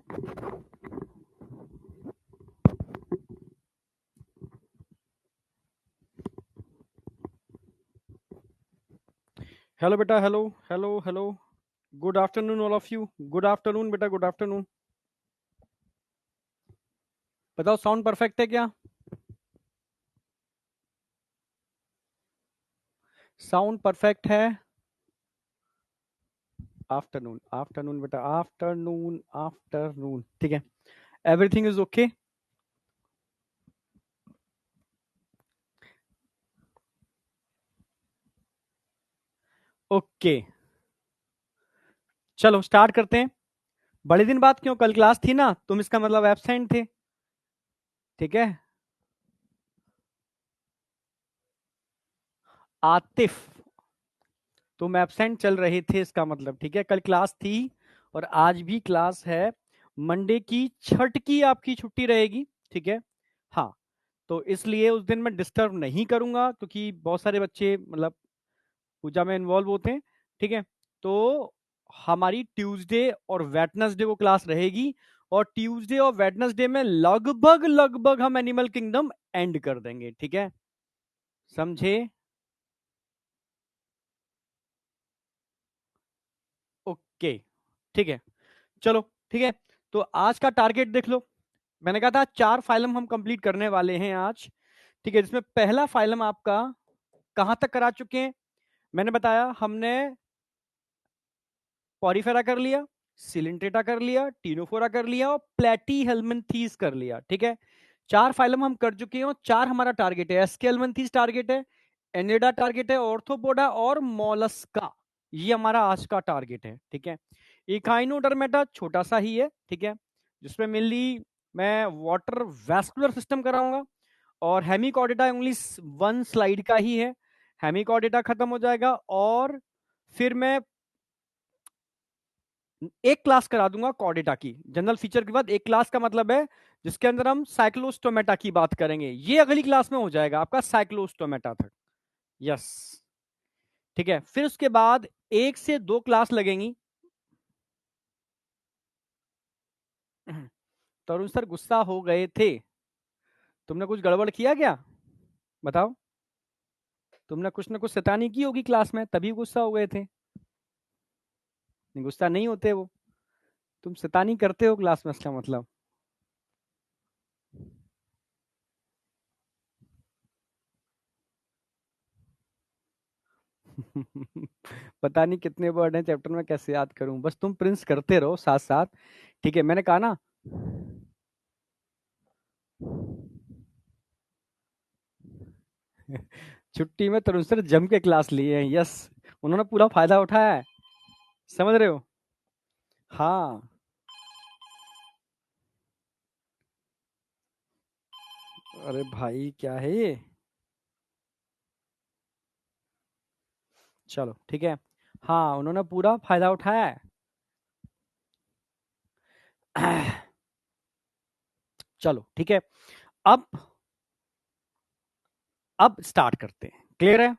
Hello बेटा, hello hello hello. Good afternoon all of you. Good afternoon बेटा, good afternoon. बताओ sound perfect है क्या? साउंड परफेक्ट है। आफ्टरनून आफ्टरनून बेटा, आफ्टरनून आफ्टरनून, ठीक है। Everything is okay. ओके, चलो स्टार्ट करते हैं। बड़े दिन बाद क्यों? कल क्लास थी ना, तुम इसका मतलब एब्सेंट थे, ठीक है। आतिफ, तुम एब्सेंट चल रहे थे इसका मतलब, ठीक है। कल क्लास थी और आज भी क्लास है। मंडे की छठ की आपकी छुट्टी रहेगी, ठीक है। हाँ, तो इसलिए उस दिन मैं डिस्टर्ब नहीं करूंगा क्योंकि बहुत सारे बच्चे मतलब पूजा में इन्वॉल्व होते हैं, ठीक है। तो हमारी ट्यूसडे और वेडनेसडे को क्लास रहेगी और ट्यूसडे और वेडनेसडे में लगभग लगभग हम एनिमल किंगडम एंड कर देंगे, ठीक है। समझे? ओके, ठीक है। चलो, ठीक है। तो आज का टारगेट देख लो। मैंने कहा था 4 फाइलम हम कंप्लीट करने वाले हैं आज, ठीक है। जिसमें पहला फाइलम आपका कहां तक करा चुके हैं? मैंने बताया हमने पॉरीफेरा कर लिया, सिलिंट्रेटा कर लिया, टीनोफोरा कर लिया और प्लेटी हेलमिंथीस कर लिया, ठीक है। 4 फाइलम हम कर चुके हैं और 4 हमारा टारगेट है। एसके हेलमिंथीस टारगेट है, एनिडा टारगेट है, ऑर्थोपोडा और मोलस्का, ये हमारा आज का टारगेट है, ठीक है। इकाइनोडर्मेटा छोटा सा ही है, ठीक है, जिसमें मेनली मैं वाटर वैस्कुलर सिस्टम कराऊंगा और हेमिकॉर्डेटा ओनली 1 स्लाइड का ही है। हेमिकॉर्डेटा खत्म हो जाएगा और फिर मैं एक क्लास करा दूंगा कॉर्डेटा की। जनरल फीचर के बाद एक क्लास का मतलब है जिसके अंदर हम साइक्लोस्टोमेटा की बात करेंगे। ये अगली क्लास में हो जाएगा आपका साइक्लोस्टोमेटा तक। यस, ठीक है। फिर उसके बाद 1 से 2 क्लास लगेंगी। तरुण सर गुस्सा हो गए थे? तुमने कुछ गड़बड़ किया क्या? बताओ। तुमने कुछ ना कुछ शैतानी की होगी क्लास में, तभी गुस्सा हो गए थे। नहीं, गुस्सा नहीं होते वो, तुम शैतानी करते हो क्लास में, इसका मतलब। पता नहीं कितने वर्ड हैं चैप्टर में, कैसे याद करूं। बस तुम प्रिंस करते रहो साथ साथ, ठीक है। मैंने कहा ना। छुट्टी में तरुण सर जम के क्लास लिए हैं, यस। उन्होंने पूरा फायदा उठाया है, समझ रहे हो? हाँ। अरे भाई क्या है ये? चलो, ठीक है। हाँ, उन्होंने पूरा फायदा उठाया है। चलो, ठीक है। अब अब स्टार्ट करते हैं, क्लियर है?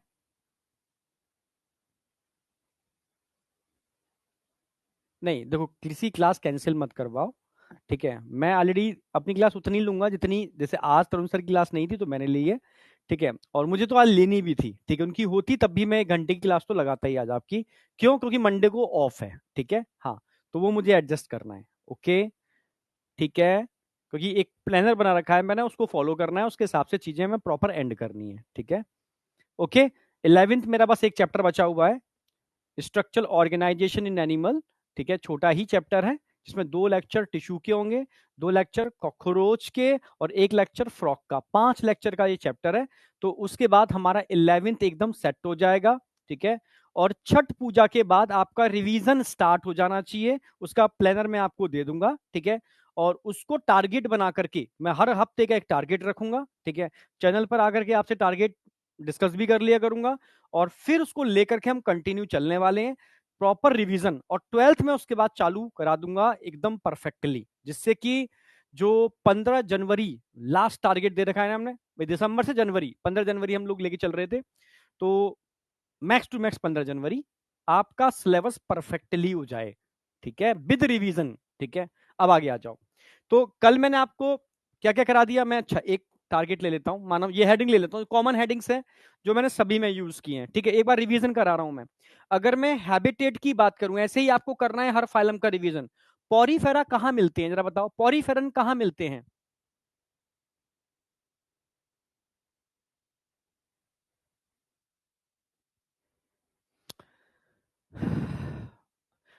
नहीं देखो, किसी क्लास कैंसिल मत करवाओ, ठीक है। मैं ऑलरेडी अपनी क्लास उतनी लूंगा जितनी, जैसे आज तरुण सर की क्लास नहीं थी तो मैंने ली है, ठीक है। और मुझे तो आज लेनी भी थी, ठीक है। उनकी होती तब भी मैं 1 घंटे की क्लास तो लगाता ही आज आपकी। क्यों? क्योंकि मंडे को ऑफ है, ठीक है। हाँ, तो वो मुझे एडजस्ट करना है, ओके, ठीक है। क्योंकि एक प्लानर बना रखा है मैंने, उसको फॉलो करना है, उसके हिसाब से चीजें हमें प्रॉपर एंड करनी है, ठीक है। ओके, 11th मेरा बस एक चैप्टर बचा हुआ है, स्ट्रक्चरल ऑर्गेनाइजेशन इन एनिमल, ठीक है। छोटा ही चैप्टर है जिसमें 2 लेक्चर टिश्यू के होंगे, 2 लेक्चर कॉकरोच के और 1 लेक्चर फ्रॉक का। 5 लेक्चर का ये चैप्टर है। तो उसके बाद हमारा 11th एकदम सेट हो जाएगा, ठीक है। और छठ पूजा के बाद आपका रिवीजन स्टार्ट हो जाना चाहिए, उसका प्लानर मैं आपको दे दूंगा, ठीक है। और उसको टारगेट बना करके मैं हर हफ्ते का एक टारगेट रखूंगा, ठीक है। चैनल पर आकर के आपसे टारगेट डिस्कस भी कर लिया करूंगा और फिर उसको लेकर के हम कंटिन्यू चलने वाले हैं, प्रॉपर रिवीजन। और 12th में उसके बाद चालू करा दूंगा एकदम परफेक्टली, जिससे कि जो 15 जनवरी लास्ट टारगेट दे रखा है ना हमने भाई, दिसंबर से जनवरी, 15 जनवरी हम लोग लेके चल रहे थे, तो मैक्स टू मैक्स 15 जनवरी आपका सिलेबस परफेक्टली हो जाए, ठीक है, विद रिवीजन, ठीक है। अब आगे आ जाओ। तो कल मैंने आपको क्या क्या करा दिया, मैं अच्छा एक टारगेट ले लेता हूं, मानो ये हेडिंग ले लेता हूं, कॉमन हेडिंग्स है जो मैंने सभी में यूज किए हैं, ठीक है। एक बार रिवीजन करा रहा हूं मैं। अगर मैं हैबिटेट की बात करूं, ऐसे ही आपको करना है हर फाइलम का रिवीजन। पॉरीफेरा कहां मिलते हैं, जरा बताओ, पॉरीफेरन कहां मिलते हैं?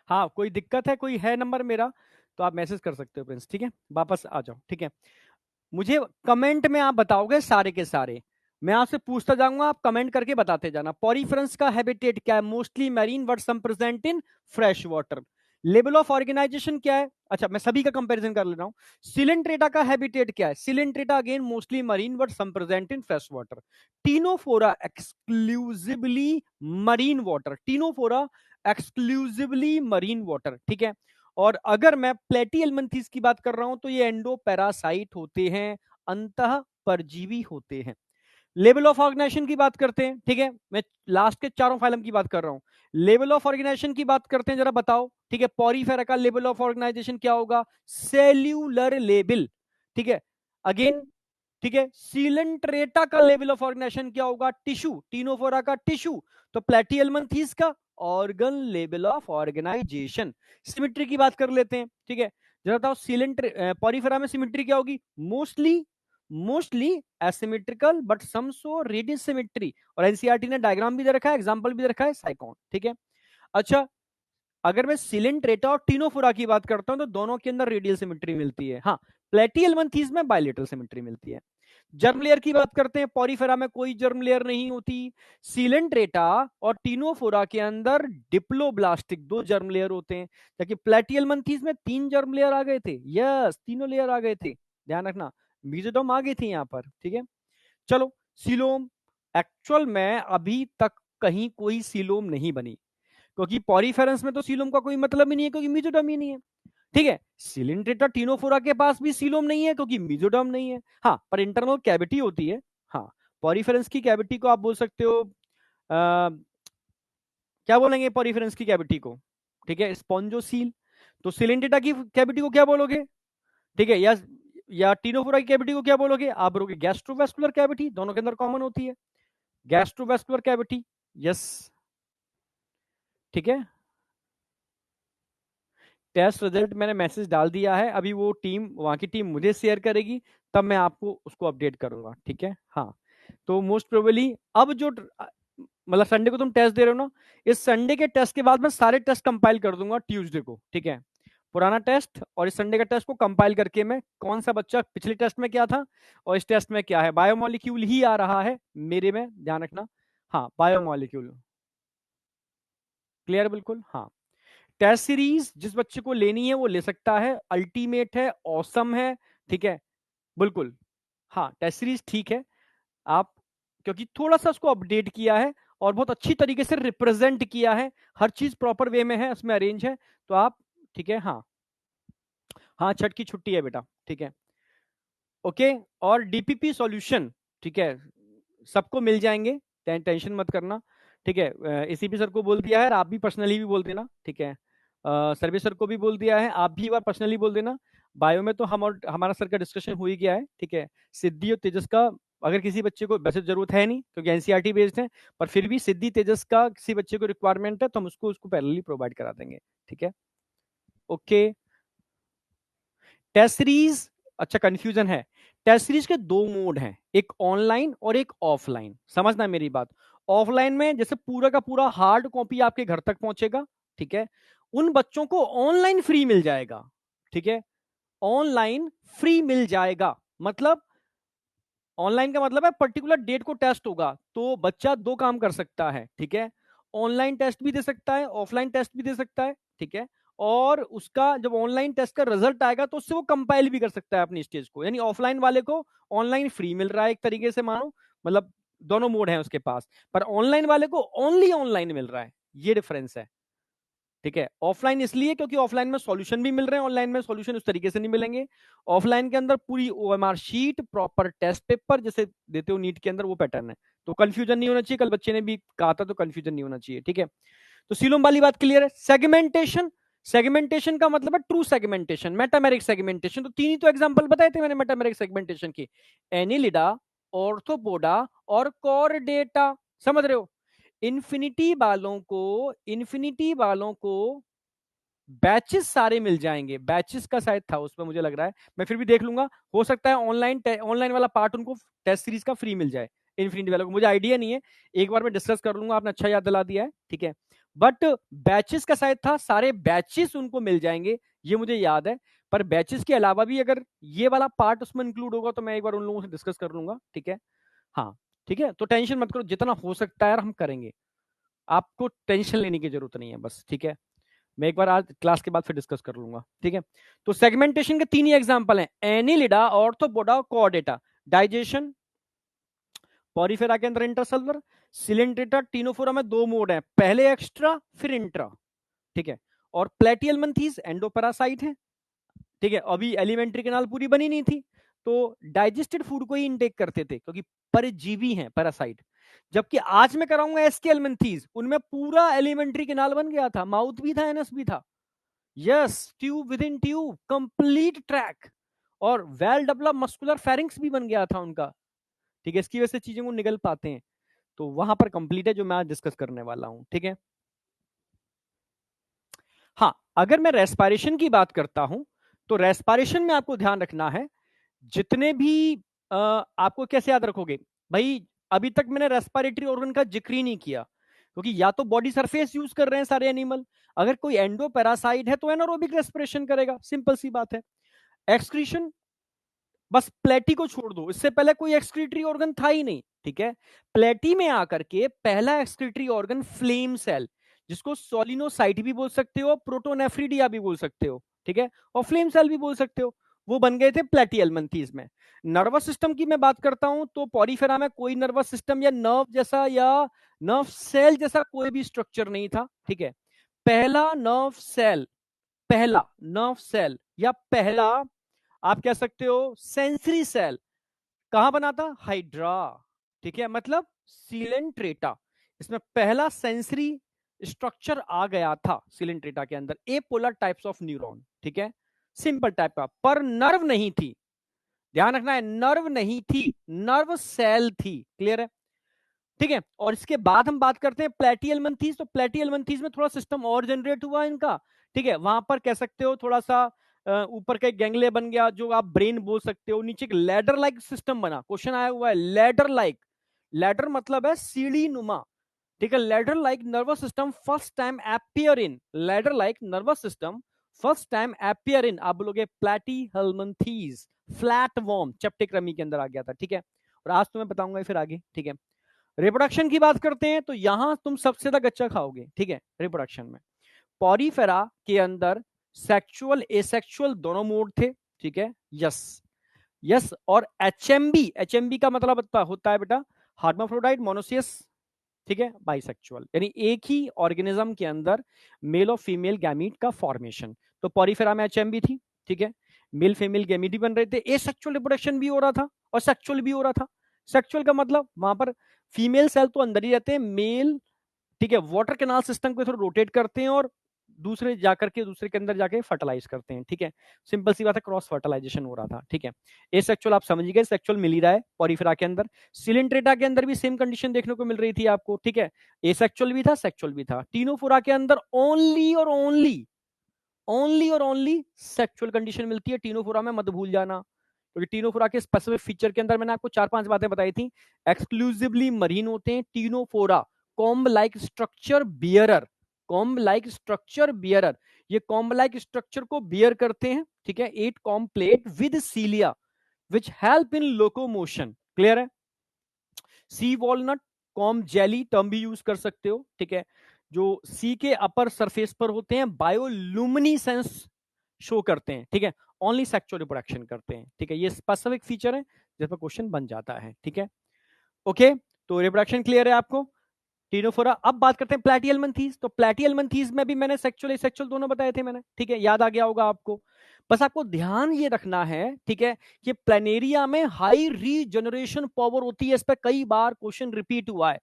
हाँ, कोई दिक्कत है, कोई है नंबर मेरा, तो आप मैसेज कर सकते हो प्रिंस, ठीक है। वापस आ जाओ, ठीक है। मुझे कमेंट में आप बताओगे सारे के सारे, मैं आपसे पूछता जाऊंगा, आप कमेंट करके बताते जाना। पॉरीफेरंस का हैबिटेट क्या है? Mostly marine but some present in fresh water. Level of organisation क्या है? अच्छा, मैं सभी का कंपैरिजन कर ले रहा हूं। सिलेंट्रेटा का हैबिटेट क्या है? Coelenterata again mostly marine but some present in fresh water. Ctenophora exclusively marine water, Ctenophora exclusively marine water, ठीक है। और अगर मैं प्लेटिहेल्मिन्थेस की बात कर रहा हूं तो ये एंडो पैरासाइट होते हैं, अंतः परजीवी होते हैं। लेवल ऑफ ऑर्गेनाइजेशन की बात करते हैं, ठीक है। मैं लास्ट के चारों फाइलम की बात कर रहा हूं। लेवल ऑफ ऑर्गेनाइजेशन की बात करते हैं, जरा बताओ, ठीक है। पॉरीफेरा का लेवल ऑफ ऑर्गेनाइजेशन क्या होगा? सेल्यूलर लेवल, ठीक है। अगेन, ठीक है। सीलेंट्रेटा का लेवल ऑफ ऑर्गेनाइजेशन क्या होगा? टिश्यू, टीनोफोरा का टिश्यू। तो प्लेटिहेल्मिन्थेस का organ level of organisation. Symmetry की बात कर लेते हैं, ठीक है। जरा बताओ, सीलेंट्रे पॉरीफेरा में सिमेट्री क्या होगी? Mostly asymmetrical but some show radius symmetry. और एनसीईआरटी ने डायग्राम भी दे रखा है, एग्जांपल भी दे रखा है, साइकोन, ठीक है। अच्छा, अगर मैं सिलेंट्रेटा और टीनोफोरा की बात करता हूं तो दोनों के अंदर रेडियल सिमेट्री मिलती है। हाँ, प्लेटिहेल्मिन्थेस में बायलेटरल सिमेट्री मिलती है। जर्म लेयर की बात करते हैं, पॉरीफेरा में कोई जर्म लेयर नहीं होती। सिलेंट्रेटा और टीनोफोरा के अंदर डिप्लोब्लास्टिक दो जर्म लेयर होते हैं, जबकि प्लेटिहेल्मिन्थेस में तीन जर्म लेयर आ गए थे। यस, तीनों लेयर आ गए थे, ध्यान रखना। मेसोडर्म आ गई थी यहां पर, ठीक है। चलो, सीलोम। एक्चुअल में अभी तक कहीं कोई सीलोम नहीं बनी, क्योंकि पॉरीफेरेंस में तो सीलोम का कोई मतलब ही नहीं है, क्योंकि मेसोडर्म ही नहीं है, ठीक है। सिलिंड्रेटा टीनोफोरा के पास भी सीलोम नहीं है, क्योंकि मेसोडर्म नहीं है। हाँ, पर इंटरनल कैविटी होती है। हाँ, पॉरीफेरेंस की कैविटी को आप बोल सकते हो, क्या बोलेंगे पॉरीफेरेंस की कैविटी को? ठीक है, स्पॉन्जोसील। तो सिलिंड्रेटा की कैविटी को क्या बोलोगे? ठीक है, या टीनोफोरा की कैविटी को क्या बोलोगे? आप बोलोगे गैस्ट्रोवेस्कुलर कैविटी, दोनों के अंदर कॉमन होती है, गैस्ट्रोवेस्कुलर कैविटी। यस, ठीक है। टेस्ट रिजल्ट मैंने मैसेज डाल दिया है, अभी वो टीम, वहां की टीम मुझे शेयर करेगी, तब मैं आपको उसको अपडेट करूंगा, ठीक है। हाँ, तो मोस्ट प्रोबेबली अब जो मतलब संडे को तुम टेस्ट दे रहे हो ना, इस संडे के टेस्ट के बाद मैं सारे टेस्ट कंपाइल कर दूंगा ट्यूसडे को, ठीक है। पुराना टेस्ट और इस संडे का टेस्ट को कंपाइल करके मैं कौन सा बच्चा पिछले टेस्ट में क्या था और इस टेस्ट में क्या है, बायोमोलिक्यूल ही आ रहा है मेरे में, ध्यान रखना। हाँ, बायोमोलिक्यूल, क्लियर, बिल्कुल, हाँ। टेस्ट सीरीज जिस बच्चे को लेनी है वो ले सकता है, अल्टीमेट है, ऑसम है, ठीक है, बिल्कुल। हाँ, टेस्ट सीरीज ठीक है, आप, क्योंकि थोड़ा सा उसको अपडेट किया है और बहुत अच्छी तरीके से रिप्रेजेंट किया है, हर चीज प्रॉपर वे में है, उसमें अरेंज है, तो आप, ठीक है। हाँ, हाँ, छठ की छुट्टी है बेटा, ठीक है, ओके। और डीपीपी सॉल्यूशन, ठीक है, सबको मिल जाएंगे, टेंशन मत करना, ठीक है। एसीपी सर को बोल दिया है, आप भी पर्सनली भी बोल देना, ठीक है। सर्विस सर को भी बोल दिया है, आप भी एक बार पर्सनली बोल देना। बायो में तो हम और हमारा सर का डिस्कशन हो ही गया है, ठीक है। सिद्धि और तेजस का अगर किसी बच्चे को, वैसे जरूरत है नहीं क्योंकि एनसीईआरटी बेस्ड है, पर फिर भी सिद्धि तेजस का किसी बच्चे को रिक्वायरमेंट है तो हम उसको पैरेलली प्रोवाइड करा देंगे, ठीक है, ओके। टेस्ट सीरीज, अच्छा कंफ्यूजन है, टेस्ट सीरीज के दो मोड हैं, एक ऑनलाइन और एक ऑफलाइन, समझना मेरी बात। ऑफलाइन में जैसे पूरा का पूरा हार्ड कॉपी आपके घर तक पहुंचेगा, ठीक है, उन बच्चों को ऑनलाइन फ्री मिल जाएगा, ठीक है, ऑनलाइन फ्री मिल जाएगा। मतलब ऑनलाइन का मतलब है पर्टिकुलर डेट को टेस्ट होगा, तो बच्चा दो काम कर सकता है, ठीक है, ऑनलाइन टेस्ट भी दे सकता है, ऑफलाइन टेस्ट भी दे सकता है, ठीक है। और उसका जब ऑनलाइन टेस्ट का रिजल्ट आएगा तो उससे वो कंपाइल भी कर सकता है अपनी स्टेज को, यानी ऑफलाइन वाले को ऑनलाइन फ्री मिल रहा है एक तरीके से, मानो, मतलब दोनों मोड हैं उसके पास, पर ऑनलाइन वाले को ओनली ऑनलाइन मिल रहा है, ये डिफरेंस है, ठीक है। ऑफलाइन इसलिए क्योंकि ऑफलाइन में सॉल्यूशन भी मिल रहे हैं, ऑनलाइन में सॉल्यूशन उस तरीके से नहीं मिलेंगे। ऑफलाइन के अंदर पूरी OMR sheet, proper test paper जैसे देते हो नीट के अंदर, वो पैटर्न है, तो कंफ्यूजन नहीं होना चाहिए, कल बच्चे ने भी कहा था, तो कंफ्यूजन नहीं होना चाहिए, ठीक है। तो सीलोम वाली बात क्लियर है। सेगमेंटेशन, सेगमेंटेशन का मतलब है ट्रू सेगमेंटेशन, मेटामेरिक सेगमेंटेशन। तो तीन ही तो एग्जांपल बताए थे मैंने मेटामेरिक सेगमेंटेशन की, एनिलिडा, ऑर्थोपोडा और कॉर्डेटा। समझ रहे हो? इन्फिनिटी वालों को बैचेस सारे मिल जाएंगे, बैचेस का शायद था उसमें मुझे लग रहा है, मैं फिर भी देख लूंगा, हो सकता है ऑनलाइन वाला पार्ट उनको टेस्ट सीरीज का फ्री मिल जाए इन्फिनिटी वालों को, मुझे आइडिया नहीं है, एक बार मैं डिस्कस कर लूंगा, आपने अच्छा याद दिला दिया है, ठीक है। बट बैचेस का शायद था, सारे बैचेस उनको मिल जाएंगे, ये मुझे याद है। पर बैचेस के अलावा भी अगर ये वाला पार्ट उसमें इंक्लूड होगा तो मैं एक बार उन लोगों से डिस्कस कर लूंगा, ठीक है। हाँ ठीक है, तो टेंशन मत करो, जितना हो सकता है यार हम करेंगे, आपको टेंशन लेने की जरूरत नहीं है बस, ठीक है। मैं एक बार आज क्लास के बाद फिर डिस्कस कर लूंगा, ठीक है। तो सेगमेंटेशन के तीन ही एग्जांपल हैं, Annelida, arthropoda, Chordata. Digestion, Porifera के अंदर इंटरसेलुलर, सिलेंट्रेटा, टीनोफोरा में दो मोड हैं, पहले एक्स्ट्रा फिर इंट्रा, ठीक है। और प्लेटियलमंथीज एंडोपैरासाइट है, ठीक है, अभी एलिमेंट्री कैनाल पूरी बनी नहीं थी, तो डाइजेस्टेड फूड को ही इनटेक करते थे क्योंकि परजीवी हैं पैरासाइट। जबकि आज मैं कराऊंगा एस्केलमेंथीज, उनमें पूरा एलिमेंट्री कैनाल बन गया था, माउथ भी था, एनस भी था, yes, tube within tube, complete track, और वेल डेवलप मस्कुलर फेरिंग्स भी बन गया था उनका, ठीक है। इसकी वजह से चीजें वो निकल पाते हैं, तो वहां पर कंप्लीट है जो मैं आज डिस्कस करने वाला हूं, ठीक है। हाँ, अगर मैं रेस्पिरेशन की बात करता हूं, तो रेस्पिरेशन में आपको ध्यान रखना है, जितने भी आपको कैसे याद रखोगे भाई, अभी तक मैंने रेस्पिरेटरी ऑर्गन का जिक्र ही नहीं किया, क्योंकि या तो बॉडी सरफेस यूज कर रहे हैं सारे एनिमल, अगर कोई एंडो पैरासाइट है तो एनारोबिक रेस्पिरेशन करेगा, सिंपल सी बात है। एक्सक्रीशन, बस प्लेटी को छोड़ दो, इससे पहले कोई एक्सक्रीटरी ऑर्गन था ही नहीं, ठीक है। प्लेटी में आकर के पहला एक्सक्रीटरी ऑर्गन फ्लेम सेल, जिसको सोलिनोसाइट भी बोल सकते हो, प्रोटोनेफ्रिडिया भी बोल सकते हो, ठीक है, और फ्लेम सेल भी बोल सकते हो, वो बन गए थे प्लेटियलमंथीज में। नर्वस सिस्टम की मैं बात करता हूं तो पॉरीफेरा में कोई नर्वस सिस्टम या नर्व जैसा या नर्व सेल जैसा कोई भी स्ट्रक्चर नहीं था, ठीक है। पहला नर्व सेल, पहला नर्व सेल या पहला आप कह सकते हो सेंसरी सेल कहां बना था? हाइड्रा, ठीक है, मतलब सिलेंट्रेटा, इसमें पहला सेंसरी स्ट्रक्चर आ गया था सिलेंट्रेटा के अंदर, ए पोलर टाइप्स ऑफ न्यूरॉन, ठीक है, सिंपल टाइप का, पर नर्व नहीं थी, ध्यान रखना है, नर्व नहीं थी, नर्व सेल थी, क्लियर है, ठीक है। और इसके बाद हम बात करते हैं प्लेटियलमंथीज, तो प्लेटियलमंथीज में थोड़ा सिस्टम और जनरेट हुआ इनका, ठीक है, वहां पर कह सकते हो थोड़ा सा ऊपर का गैंगलिया बन गया जो आप ब्रेन बोल सकते हो, नीचे एक लैडर लाइक सिस्टम बना, क्वेश्चन आया हुआ है लैडर लाइक, लैडर मतलब है सीढ़ी नुमा, ठीक है, ladder like nervous system first time appear इन, ladder like nervous system first time appear इन, आप बोलोगे प्लेटिहेल्मिन्थीज, फ्लैट वॉर्म चैप्टर क्रमी के अंदर आ गया था, ठीक है। और आज तो मैं बताऊंगा फिर आगे, ठीक है। रिप्रोडक्शन की बात करते हैं तो यहां तुम सबसे ज्यादा गच्चा खाओगे, ठीक है, रिप्रोडक्शन में पॉरीफेरा के अंदर सेक्सुअल एसेक्सुअल दोनों मोड थे, ठीक है, यस, यस, और एचएमबी, एचएमबी का मतलब होता है बेटा हार्माफ्रोडाइट, मोनोसियस, ठीक है, बाइसेक्सुअल, यानी एक ही ऑर्गेनिज्म के अंदर मेल और फीमेल गैमीट का फॉर्मेशन, तो पॉरीफेरा में एचएमबी थी, ठीक है, मेल फीमेल गैमीट भी बन रहे थे, एसेक्सुअल रिप्रोडक्शन भी हो रहा था और सेक्सुअल भी हो रहा था। सेक्सुअल का मतलब वहां पर फीमेल सेल तो अंदर ही रहते हैं, मेल, ठीक है, वाटर कैनाल सिस्टम को थोड़ा रोटेट करते हैं और दूसरे जाकर के दूसरे के अंदर जाके फर्टिलाइज करते हैं, ठीक है, सिंपल सी बात है, क्रॉस फर्टिलाइजेशन हो रहा था, ठीक है। एसेक्सुअल आप समझ गए, सेक्सुअल मिल ही रहा है पॉरीफेरा के अंदर, सिलेंट्रेटा के अंदर भी सेम कंडीशन देखने को मिल रही थी आपको, ठीक है, एसेक्सुअल भी था, सेक्सुअल भी था। टीनोफोरा के अंदर ओनली और ओनली, ओनली और ओनली सेक्सुअल कंडीशन मिलती है, टीनोफोरा में मत भूल जाना, क्योंकि टीनोफोरा के स्पेसिफिक फीचर के अंदर मैंने आपको 4-5 बातें बताई थी, एक्सक्लूसिवली मरीन होते हैं ctenophora, comb like structure bearer, comb like structure bearer, ये कॉम्ब लाइक स्ट्रक्चर को बियर करते हैं, ठीक है, 8 comb plate with cilia which help in locomotion, clear है। Sea walnut, comb jelly term भी यूज कर सकते हो, ठीक है, जो सी के अपर सरफेस पर होते हैं, बायोल्यूमिनेसेंस शो करते हैं, ठीक है, ओनली सेक्सुअल रिप्रोडक्शन करते हैं, ठीक है, ये स्पेसिफिक फीचर है जिस पर क्वेश्चन बन जाता है, ठीक है, ओके। तो रिप्रोडक्शन क्लियर है आपको, टीनोफोरा। अब बात करते हैं प्लेटियलमंथीज, तो प्लेटियलमंथीज में भी मैंने सेक्सुअल एसेक्सुअल दोनों बताए थे मैंने, ठीक है, याद आ गया होगा आपको। बस आपको ध्यान ये रखना है, ठीक है, कि प्लेनेरिया में हाई रीजनरेशन पावर होती है, इस पर कई बार क्वेश्चन रिपीट हुआ है,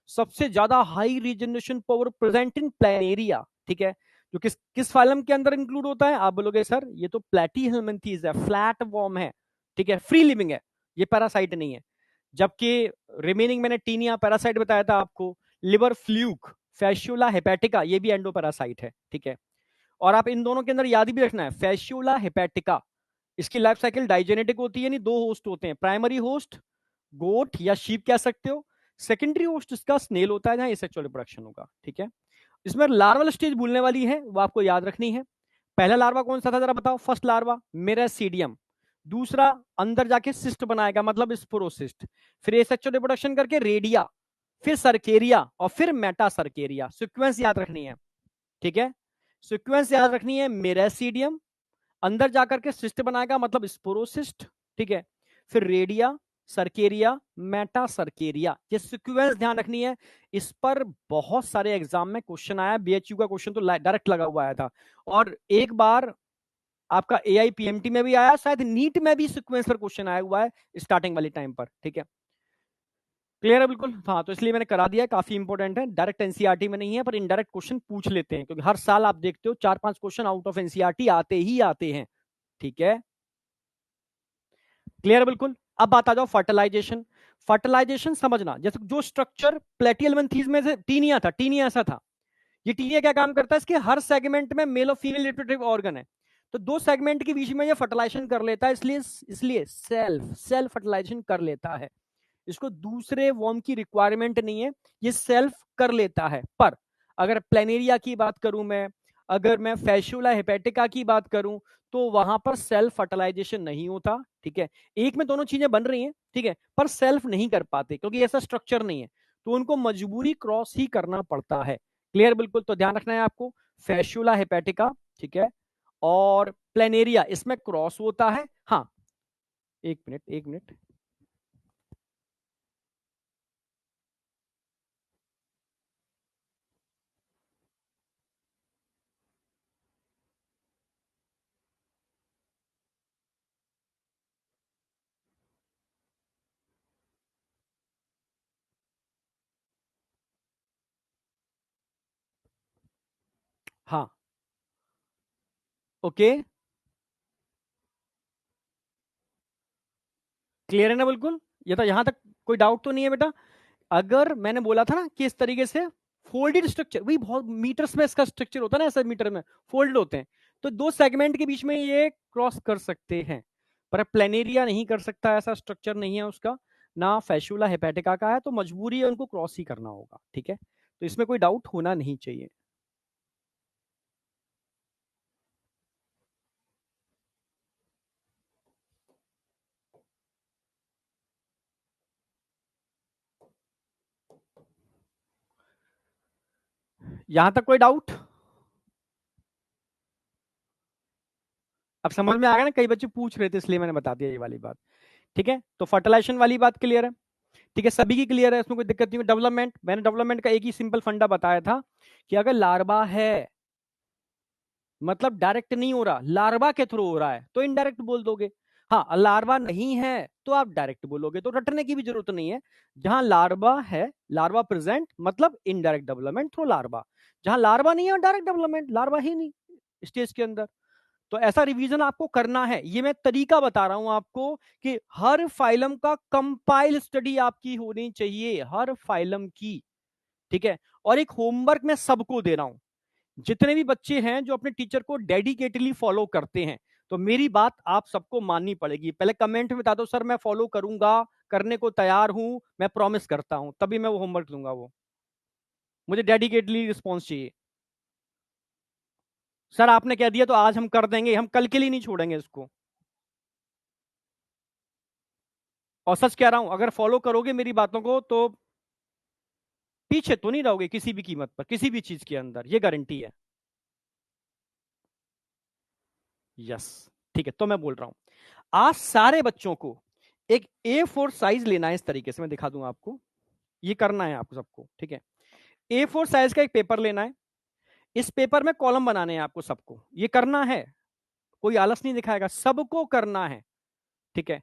सबसे ज्यादा high regeneration power present in planaria, ठीक है, जो किस किस फाइलम के अंदर इंक्लूड होता है? आप बोलोगे सर ये तो प्लेटीहेल्मिन्थीज है, फ्लैट वॉर्म है, ठीक है, फ्री लिविंग है, ये पैरासाइट नहीं है। जबकि रिमेनिंग मैंने टीनिया पैरासाइट बताया था आपको, लिवर फ्लूक, फैस्युला हेपेटिका, ये भी एंडोपैरासाइट है, ठीक है। और आप इन दोनों के अंदर याद भी रखना है, फैस्युला हेपेटिका इसकी लाइफ साइकिल डाइजेनेटिक होती है, यानी दो होस्ट होते हैं, प्राइमरी होस्ट गोट या शीप कह सकते हो, सेकेंडरी होस्ट इसका स्नेल होता है जहां सेक्सुअल रिप्रोडक्शन होगा, ठीक है। इसमें लार्वल स्टेज भूलने वाली है, वो आपको याद रखनी है। पहला लार्वा कौन सा था जरा बताओ? फर्स्ट लार्वा मेरासीडियम, दूसरा अंदर जाके सिस्ट बनाएगा मतलब स्पोरोसिस्ट, फिर एसेक्सुअल रिप्रोडक्शन करके रेडिया, फिर सर्केरिया और फिर मेटा सर्केरिया। सीक्वेंस याद रखनी है, ठीक है, सीक्वेंस याद रखनी है। मेरासीडियम अंदर जाकर के सिस्ट बनाएगा मतलब स्पोरोसिस्ट, ठीक है, फिर रेडिया, सर्केरिया, मेटा सर्केरिया, ये सीक्वेंस ध्यान रखनी है। इस पर बहुत सारे एग्जाम में क्वेश्चन आया, बीएचयू का क्वेश्चन तो डायरेक्ट लगा हुआ आया था, और एक बार आपका एआई पीएमटी में भी आया, शायद नीट में भी सीक्वेंस पर क्वेश्चन आया हुआ है स्टार्टिंग वाली टाइम पर, ठीक है। क्लियर है बिल्कुल? हाँ, तो इसलिए मैंने करा दिया है, काफी इंपॉर्टेंट है, डायरेक्ट एनसीईआरटी में नहीं है पर इनडायरेक्ट क्वेश्चन पूछ लेते हैं, क्योंकि हर साल आप देखते हो 4-5 क्वेश्चन आउट ऑफ एनसीईआरटी आते ही आते हैं, ठीक है। क्लियर बिल्कुल? अब बात आ जाओ फर्टिलाइजेशन। फर्टिलाइजेशन समझना, जैसे जो स्ट्रक्चर प्लेटियलमेंथीज में से टीनिया था, टीनिया ऐसा था, ये टीनिया क्या काम करता है, इसके हर सेगमेंट में मेल और फीमेल रिप्रोडक्टिव ऑर्गन है, तो दो सेगमेंट के बीच में ये फर्टिलाइजेशन कर लेता है, इसलिए इसलिए सेल्फ सेल्फ फर्टिलाइजेशन कर लेता है। इसको दूसरे वॉर्म की रिक्वायरमेंट नहीं है, ये सेल्फ कर लेता है। पर अगर प्लेनेरिया की बात करूं मैं, अगर मैं फैस्युला हेपेटिका की बात करूं, तो वहां पर सेल्फ फर्टिलाइजेशन नहीं होता, ठीक है। एक में दोनों चीजें बन रही हैं, ठीक है, पर सेल्फ नहीं कर पाते क्योंकि ऐसा स्ट्रक्चर नहीं है, तो उनको मजबूरी क्रॉस ही करना पड़ता है। क्लियर बिल्कुल? तो ध्यान रखना है आपको, फैस्युला हेपेटिका, ठीक है, और प्लेनेरिया इसमें क्रॉस होता है। हाँ, एक मिनट एक मिनट, हाँ, ओके, क्लियर है ना बिल्कुल? ये तो यहां तक कोई डाउट तो नहीं है बेटा? अगर मैंने बोला था ना कि इस तरीके से फोल्डेड स्ट्रक्चर, वही बहुत मीटर्स में इसका स्ट्रक्चर होता है ना, ऐसे मीटर में फोल्ड होते हैं, तो दो सेगमेंट के बीच में ये क्रॉस कर सकते हैं, पर प्लेनेरिया नहीं कर सकता, ऐसा स्ट्रक्चर नहीं है उसका, ना फैस्युला हेपेटिका का है, तो मजबूरी है उनको क्रॉस ही करना होगा, ठीक है। तो इसमें कोई डाउट होना नहीं चाहिए। यहां तक कोई डाउट? अब समझ में आ गया ना, कई बच्चे पूछ रहे थे इसलिए मैंने बता दिया ये वाली बात, ठीक है। तो फर्टिलाइजेशन वाली बात क्लियर है, ठीक है, सभी की क्लियर है, इसमें कोई दिक्कत नहीं है। डेवलपमेंट, मैंने डेवलपमेंट का एक ही सिंपल फंडा बताया था कि अगर लार्वा है मतलब डायरेक्ट नहीं हो रहा, लार्वा के थ्रू हो रहा है तो इनडायरेक्ट बोल दोगे। हाँ, लार्वा नहीं है तो आप डायरेक्ट बोलोगे, तो रटने की भी जरूरत नहीं है। जहां लार्वा है, लार्वा प्रेजेंट मतलब इनडायरेक्ट डेवलपमेंट थ्रू लार्वा, जहां लार्वा नहीं है डायरेक्ट डेवलपमेंट, लार्वा ही नहीं स्टेज के अंदर। तो ऐसा रिवीजन आपको करना है, ये मैं तरीका बता रहा हूं आपको कि हर फाइलम का कंपाइल स्टडी आपकी होनी चाहिए, हर फाइलम की, ठीक है। और एक होमवर्क मैं सबको दे रहा हूं, जितने भी बच्चे हैं जो अपने टीचर को डेडिकेटली फॉलो करते हैं, तो मेरी बात आप सबको माननी पड़ेगी। पहले कमेंट में बता दो सर मैं फॉलो करूंगा, करने को तैयार हूं, मैं प्रॉमिस करता हूं, तभी मैं वो होमवर्क दूंगा। वो मुझे डेडिकेटली रिस्पॉन्स चाहिए। सर आपने कह दिया तो आज हम कर देंगे, हम कल के लिए नहीं छोड़ेंगे इसको। और सच कह रहा हूं, अगर फॉलो करोगे मेरी बातों को तो पीछे तो नहीं रहोगे किसी भी कीमत पर, किसी भी चीज के अंदर, ये गारंटी है। यस, ठीक है, तो मैं बोल रहा हूं आज सारे बच्चों को एक A4 साइज लेना है, इस तरीके से मैं दिखा दूंगा आपको, ये करना है आपको सबको, ठीक है। A4 साइज का एक पेपर लेना है, इस पेपर में कॉलम बनाने हैं आपको सबको, ये करना है, कोई आलस नहीं दिखाएगा, सबको करना है, ठीक है।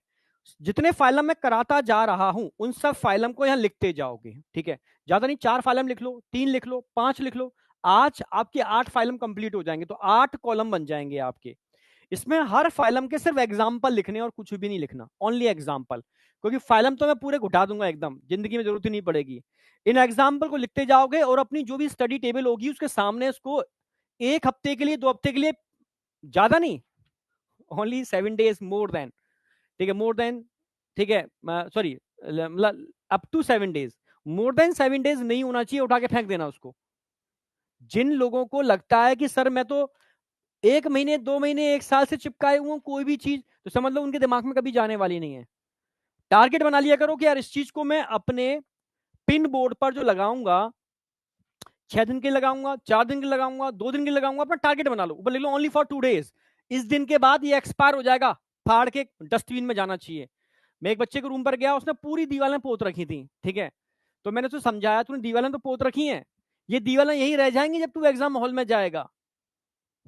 जितने फाइलम मैं कराता जा रहा हूं उन सब फाइलम को यहां लिखते जाओगे, ठीक है। ज्यादा नहीं, 4 फाइलम लिख लो, 3 लिख लो, 5 लिख लो, आज आपके 8 फाइलम कंप्लीट हो जाएंगे, तो 8 कॉलम बन जाएंगे आपके। इसमें हर फाइलम के सिर्फ एग्जाम्पल लिखने और कुछ भी नहीं लिखना, ओनली एग्जाम्पल, क्योंकि फाइलम तो मैं पूरे घुटा दूंगा एकदम, जिंदगी में जरूरत ही नहीं पड़ेगी। इन एग्जाम्पल को लिखते जाओगे और अपनी जो भी स्टडी टेबल होगी उसके सामने उसको 1 हफ्ते के लिए, 2 हफ्ते के लिए, ज्यादा नहीं, ओनली 7 days, मोर देन, ठीक है, मोर देन, ठीक है, सॉरी, मतलब up to 7 days, more than 7 days नहीं होना चाहिए, उठा के फेंक देना उसको। जिन लोगों को लगता है कि सर मैं तो 1 महीने, 2 महीने, 1 साल से चिपकाए हुए हूं कोई भी चीज, तो समझ लो उनके दिमाग में कभी जाने वाली नहीं है। टारगेट बना लिया करो कि यार इस चीज को मैं अपने पिन बोर्ड पर जो लगाऊंगा, 6 दिन के लगाऊंगा, 4 दिन के लगाऊंगा, 2 दिन के लगाऊंगा, अपना टारगेट बना लो, ऊपर लिख लो ओनली फॉर 2 days। इस दिन के बाद ये एक्सपायर हो जाएगा, फाड़ के डस्टबिन में जाना चाहिए। मैं एक बच्चे के रूम पर गया, उसने पूरी दीवारें पोत रखी थी, ठीक है, तो मैंने उसे समझाया तूने दीवारें तो पोत रखी हैं, ये दीवारें यही रह जाएंगी जब तू एग्जाम हॉल में जाएगा,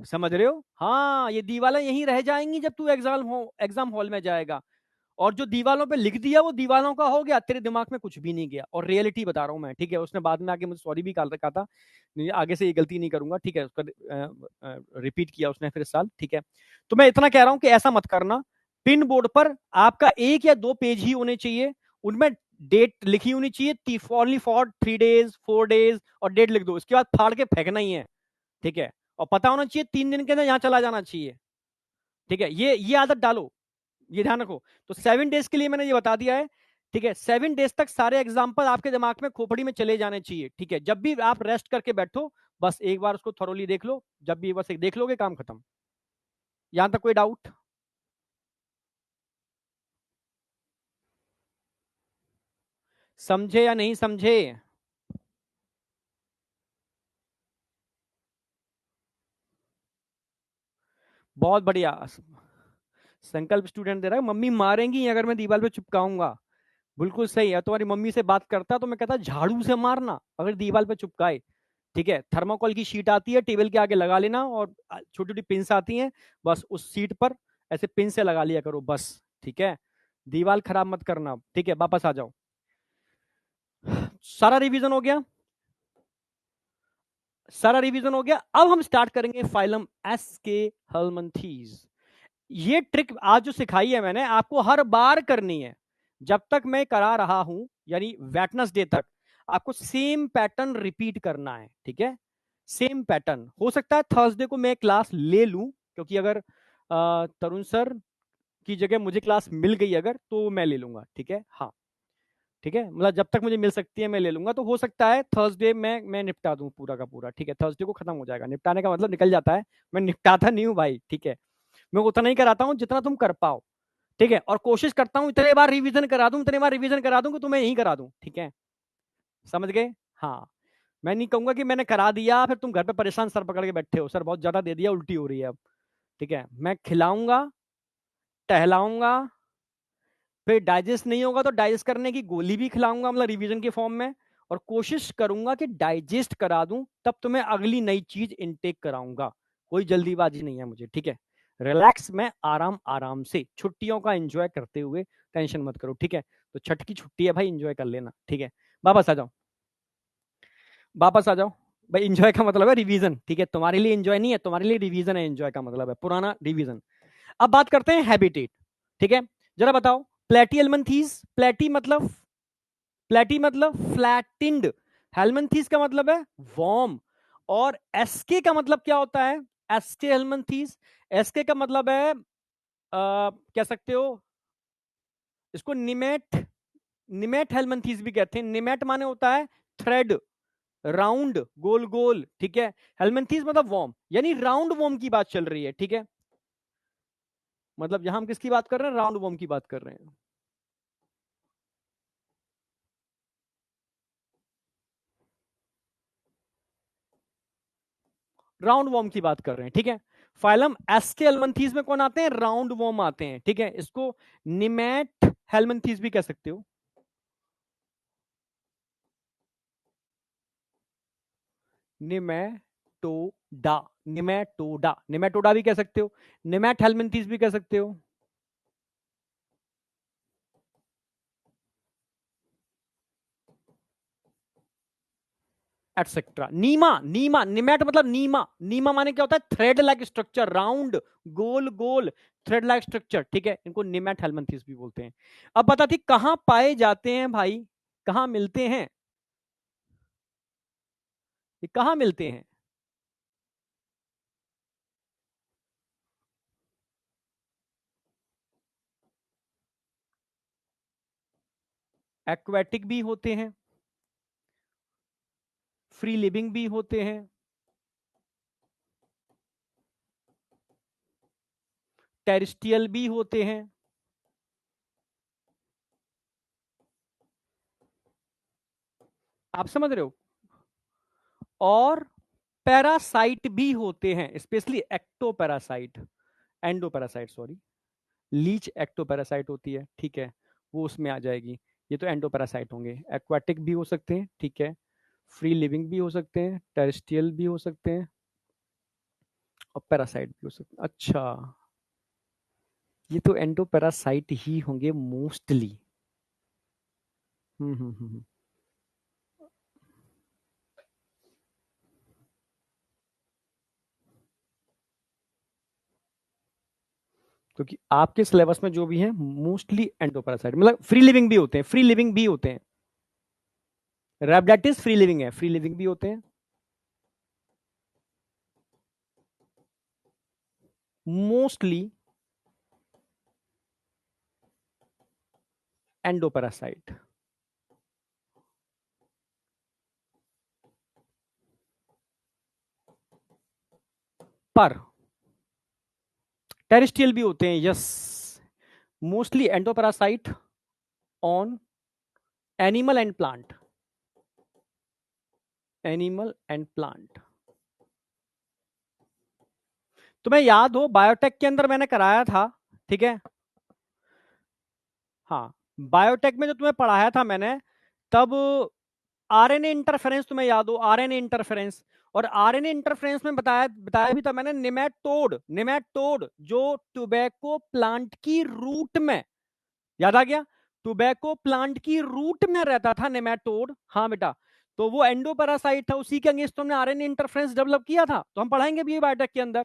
समझ रहे हो, हाँ ये दीवारें यहीं रह जाएंगी जब तू एग्जाम हॉल में जाएगा। और जो दीवालों पे लिख दिया वो दीवालों का हो गया, तेरे दिमाग में कुछ भी नहीं गया, और रियलिटी बता रहा हूं मैं, ठीक है। उसने बाद में आके मुझे सॉरी भी कहा था, नहीं आगे से ये गलती नहीं करूंगा, ठीक है, उसका रिपीट किया उसने फिर इस साल, ठीक है। तो मैं इतना कह रहा हूं कि ऐसा मत करना, पिन बोर्ड पर आपका 1 या 2 पेज ही होने चाहिए, उनमें डेट लिखी होनी चाहिए, ओनली फॉर 3 days, 4 days, और डेट लिख दो, इसके बाद फाड़ के फेंकना ही है, ठीक है। और पता होना चाहिए 3 दिन के अंदर यहाँ चला जाना चाहिए, ठीक है, ये आदत डालो, ये ध्यान रखो। तो 7 days के लिए मैंने ये बता दिया है, ठीक है। 7 days तक सारे एग्जाम्पल आपके दिमाग में खोपड़ी में चले जाने चाहिए, ठीक है। जब भी आप रेस्ट करके बैठो, बस एक बार उसको थोरोली देख लो, जब भी बस एक देख लोगे काम खत्म। यहां तक कोई डाउट? समझे या नहीं समझे? बहुत बढ़िया। संकल्प स्टूडेंट दे रहा है, मम्मी मारेंगी अगर मैं दीवार पे चिपकाऊंगा। बिल्कुल सही है, तुम्हारी मम्मी से बात करता तो मैं कहता झाड़ू से मारना अगर दीवार पे चिपकाए, ठीक है। थर्माकोल की शीट आती है, टेबल के आगे लगा लेना, और छोटी छोटी पिंस आती हैं, बस उस सीट पर ऐसे पिन से लगा लिया करो बस, ठीक है। दीवार खराब मत करना, ठीक है। वापस आ जाओ, सारा रिवीजन हो गया, सारा रिवीजन हो गया। अब हम स्टार्ट करेंगे फाइलम एस के हेलमंथीज। ये ट्रिक आज जो सिखाई है मैंने आपको हर बार करनी है, जब तक मैं करा रहा हूं, यानी वेटनेसडे तक आपको सेम पैटर्न रिपीट करना है, ठीक है। सेम पैटर्न, हो सकता है थर्सडे को मैं क्लास ले लूं, क्योंकि अगर तरुण सर की जगह मुझे क्लास मिल गई अगर, तो मैं ले लूंगा, ठीक है, हाँ, ठीक है, मतलब जब तक मुझे मिल सकती है मैं ले लूंगा। तो हो सकता है थर्सडे में मैं निपटा दूं पूरा का पूरा, ठीक है, थर्सडे को खत्म हो जाएगा। निपटाने का मतलब निकल जाता है, मैं निपटाता नहीं हूँ भाई, ठीक है। मैं उतना ही कराता हूँ जितना तुम कर पाओ, ठीक है, और कोशिश करता हूँ इतने बार रिवीजन करा दूं, इतने बार रिवीजन करा दूं कि तुम्हें यही करा दूं, ठीक है, समझ गए? हाँ, मैं नहीं कहूंगा कि मैंने करा दिया फिर तुम घर पे परेशान सर पकड़ के बैठे हो, सर बहुत ज्यादा दे दिया, उल्टी हो रही है अब, ठीक है। मैं खिलाऊंगा, टहलाऊंगा, फिर डाइजेस्ट नहीं होगा तो डाइजेस्ट करने की गोली भी खिलाऊंगा, मतलब रिवीजन के फॉर्म में, और कोशिश करूंगा कि डाइजेस्ट करा दूं, तब तुम्हें अगली नई चीज इनटेक कराऊंगा। कोई जल्दीबाजी नहीं है मुझे, ठीक है। रिलैक्स में आराम आराम से छुट्टियों का एंजॉय करते हुए, टेंशन मत करो, ठीक है। तो छठ की छुट्टी है भाई, एंजॉय कर लेना, ठीक है। वापस आ जाओ, वापस आ जाओ। भाई एंजॉय का मतलब है रिवीजन, ठीक है, तुम्हारे लिए एंजॉय नहीं है, तुम्हारे लिए रिवीजन है, एंजॉय का मतलब है पुराना रिवीजन। अब बात करते हैं हैबिटेट, ठीक है। जरा बताओ, प्लेटी एलमंथीज, प्लेटी मतलब फ्लैटिंड, हेलमंथीज का मतलब है वॉर्म, और एसके का मतलब क्या होता है? एसके हेलमंथीज, एसके का मतलब है कह सकते हो इसको निमेट, निमेट हेलमंथीज भी कहते हैं। निमेट माने होता है थ्रेड, राउंड, गोल गोल, ठीक है। हेलमंथीज मतलब वॉर्म, यानी राउंड वॉर्म की बात चल रही है, ठीक है। मतलब यहां हम किसकी बात कर रहे हैं? राउंड वॉर्म की बात कर रहे हैं, राउंड वॉर्म की बात कर रहे हैं, ठीक है। फाइलम एस्टे हेलमंथीज में कौन आते हैं? राउंड वॉर्म आते हैं, ठीक है। इसको निमेट हेलमंथीज भी कह सकते हो, निमेटोडा, निमेटोडा, निमेटोडा भी कह सकते हो, निमेट हेलमंथीज भी कह सकते हो। एटसेट्रा। नीमा, नीमा, निमेट मतलब नीमा, नीमा माने क्या होता है? थ्रेड लाइक स्ट्रक्चर, राउंड, गोल गोल थ्रेड लाइक स्ट्रक्चर, ठीक है, इनको निमेट हेलमिंथेस भी बोलते हैं। अब बता थी कहां पाए जाते हैं भाई, कहां मिलते हैं, ये कहां मिलते हैं? एक्वेटिक भी होते हैं, फ्री लिविंग भी होते हैं, टेरिस्टियल भी होते हैं, आप समझ रहे हो, और पैरासाइट भी होते हैं, specially ectoparasite, endoparasite sorry, leech ectoparasite होती है, ठीक है, वो उसमें आ जाएगी। ये तो एंडोपैरासाइट होंगे। एक्वाटिक भी हो सकते हैं, ठीक है, फ्री लिविंग भी हो सकते हैं, टेरेस्ट्रियल भी हो सकते हैं, और पैरासाइट भी हो सकते हैं। अच्छा, ये तो एंडोपैरासाइट ही होंगे मोस्टली। हम्म। क्योंकि आपके सिलेबस में जो भी है मोस्टली एंडोपैरासाइट, मतलब फ्री लिविंग भी होते हैं, फ्री लिविंग भी होते हैं। रैबिडेटिस फ्री लिविंग है, फ्री लिविंग भी होते हैं, मोस्टली एंडोपैरासाइट। पर टेरिस्टियल भी होते हैं, yes, mostly endoparasite on animal and plant, animal and plant. तुम्हें याद हो बायोटेक के अंदर मैंने कराया था, ठीक है, हाँ, बायोटेक में जो तुम्हें पढ़ाया था मैंने, तब आरएनए इंटरफेरेंस तुम्हें याद हो, आरएनए इंटरफेरेंस, और आरएनए इंटरफेरेंस में बताया बताया भी था मैंने, निमेटोड, निमेटोड जो टोबैको प्लांट की रूट में, याद आ गया, टोबैको प्लांट की रूट में रहता था नेमेटोड, हाँ बेटा, तो वो एंडोपैरासाइट था, उसी के अगेंस्ट हमने आरएनए इंटरफेरेंस डेवलप किया था, तो हम पढ़ाएंगे भी बायोटेक के अंदर।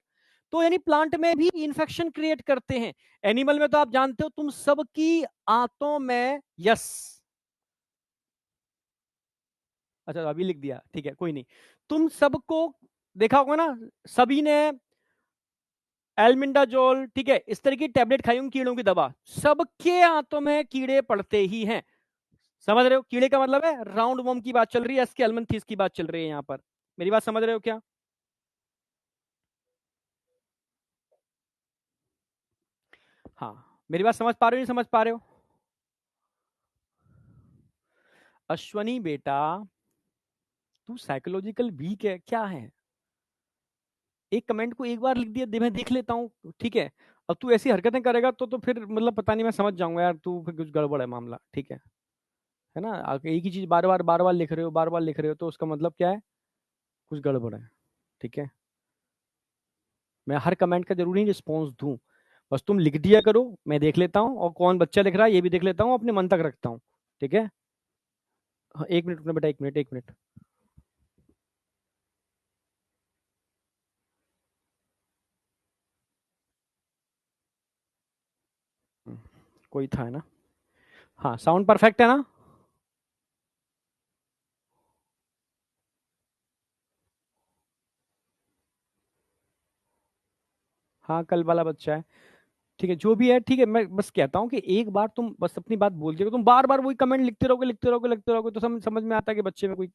तो यानी प्लांट में भी इंफेक्शन क्रिएट करते हैं। एनिमल में तो आप जानते हो, तुम सबकी आंतों में, यस, अच्छा अभी लिख दिया, ठीक है कोई नहीं, तुम सबको देखा होगा ना, सभी ने एल्मिंडाजोल, ठीक है, इस तरह की टेबलेट खाई होंगी, कीड़ों की दवा, सबके आंतों में कीड़े पड़ते ही हैं। समझ रहे हो, कीड़े का मतलब है राउंड वॉर्म की बात चल रही है, एस्के एल्मंथीस की बात चल रही है यहाँ पर। मेरी बात समझ रहे हो क्या? हाँ, मेरी बात समझ पा रहे हो, नहीं समझ पा रहे हो? अश्वनी बेटा, तू साइकोलॉजिकल वीक है क्या है? एक कमेंट को एक बार लिख दिया, मैं देख लेता हूँ, ठीक है, अब तू ऐसी हरकतें करेगा तो फिर मतलब पता नहीं, मैं समझ जाऊंगा यार, तू फिर कुछ गड़बड़ है मामला, ठीक है ना, एक ही चीज बार बार लिख रहे हो, बार बार लिख रहे हो, तो उसका मतलब क्या है? कुछ गड़बड़ है, ठीक है। मैं हर कमेंट का जरूरी रिस्पॉन्स दूं, बस तुम लिख दिया करो, मैं देख लेता हूँ, और कौन बच्चा लिख रहा है ये भी देख लेता हूँ, अपने मन तक रखता हूँ, ठीक है। हाँ, 1 मिनट रुकना बेटा, 1 मिनट, 1 मिनट। कोई था है ना? हाँ, साउंड परफेक्ट है ना? हाँ, कल वाला बच्चा है, ठीक है, जो भी है, ठीक है, मैं बस कहता हूँ कि एक बार तुम बस अपनी बात बोल दिया, तुम बार बार वही कमेंट लिखते रहोगे, लिखते रहोगे, लिखते रहोगे, तो समझ में आता है कि बच्चे में कोई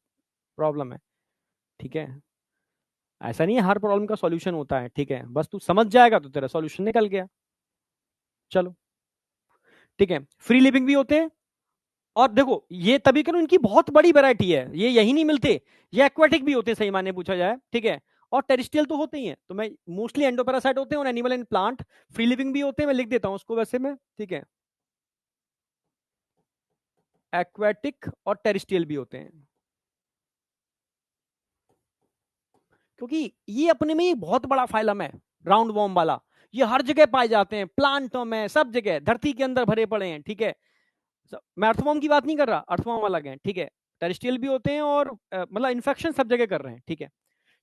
प्रॉब्लम है, ठीक है। ऐसा नहीं है हर प्रॉब्लम का सॉल्यूशन होता है, ठीक है, बस तू समझ जाएगा तो तेरा सॉल्यूशन निकल गया। चलो, ठीक है, फ्री लिविंग भी होते हैं, और देखो ये तभी करो, इनकी बहुत बड़ी वैरायटी है, ये यही नहीं मिलते, ये एक्वाटिक भी होते हैं, सही माने पूछा जाए, ठीक है, और टेरिस्टियल तो होते ही हैं, तो मैं मोस्टली एंडोपैरासाइट होते हैं और animal and plant, free living भी होते हैं, मैं लिख देता हूं उसको वैसे में, ठीक है, एक्वाटिक और टेरिस्टियल भी होते हैं, क्योंकि ये अपने में ही बहुत बड़ा फाइलम है, राउंड वॉर्म वाला, ये हर जगह पाए जाते हैं, प्लांटों में, सब जगह धरती के अंदर भरे पड़े हैं, ठीक है। मैं अर्थवॉर्म की बात नहीं कर रहा, अर्थवॉर्म अलग है, ठीक है, टेरेस्ट्रियल भी होते हैं और मतलब इन्फेक्शन सब जगह कर रहे हैं, ठीक है।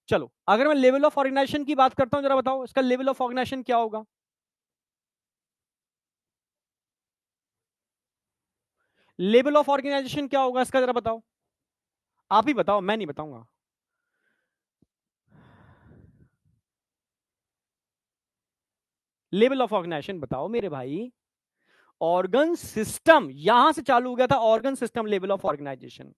चलो अगर मैं लेवल ऑफ ऑर्गेनाइजेशन की बात करता हूं, जरा बताओ इसका लेवल ऑफ ऑर्गेनाइजेशन क्या होगा। लेवल ऑफ ऑर्गेनाइजेशन क्या होगा इसका, जरा बताओ। आप ही बताओ, मैं नहीं बताऊंगा। लेवल ऑफ ऑर्गेनाइजेशन बताओ मेरे भाई। ऑर्गन सिस्टम, यहां से चालू हो गया था organ system level of organisation.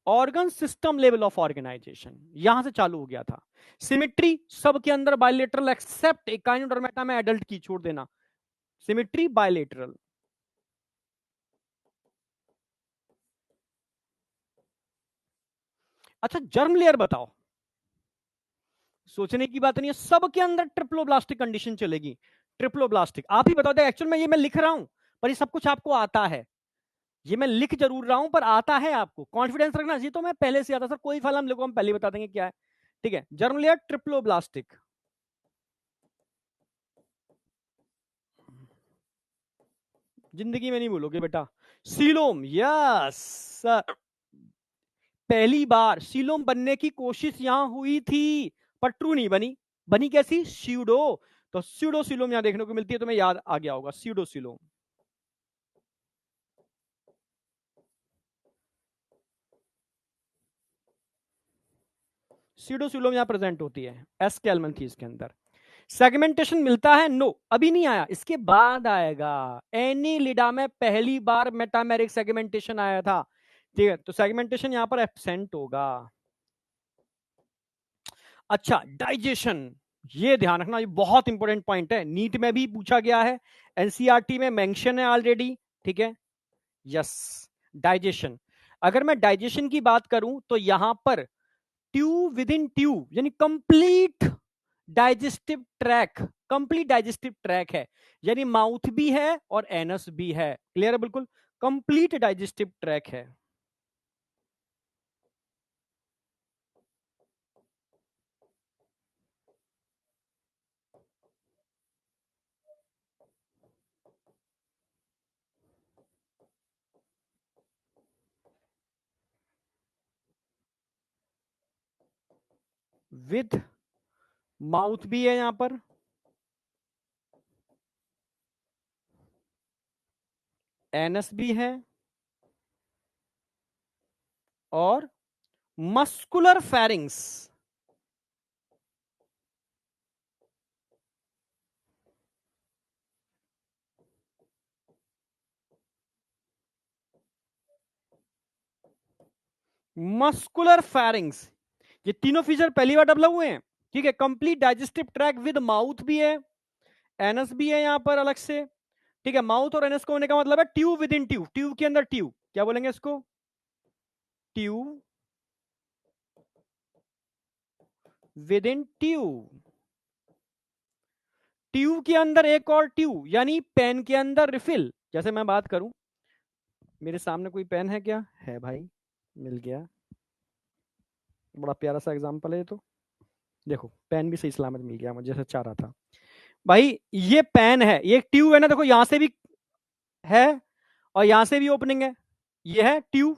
Organ system level of organisation यहां से चालू हो गया था। सिमिट्री सबके अंदर बायलेटरल एक्सेप्ट एकाइनोडर्मेटा में एडल्ट की, छोड़ देना। Symmetry bilateral. अच्छा जर्म लेयर बताओ। सोचने की बात नहीं है, सबके अंदर ट्रिप्लोब्लास्टिक कंडीशन चलेगी। ट्रिप्लोब्लास्टिक, आप ही बताओ। एक्चुअल में ये मैं लिख रहा हूं पर ये सब कुछ आपको आता है। ये मैं लिख जरूर रहा हूं पर आता है आपको, कॉन्फिडेंस रखना। ये तो मैं पहले से आता सर, कोई फल हम लोगों हम पहले बता देंगे क्या है, ठीक है। Germ layer triploblastic. जिंदगी में नहीं भूलोगे बेटा। Coelom, yes sir. पहली बार सीलोम बनने की कोशिश यहां हुई थी पर ट्रू नहीं बनी। बनी कैसी, स्यूडो। तो स्यूडो सीलोम यहां देखने को मिलती है, तुम्हें याद आ गया होगा स्यूडो सीलोम। सीडोसिलोम यहां प्रेजेंट होती है, एस कैलमंथीस के अंदर। सेगमेंटेशन मिलता है, नो अभी नहीं आया, इसके बाद आएगा। एनीलिडा में पहली बार मेटामेरिक सेगमेंटेशन आया था, ठीक है। तो सेगमेंटेशन यहां पर एब्सेंट होगा। अच्छा डाइजेशन, ये ध्यान रखना, ये बहुत इंपॉर्टेंट पॉइंट है, नीट में भी पूछा गया है, एनसीईआरटी में मेंशन है ऑलरेडी, ठीक है। Yes, digestion. अगर मैं डाइजेशन की बात करूं तो यहां पर ट्यूब विद इन ट्यूब यानी complete digestive track, complete digestive track है, यानी माउथ भी है और एनस भी है। क्लियर है बिल्कुल, कंप्लीट डाइजेस्टिव ट्रैक है। विद माउथ भी है यहां पर, एनस भी है और मस्कुलर फेरिंग्स। मस्कुलर फेरिंग्स, ये तीनों फीचर पहली बार डेवलप हुए हैं, ठीक है। Complete digestive track with mouth भी है, एनस भी है यहां पर अलग से, ठीक है। माउथ और एनस को होने का मतलब है tube within tube, tube के अंदर ट्यूब, क्या बोलेंगे इसको, tube within tube. Tube के अंदर एक और ट्यूब, यानी पेन के अंदर रिफिल। जैसे मैं बात करूं, मेरे सामने कोई पेन है क्या, है भाई, मिल गया। बड़ा प्यारा सा एग्जांपल है तो, देखो पेन भी सही सलामत मिल गया मुझे, जैसे चाह रहा था भाई। ये पेन है, ये ट्यूब है ना, देखो यहां से भी है और यहां से भी ओपनिंग है, ये है ट्यूब।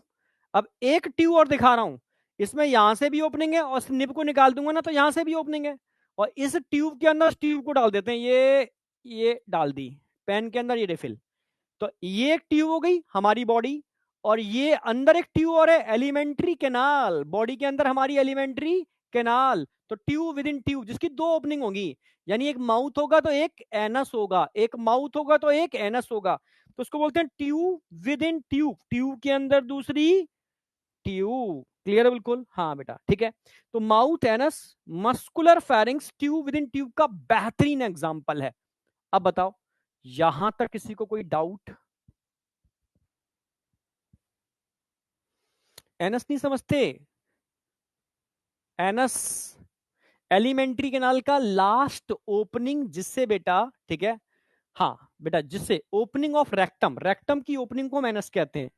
अब एक ट्यूब और दिखा रहा हूं, इसमें यहां से भी ओपनिंग है और निब को निकाल दूंगा ना तो यहां से भी ओपनिंग है, और इस ट्यूब के अंदर ट्यूब को डाल देते हैं, ये डाल दी पेन के अंदर, ये रिफिल। तो ये एक ट्यूब हो गई हमारी बॉडी, और ये अंदर एक ट्यूब और है, एलिमेंट्री कैनाल, बॉडी के अंदर हमारी एलिमेंट्री कैनाल। तो ट्यूब विद इन ट्यूब जिसकी दो ओपनिंग होगी, यानी एक माउथ होगा तो एक एनस होगा, एक माउथ होगा तो एक एनस होगा, तो उसको बोलते हैं tube within tube, tube के अंदर दूसरी ट्यूब। क्लियर है बिल्कुल, हाँ बेटा ठीक है। तो mouth anus muscular pharynx tube within tube का बेहतरीन एग्जांपल है। अब बताओ यहां तक किसी को कोई डाउट। एनस नहीं समझते, एनस एलिमेंट्री कैनाल का लास्ट ओपनिंग जिससे बेटा, ठीक है, हाँ बेटा, जिससे ओपनिंग ऑफ रेक्टम, रेक्टम की ओपनिंग को हम एनस कहते हैं।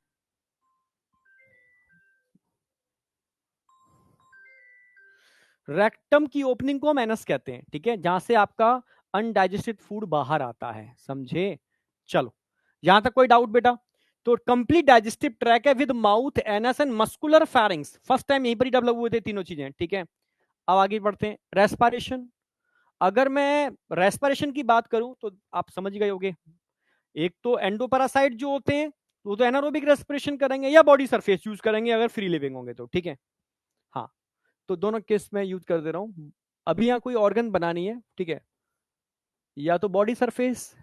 रेक्टम की ओपनिंग को हम एनस कहते हैं, ठीक है, जहां से आपका अनडाइजेस्टेड फूड बाहर आता है, समझे? चलो, यहां तक कोई डाउट बेटा? तो कंप्लीट डाइजेस्टिव ट्रैक है with mouth, anus and muscular pharynx. First time यहीं पर ही डेवलप हुए थे तीनों चीजें, ठीक है? अब आगे बढ़ते हैं। रेस्पिरेशन, अगर मैं रेस्पिरेशन की बात करूं तो आप समझ गए होंगे, एक तो एंडोपैरासाइट जो होते हैं वो तो एनारोबिक रेस्पिरेशन करेंगे या बॉडी सरफेस यूज करेंगे अगर फ्री लिविंग होंगे तो, ठीक है? हाँ, तो दोनों केस में यूज कर दे रहा हूं। अभी यहाँ कोई ऑर्गन बनानी है, ठीक है? या तो बॉडी सरफेस,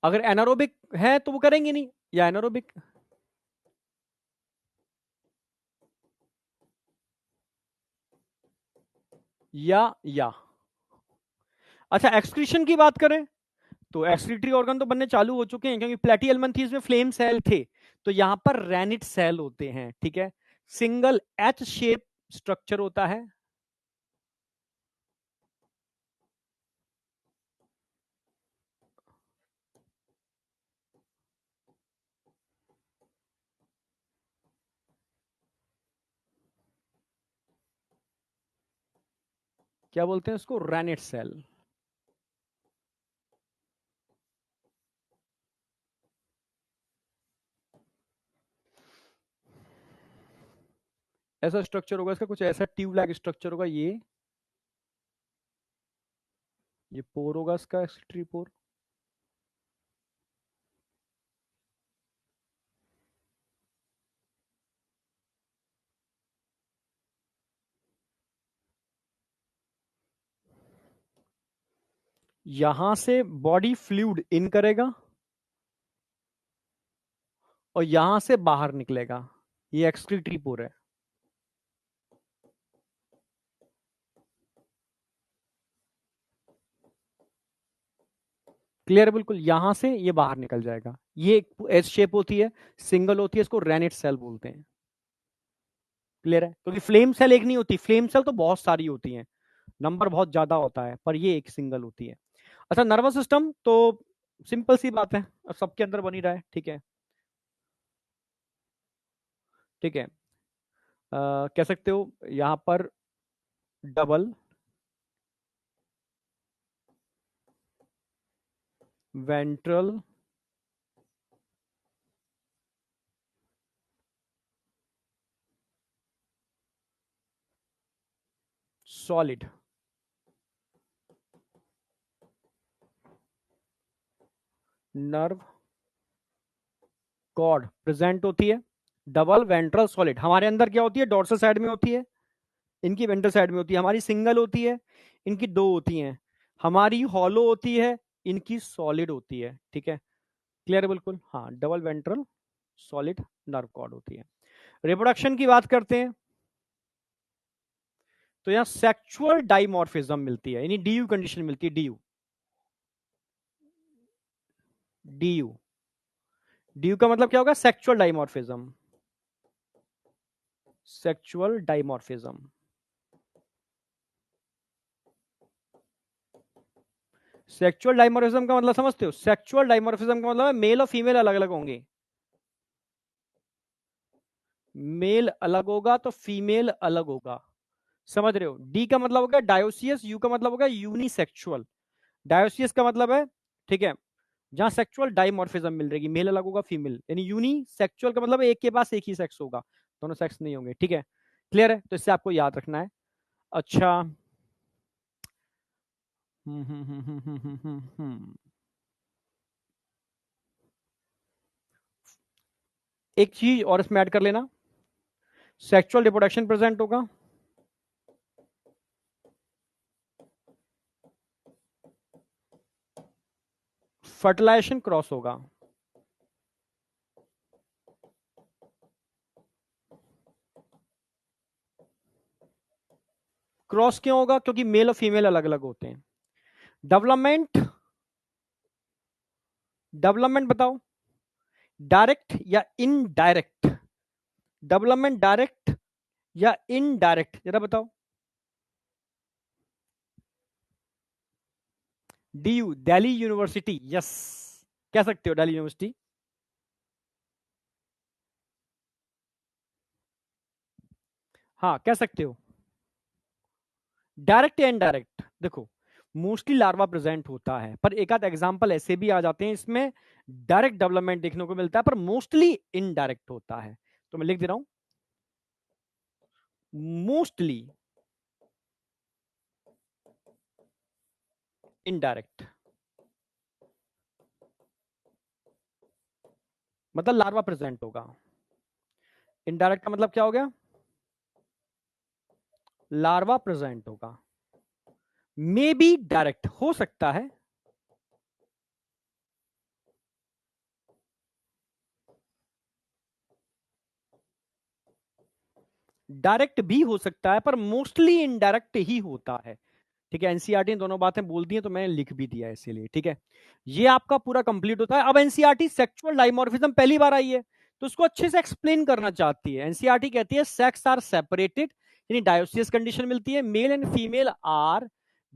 अगर एनारोबिक है तो वो करेंगे नहीं, या एनारोबिक, या अच्छा, एक्सक्रीशन की बात करें तो एक्सक्रीटरी ऑर्गन तो बनने चालू हो चुके हैं, क्योंकि प्लेटिहेल्मिन्थीज में फ्लेम सेल थे, तो यहां पर रेनिट सेल होते हैं, ठीक है? सिंगल एच शेप स्ट्रक्चर होता है। क्या बोलते हैं उसको? रेनिट सेल। ऐसा स्ट्रक्चर होगा इसका, कुछ ऐसा ट्यूब लाइक स्ट्रक्चर होगा। ये पोर होगा इसका, एक्सक्रीटरी पोर। यहां से बॉडी फ्लूइड इन करेगा और यहां से बाहर निकलेगा, ये एक्सक्रीटरी पोर है। क्लियर है बिल्कुल? यहां से ये बाहर निकल जाएगा, ये एस शेप होती है, सिंगल होती है, इसको रेनिट सेल बोलते हैं। क्लियर है? क्योंकि फ्लेम सेल एक नहीं होती, फ्लेम सेल तो बहुत सारी होती हैं, नंबर बहुत ज्यादा होता है, पर ये एक सिंगल होती है। अच्छा, नर्वस सिस्टम तो सिंपल सी बात है, अब सबके अंदर बनी रहा है, ठीक है? ठीक है, कह सकते हो यहां पर double ventral solid nerve cord present होती है। डबल वेंट्रल सॉलिड हमारे अंदर क्या होती है? डोर्सल साइड में होती है, इनकी वेंट्रल साइड में होती है। हमारी सिंगल होती है, इनकी दो होती हैं। हमारी हॉलो होती है, इनकी सॉलिड होती है, ठीक है? क्लियर है बिल्कुल? हाँ, double ventral solid nerve cord होती है। रिप्रोडक्शन की बात करते हैं तो यहां सेक्सुअल डाइमॉर्फिज्म मिलती है, यानी डीयू कंडीशन मिलती है। डीयू, डीयू, डीयू का मतलब क्या होगा? Sexual dimorphism, sexual dimorphism. Sexual dimorphism का मतलब समझते हो? सेक्सुअल डाइमॉर्फिज्म का मतलब है मेल और फीमेल अलग अलग होंगे। मेल अलग होगा तो फीमेल अलग होगा, समझ रहे हो? डी का मतलब होगा डायोसियस, यू का मतलब होगा यूनिसेक्सुअल। डायोसियस का मतलब है, ठीक है, जहां सेक्सुअल डाइमॉर्फिज्म मिल रही, मेल अलग होगा फीमेल, यानी यूनिसेक्सुअल का मतलब एक के पास एक ही सेक्स होगा, दोनों सेक्स नहीं होंगे, ठीक है? क्लियर है? तो इससे आपको याद रखना है। अच्छा, एक चीज और इसमें ऐड कर लेना, सेक्सुअल रिप्रोडक्शन प्रेजेंट होगा, फर्टिलाइजेशन क्रॉस होगा। क्रॉस क्यों होगा? क्योंकि मेल और फीमेल अलग अलग होते हैं। डेवलपमेंट, डेवलपमेंट बताओ, डायरेक्ट या इनडायरेक्ट? डेवलपमेंट डायरेक्ट या इनडायरेक्ट, जरा बताओ। डीयू, दिल्ली यूनिवर्सिटी, यस, कह सकते हो दिल्ली यूनिवर्सिटी। हाँ कह सकते हो। डायरेक्ट या इनडायरेक्ट, देखो मोस्टली लार्वा प्रेजेंट होता है, पर एक आध एग्जांपल ऐसे भी आ जाते हैं इसमें डायरेक्ट डेवलपमेंट देखने को मिलता है, पर मोस्टली इनडायरेक्ट होता है। तो मैं लिख दे रहा हूं, मोस्टली इनडायरेक्ट, मतलब लार्वा प्रेजेंट होगा। इनडायरेक्ट का मतलब क्या हो गया, लार्वा प्रेजेंट होगा। मे बी डायरेक्ट हो सकता है, डायरेक्ट भी हो सकता है, पर मोस्टली इनडायरेक्ट ही होता है। ठीक है, एनसीईआरटी दोनों बातें बोलती है, तो मैंने लिख भी दिया इसीलिए। ठीक है, ये आपका पूरा कंप्लीट होता है। अब एनसीईआरटी सेक्सुअल डाइमॉर्फिज्म पहली बार आई है, तो उसको अच्छे से एक्सप्लेन करना चाहती है। एनसीईआरटी कहती है सेक्स आर सेपरेटेड, यानी डायोसिस कंडीशन मिलती है, male and female are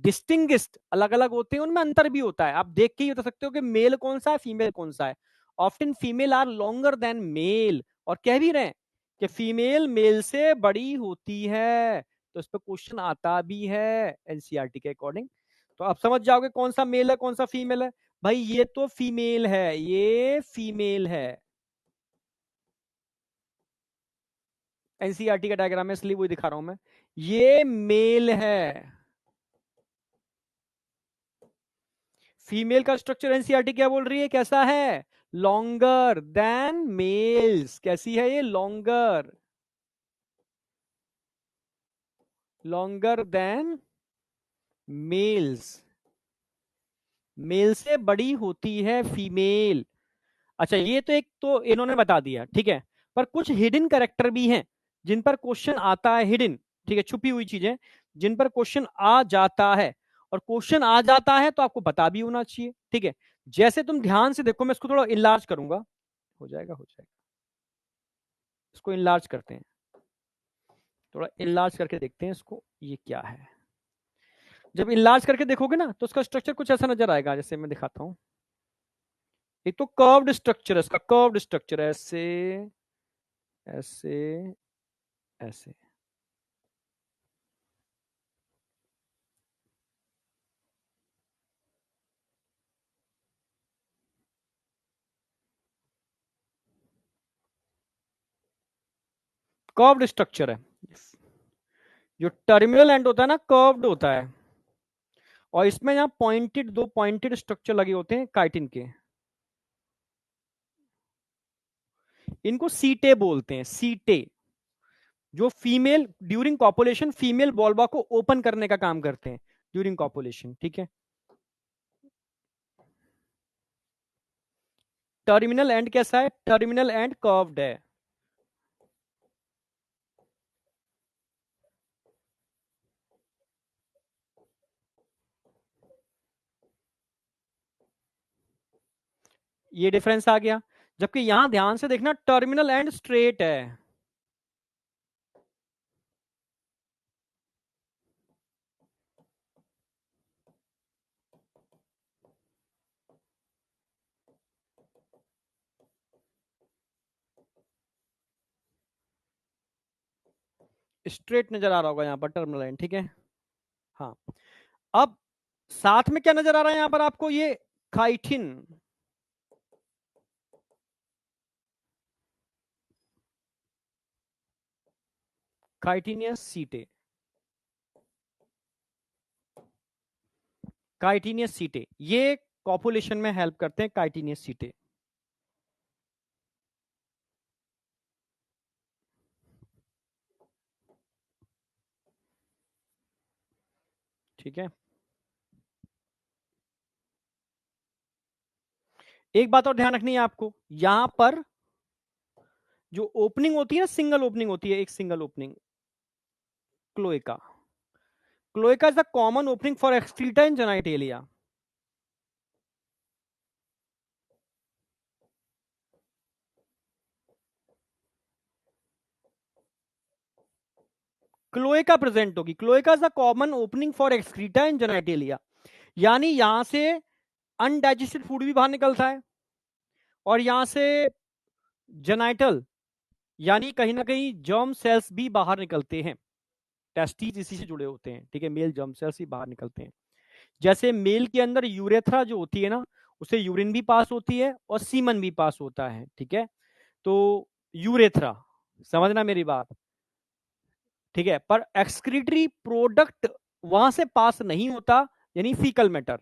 distinguished, अलग अलग होते हैं, उनमें अंतर भी होता है। आप देख के ही बता सकते हो कि मेल कौन सा है, फीमेल कौन सा है। Often female are longer than male, और कह भी रहे हैं कि फीमेल मेल से बड़ी होती है, तो इस पर क्वेश्चन आता भी है एनसीईआरटी के अकॉर्डिंग। तो आप समझ जाओगे कौन सा मेल है कौन सा फीमेल है। भाई ये तो फीमेल है, ये फीमेल है, एनसीईआरटी का डायग्राम है इसलिए वही दिखा रहा हूं मैं। ये मेल है, फीमेल का स्ट्रक्चर एनसीईआरटी क्या बोल रही है, कैसा है, लॉन्गर देन मेल्स। कैसी है ये, longer, longer than males, male से बड़ी होती है फीमेल। अच्छा ये तो एक तो इन्होंने बता दिया, ठीक है, पर कुछ हिडन कैरेक्टर भी हैं जिन पर क्वेश्चन आता है, हिडन, ठीक है, छुपी हुई चीजें जिन पर क्वेश्चन आ जाता है, और क्वेश्चन आ जाता है तो आपको पता भी होना चाहिए। ठीक है, जैसे तुम ध्यान से देखो, मैं इसको थोड़ा इनलार्ज करूंगा, हो जाएगा हो जाएगा, इसको इनलार्ज करते हैं, थोड़ा इनलार्ज करके देखते हैं इसको, ये क्या है। जब इनलार्ज करके देखोगे ना, तो उसका स्ट्रक्चर कुछ ऐसा नजर आएगा, जैसे मैं दिखाता हूं। एक तो कर्व्ड स्ट्रक्चर है इसका, कर्व्ड स्ट्रक्चर ऐसे ऐसे ऐसे, कर्व्ड स्ट्रक्चर है। जो टर्मिनल एंड होता है ना, कर्व्ड होता है, और इसमें यहाँ पॉइंटेड, दो पॉइंटेड स्ट्रक्चर लगे होते हैं काइटिन के, इनको सीटे बोलते हैं, सीटे, जो फीमेल ड्यूरिंग कॉपुलेशन फीमेल वॉल्वा को ओपन करने का काम करते हैं ड्यूरिंग कॉपुलेशन। ठीक है, टर्मिनल एंड कैसा है, टर्मिनल एंड कर्व्ड है। ये डिफरेंस आ गया, जबकि यहां ध्यान से देखना, टर्मिनल एंड स्ट्रेट है। स्ट्रेट नजर आ रहा होगा यहाँ पर टर्मिनल एंड, ठीक है। हाँ, अब साथ में क्या नजर आ रहा है यहां पर आपको, ये काइटिन, काइटिनियस सीटे, काइटिनियस सीटे, ये कॉपुलेशन में हेल्प करते हैं काइटिनियस सीटे। ठीक है, एक बात और ध्यान रखनी है आपको, यहां पर जो ओपनिंग होती है ना, सिंगल ओपनिंग होती है, एक single opening, cloaca, cloaca is the common opening for excreta in genitalia. Cloaca present होगी, cloaca is the common opening for excreta in genitalia, यानी यहां से अनडाइजेस्टेड फूड भी बाहर निकलता है, और यहां से जेनाइटल यानी कहीं ना कहीं जर्म सेल्स भी बाहर निकलते हैं, टेस्टिस इसी से जुड़े होते हैं, ठीक है, मेल जर्म सेल्स ही बाहर निकलते हैं। जैसे मेल के अंदर यूरेथ्रा जो होती है ना, उससे यूरिन भी पास होती है और सीमन भी पास होता है, ठीक है। तो यूरेथ्रा, समझना मेरी बात, ठीक है, पर एक्सक्रीटरी प्रोडक्ट वहां से पास नहीं होता, यानी फीकल मैटर,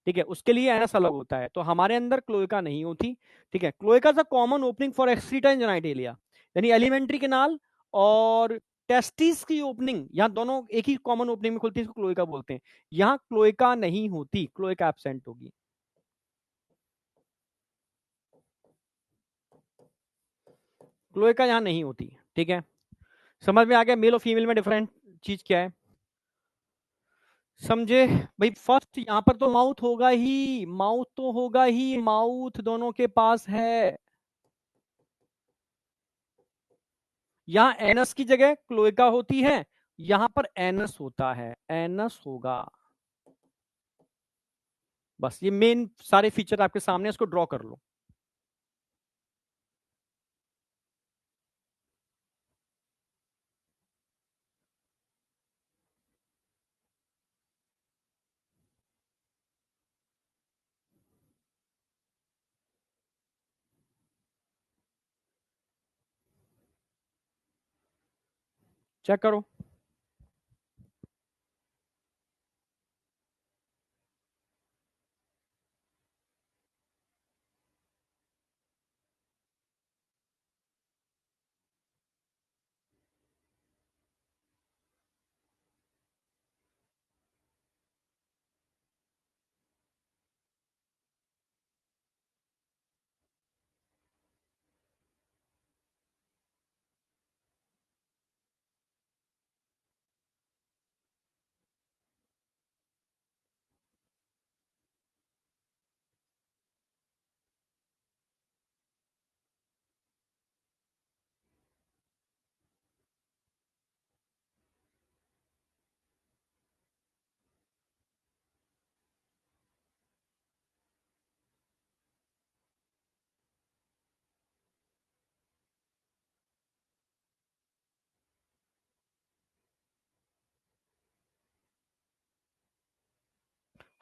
ठीक है, उसके लिए एनस अलग होता है। तो हमारे अंदर क्लोएका नहीं होती, ठीक है। Cloaca is a common opening for excreta in genitalia, यानी एलिमेंट्री कैनाल और टेस्टिस की ओपनिंग, यहाँ दोनों एक ही कॉमन ओपनिंग में खुलती है, इसको क्लोएका बोलते हैं। यहाँ क्लोएका नहीं होती, क्लोएका एब्सेंट होगी। क्लोएका यहाँ नहीं होती, ठीक है। समझ में आ गया मेल और फीमेल में डिफरेंट चीज क्या है, समझे भाई। फर्स्ट यहां पर तो माउथ होगा ही, माउथ तो होगा ही, माउथ दोनों के पास है। यहां एनस की जगह क्लोएका होती है, यहां पर एनस होता है, एनस होगा। बस ये मेन सारे फीचर आपके सामने, इसको ड्रॉ कर लो। चेक करो।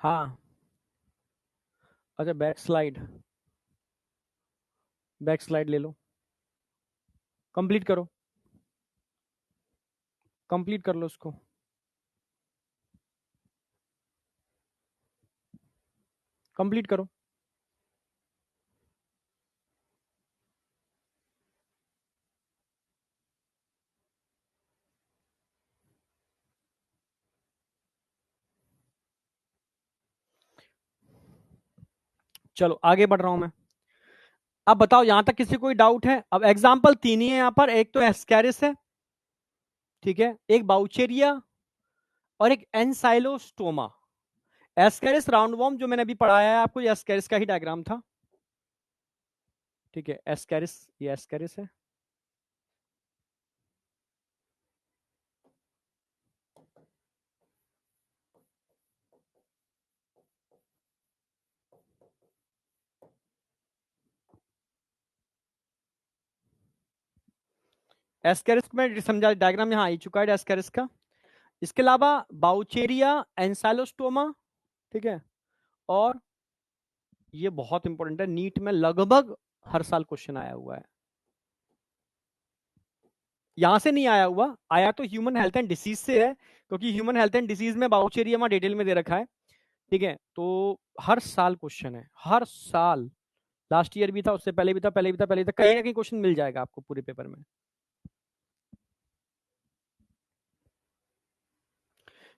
हाँ, अच्छा बैक स्लाइड, बैक स्लाइड ले लो, कंप्लीट करो, कंप्लीट कर लो उसको। कंप्लीट करो। चलो आगे बढ़ रहा हूं मैं। अब बताओ यहां तक किसी कोई डाउट है? अब एग्जाम्पल तीन ही है यहां पर, एक तो एस्कैरिस है, ठीक है, एक बाउचेरिया और एक एनसाइलोस्टोमा। एस्कैरिस राउंड वॉर्म जो मैंने अभी पढ़ाया है आपको, ये एस्कैरिस का ही डायग्राम था, ठीक है, एस्कैरिस, ये एस्कैरिस है। एस्कैरिस में समझा, डायग्राम यहाँ आ ही चुका है एस्कैरिस का। इसके अलावा बाउचेरिया, एनसाइलोस्टोमा, ठीक है, और ये बहुत इंपॉर्टेंट है, नीट में लगभग हर साल क्वेश्चन आया हुआ है। यहां से नहीं आया हुआ, आया तो ह्यूमन हेल्थ एंड डिसीज से है, क्योंकि ह्यूमन हेल्थ एंड डिसीज में बाउचेरिया में डिटेल में दे रखा है, ठीक है। तो हर साल क्वेश्चन है, हर साल, लास्ट ईयर भी था, उससे पहले भी था, पहले भी था, पहले भी था, कहीं ना कहीं क्वेश्चन मिल जाएगा आपको पूरे पेपर में।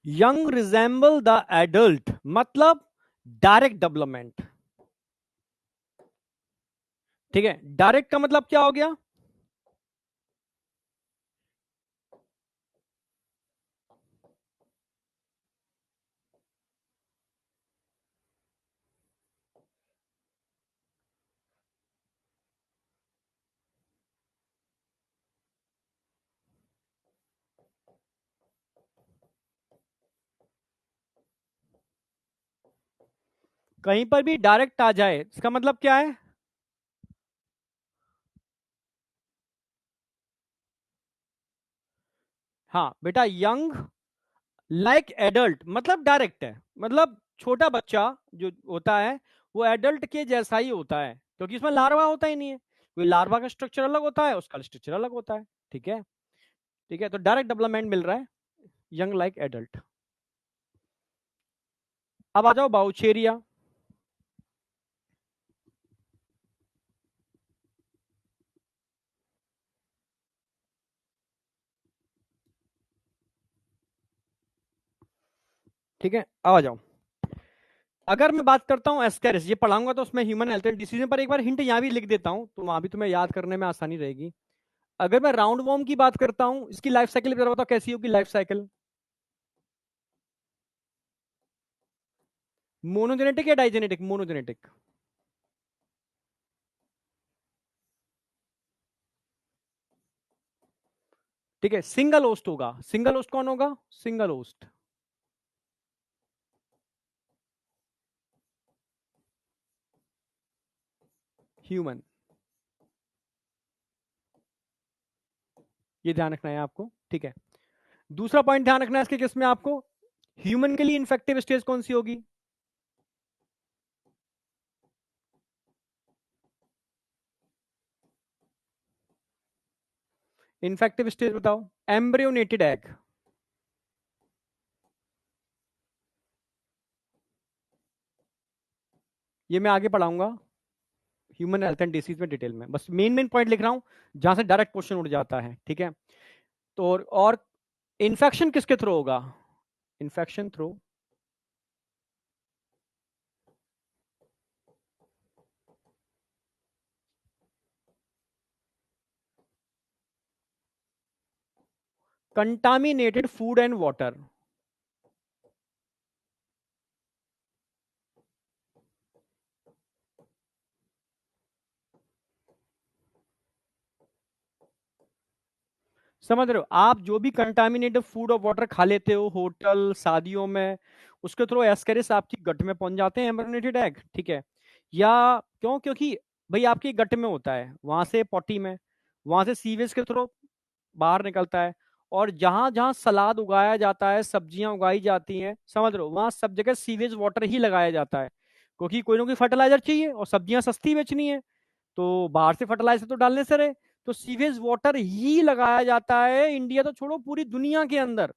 यंग रिजेंबल द एडल्ट मतलब डायरेक्ट डेवलपमेंट, ठीक है। डायरेक्ट का मतलब क्या हो गया? कहीं पर भी डायरेक्ट आ जाए इसका मतलब क्या है? हाँ बेटा, यंग लाइक एडल्ट मतलब डायरेक्ट है, मतलब छोटा बच्चा जो होता है वो एडल्ट के जैसा ही होता है, क्योंकि इसमें लार्वा होता ही नहीं है। कोई लार्वा का स्ट्रक्चर अलग होता है, उसका स्ट्रक्चर अलग होता है। ठीक है, ठीक है, तो डायरेक्ट डेवलपमेंट मिल रहा है, यंग लाइक एडल्ट। अब आ जाओ बाउचेरिया। ठीक है, अब आ जाओ। अगर मैं बात करता हूँ एस्केरिस, ये पढ़ाऊंगा तो उसमें ह्यूमन हेल्थ एंड डिसीजन पर एक बार हिंट यहाँ भी लिख देता हूँ, तो वहां भी तुम्हें याद करने में आसानी रहेगी। अगर मैं राउंड वॉर्म की बात करता हूँ, इसकी लाइफ साइकिल बताओ कैसी होगी लाइफ साइकिल? मोनोजेनेटिक या डाइजेनेटिक? मोनोजेनेटिक। ठीक है, सिंगल होस्ट होगा। सिंगल होस्ट कौन होगा? Single host, human. ये ध्यान रखना है आपको। ठीक है, दूसरा पॉइंट ध्यान रखना है इसके केस में आपको, ह्यूमन के लिए इन्फेक्टिव स्टेज कौन सी होगी? इन्फेक्टिव स्टेज बताओ। Embryonated egg. ये मैं आगे पढ़ाऊंगा ह्यूमन हेल्थ एंड डिसीज में डिटेल में, बस मेन मेन पॉइंट लिख रहा हूं जहां से डायरेक्ट क्वेश्चन उठ जाता है। ठीक है, तो और इन्फेक्शन किसके थ्रू होगा? Infection through contaminated food and water. समझ रहे हो? आप जो भी कंटामिनेटेड फूड और वाटर खा लेते हो होटल शादियों में, उसके थ्रू एस्केरिस आपकी गट में पहुंच जाते हैं, एम्ब्रियोनेटेड एग। ठीक है, या क्यों? क्योंकि भाई आपके गट में होता है, वहां से पॉटी में, वहां से सीवेज के थ्रू बाहर निकलता है। और जहां जहां सलाद उगाया जाता है, सब्जियां उगाई जाती हैं, समझ रहे हो, वहां सब जगह सीवेज वाटर ही लगाया जाता है, क्योंकि कोई ना कोई फर्टिलाइजर चाहिए और सब्जियां सस्ती बेचनी है, तो बाहर से फर्टिलाइजर तो डालने से रहे, तो सीवेज वाटर ही लगाया जाता है। इंडिया तो छोड़ो, पूरी दुनिया के अंदर,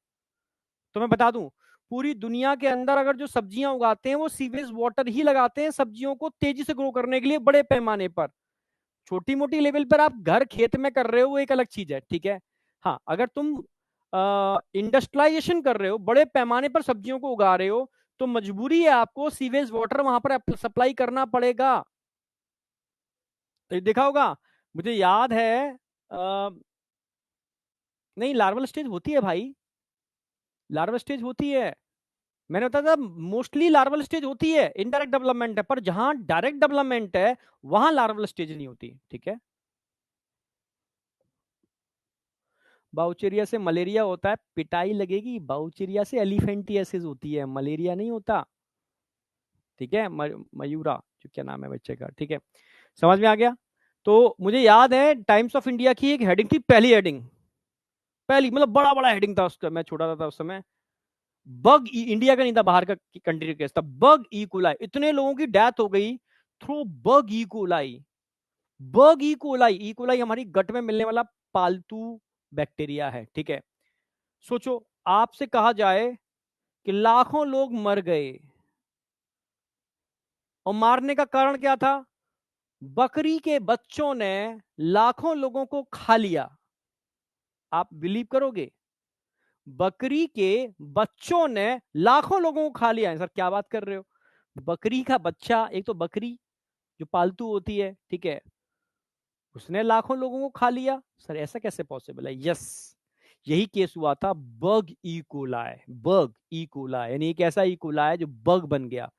तो मैं बता दूं, पूरी दुनिया के अंदर अगर जो सब्जियां उगाते हैं वो सीवेज वाटर ही लगाते हैं, सब्जियों को तेजी से ग्रो करने के लिए बड़े पैमाने पर। छोटी मोटी लेवल पर आप घर खेत में कर रहे हो वो एक अलग चीज है। ठीक है, हाँ, अगर तुम इंडस्ट्रियलाइजेशन कर रहे हो, बड़े पैमाने पर सब्जियों को उगा रहे हो, तो मजबूरी है आपको सीवेज वाटर वहां पर सप्लाई करना पड़ेगा। तो ये देखा होगा, मुझे याद है, नहीं, लार्वल स्टेज होती है भाई, लार्वल स्टेज होती है। मैंने बताया था मोस्टली लार्वल स्टेज होती है, इनडायरेक्ट डेवलपमेंट है, पर जहां डायरेक्ट डेवलपमेंट है वहां लार्वल स्टेज नहीं होती। ठीक है, बाउचेरिया से मलेरिया होता है, पिटाई लगेगी। बाउचेरिया से एलिफेंटियासिस होती है, मलेरिया नहीं होता। ठीक है, मयूरा, जो क्या नाम है बच्चे का। ठीक है, समझ में आ गया? तो मुझे याद है टाइम्स ऑफ इंडिया की एक हेडिंग थी, पहली हेडिंग, पहली मतलब बड़ा बड़ा हेडिंग था उसका, मैं छोटा था उस समय। इंडिया का नहीं था, बाहर का कंट्री का केस था। बग इकोलाई, इतने लोगों की डेथ हो गई through bug E coli. Bug E coli, E coli हमारी गट में मिलने वाला पालतू बैक्टीरिया है। ठीक है, सोचो, आपसे कहा जाए कि लाखों लोग मर गए, और मारने का कारण क्या था? बकरी के बच्चों ने लाखों लोगों को खा लिया। आप बिलीव करोगे? बकरी के बच्चों ने लाखों लोगों को खा लिया है। सर क्या बात कर रहे हो? बकरी का बच्चा, एक तो बकरी जो पालतू होती है, ठीक है, उसने लाखों लोगों को खा लिया। सर ऐसा कैसे पॉसिबल है? यस, यही केस हुआ था बग इकोलाई। बग इकोलाई यानी एक ऐसा इकोलाई है जो बग बन गया,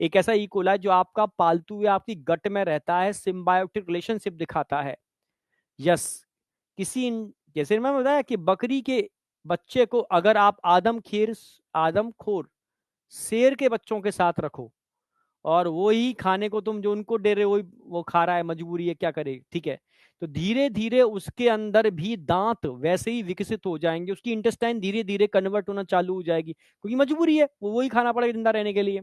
एक ऐसा इकोलाई जो आपका पालतू या आपकी गट में रहता है, सिम्बायोटिक रिलेशनशिप दिखाता है। यस, किसी, जैसे मैं बताया कि बकरी के बच्चे को अगर आप आदमखोर शेर के बच्चों के साथ रखो, और वो ही खाने को तुम जो उनको दे रहे हो, वो खा रहा है, मजबूरी है, क्या करे? ठीक है, तो धीरे धीरे उसके अंदर भी दांत वैसे ही विकसित हो जाएंगे, उसकी इंटेस्टाइन धीरे धीरे कन्वर्ट होना चालू हो जाएगी, क्योंकि मजबूरी है, वो वही खाना पड़ेगा जिंदा रहने के लिए।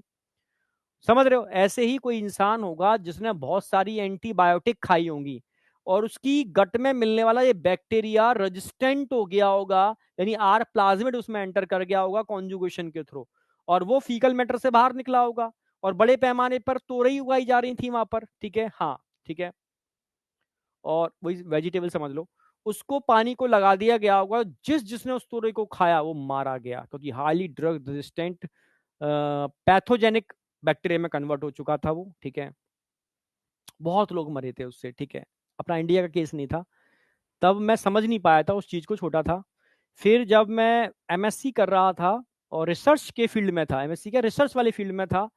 समझ रहे हो? ऐसे ही कोई इंसान होगा जिसने बहुत सारी एंटीबायोटिक खाई होंगी और उसकी गट में मिलने वाला ये बैक्टीरिया रेजिस्टेंट हो गया होगा, यानी आर प्लाज्मिड उसमें एंटर कर गया होगा कॉन्जुगेशन के थ्रू, और वो फीकल मैटर से बाहर निकला होगा और बड़े पैमाने पर तोरई उगाई जा रही थी वहां पर, ठीक है, हाँ, ठीक है, और वही वेजिटेबल समझ लो, उसको पानी को लगा दिया गया होगा, जिस जिसने उस तोरई को खाया वो मारा गया, क्योंकि highly drug resistant pathogenic bacteria में कन्वर्ट हो चुका था वो, ठीक है। बहुत लोग मरे थे उससे, ठीक है। अपना इंडिया का केस नहीं था, तब मैं समझ नहीं पाया था उस चीज को, छोटा था। फिर जब मैं एमएससी कर रहा था और रिसर्च के फील्ड में था, एमएससी का रिसर्च वाले फील्ड में था,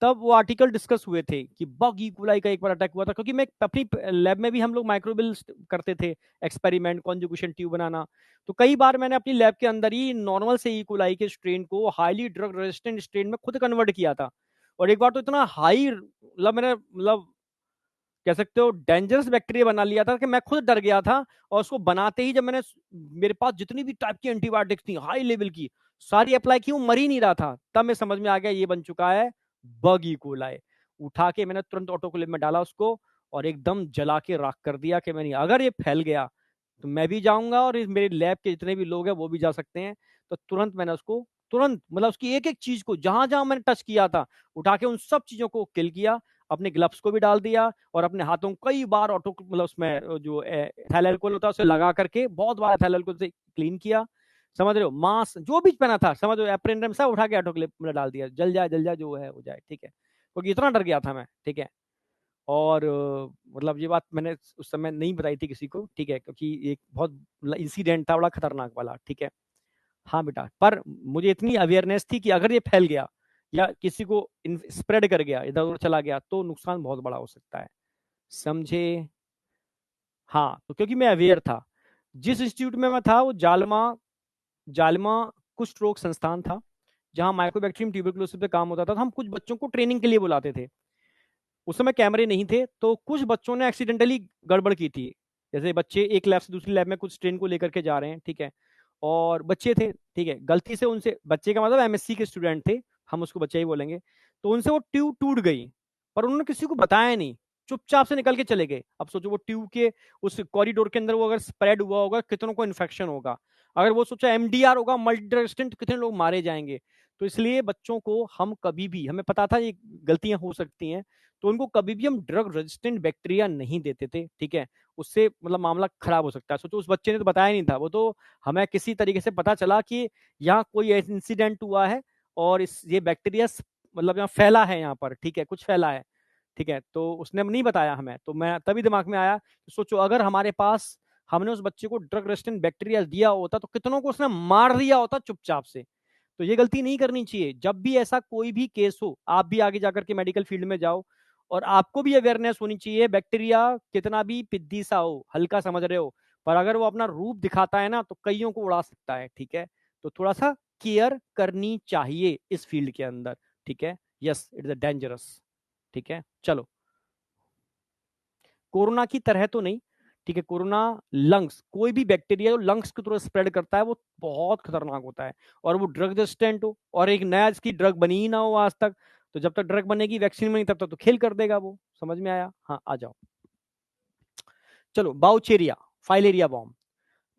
तब वो आर्टिकल डिस्कस हुए थे कि बग इकोलाई का एक बार अटैक हुआ था, क्योंकि मैं अपनी लैब में भी हम लोग माइक्रोबियल करते थे, एक्सपेरिमेंट कॉन्जुगेशन ट्यूब बनाना। तो कई बार मैंने अपनी लैब के अंदर ही नॉर्मल से इकोलाई के स्ट्रेन को हाईली ड्रग रेजिस्टेंट स्ट्रेन में खुद कन्वर्ट किया था। और एक बार तो इतना हाई, मतलब मैंने, मतलब कह सकते हो डेंजरस बैक्टीरिया बना लिया था कि मैं खुद डर गया था। और उसको बनाते ही जब मैंने, मेरे पास जितनी भी टाइप की एंटीबायोटिक्स थी हाई लेवल की, सारी अप्लाई की, वो मर ही नहीं रहा था, तब मैं समझ में आ गया ये बन चुका है बग इकोलाई। उठा के मैंने तुरंत ऑटोक्लेव में डाला उसको और एकदम जला के राख कर दिया कि मैंने, अगर ये फैल गया तो मैं भी जाऊंगा और मेरे लैब के जितने भी लोग हैं वो भी जा सकते हैं। तो तुरंत मैंने उसको, तुरंत मतलब उसकी एक एक चीज को जहां जहां मैंने टच किया था, उठा के उन सब चीजों को किल किया, अपने ग्लव्स को भी डाल दिया और अपने हाथों को कई बार ऑटो, मतलब उसमें जो एथाइल अल्कोहल होता है उसे लगा करके बहुत बार एथाइल अल्कोहल से क्लीन किया। समझ रहे हो? मास्क जो भी पहना था, समझ रहे हो, एप्रेन सब उठा के ऑटोक्लेव में डाल दिया, जल जाए जो है हो जाए, ठीक है, क्योंकि इतना डर गया था मैं, ठीक है। और मतलब ये बात मैंने उस समय नहीं बताई थी किसी को, ठीक है, क्योंकि एक बहुत इंसिडेंट था बड़ा खतरनाक वाला, ठीक है। हाँ बेटा, पर मुझे इतनी अवेयरनेस थी कि अगर ये फैल गया या किसी को स्प्रेड कर गया, इधर उधर चला गया, तो नुकसान बहुत बड़ा हो सकता है, समझे? हाँ, तो क्योंकि मैं अवेयर था, जिस इंस्टीट्यूट में मैं था वो जालमा, जालमा कुष्ठ रोग संस्थान था, जहाँ माइकोबैक्टीरियम ट्यूबरकुलोसिस पे काम होता था। तो हम कुछ बच्चों को ट्रेनिंग के लिए बुलाते थे। उस समय कैमरे नहीं थे, तो कुछ बच्चों ने एक्सीडेंटली गड़बड़ की थी। जैसे बच्चे एक लैब से दूसरी लैब में कुछ स्ट्रेन को लेकर के जा रहे हैं, ठीक है, और बच्चे थे, ठीक है, गलती से उनसे, बच्चे का मतलब एमएससी के स्टूडेंट थे, हम उसको बच्चा ही बोलेंगे, तो उनसे वो ट्यूब टूट गई, पर उन्होंने किसी को बताया नहीं, चुपचाप से निकल के चले गए। अब सोचो वो ट्यूब के उस कॉरिडोर के अंदर वो अगर स्प्रेड हुआ होगा, कितनों को इन्फेक्शन होगा, अगर वो सोचा एमडीआर होगा, मल्टी रेजिस्टेंट, कितने लोग मारे जाएंगे। तो इसलिए बच्चों को हम कभी भी, हमें पता था ये गलतियां हो सकती हैं, तो उनको कभी भी हम ड्रग रेजिस्टेंट बैक्टीरिया नहीं देते थे, ठीक है, उससे मतलब मामला खराब हो सकता है। सोचो उस बच्चे ने तो बताया नहीं था, वो तो हमें किसी तरीके से पता चला कि यहाँ कोई इंसिडेंट हुआ है और इस ये बैक्टीरिया मतलब यहाँ फैला है, यहाँ पर, ठीक है, कुछ फैला है, ठीक है, तो उसने नहीं बताया हमें। तो मैं तभी दिमाग में आया कि सोचो अगर हमारे पास, हमने उस बच्चे को ड्रग रेजिस्टेंट बैक्टीरिया दिया होता तो कितनों को उसने मार दिया होता चुपचाप से। तो ये गलती नहीं करनी चाहिए। जब भी ऐसा कोई भी केस हो, आप भी आगे जाकर के मेडिकल फील्ड में जाओ और आपको भी अवेयरनेस होनी चाहिए, बैक्टीरिया कितना भी पिद्दी सा हो, हल्का समझ रहे हो, पर अगर वो अपना रूप दिखाता है ना तो कईयों को उड़ा सकता है, ठीक है। तो थोड़ा सा केयर करनी चाहिए इस फील्ड के अंदर, ठीक है। यस, इट इज डेंजरस, ठीक है। चलो, कोरोना की तरह तो नहीं, ठीक है, कोरोना लंग्स, कोई भी बैक्टीरिया जो लंग्स की तरह स्प्रेड करता है वो बहुत खतरनाक होता है, और वो ड्रग रेजिस्टेंट हो और एक नया इसकी ड्रग बनी ही ना हो आज तक, तो जब तक ड्रग बनेगी, वैक्सीन बनेगी, तब तक तो खेल कर देगा वो। समझ में आया? हाँ, आ जाओ। चलो, बाउचेरिया फाइलेरिया बॉम्ब,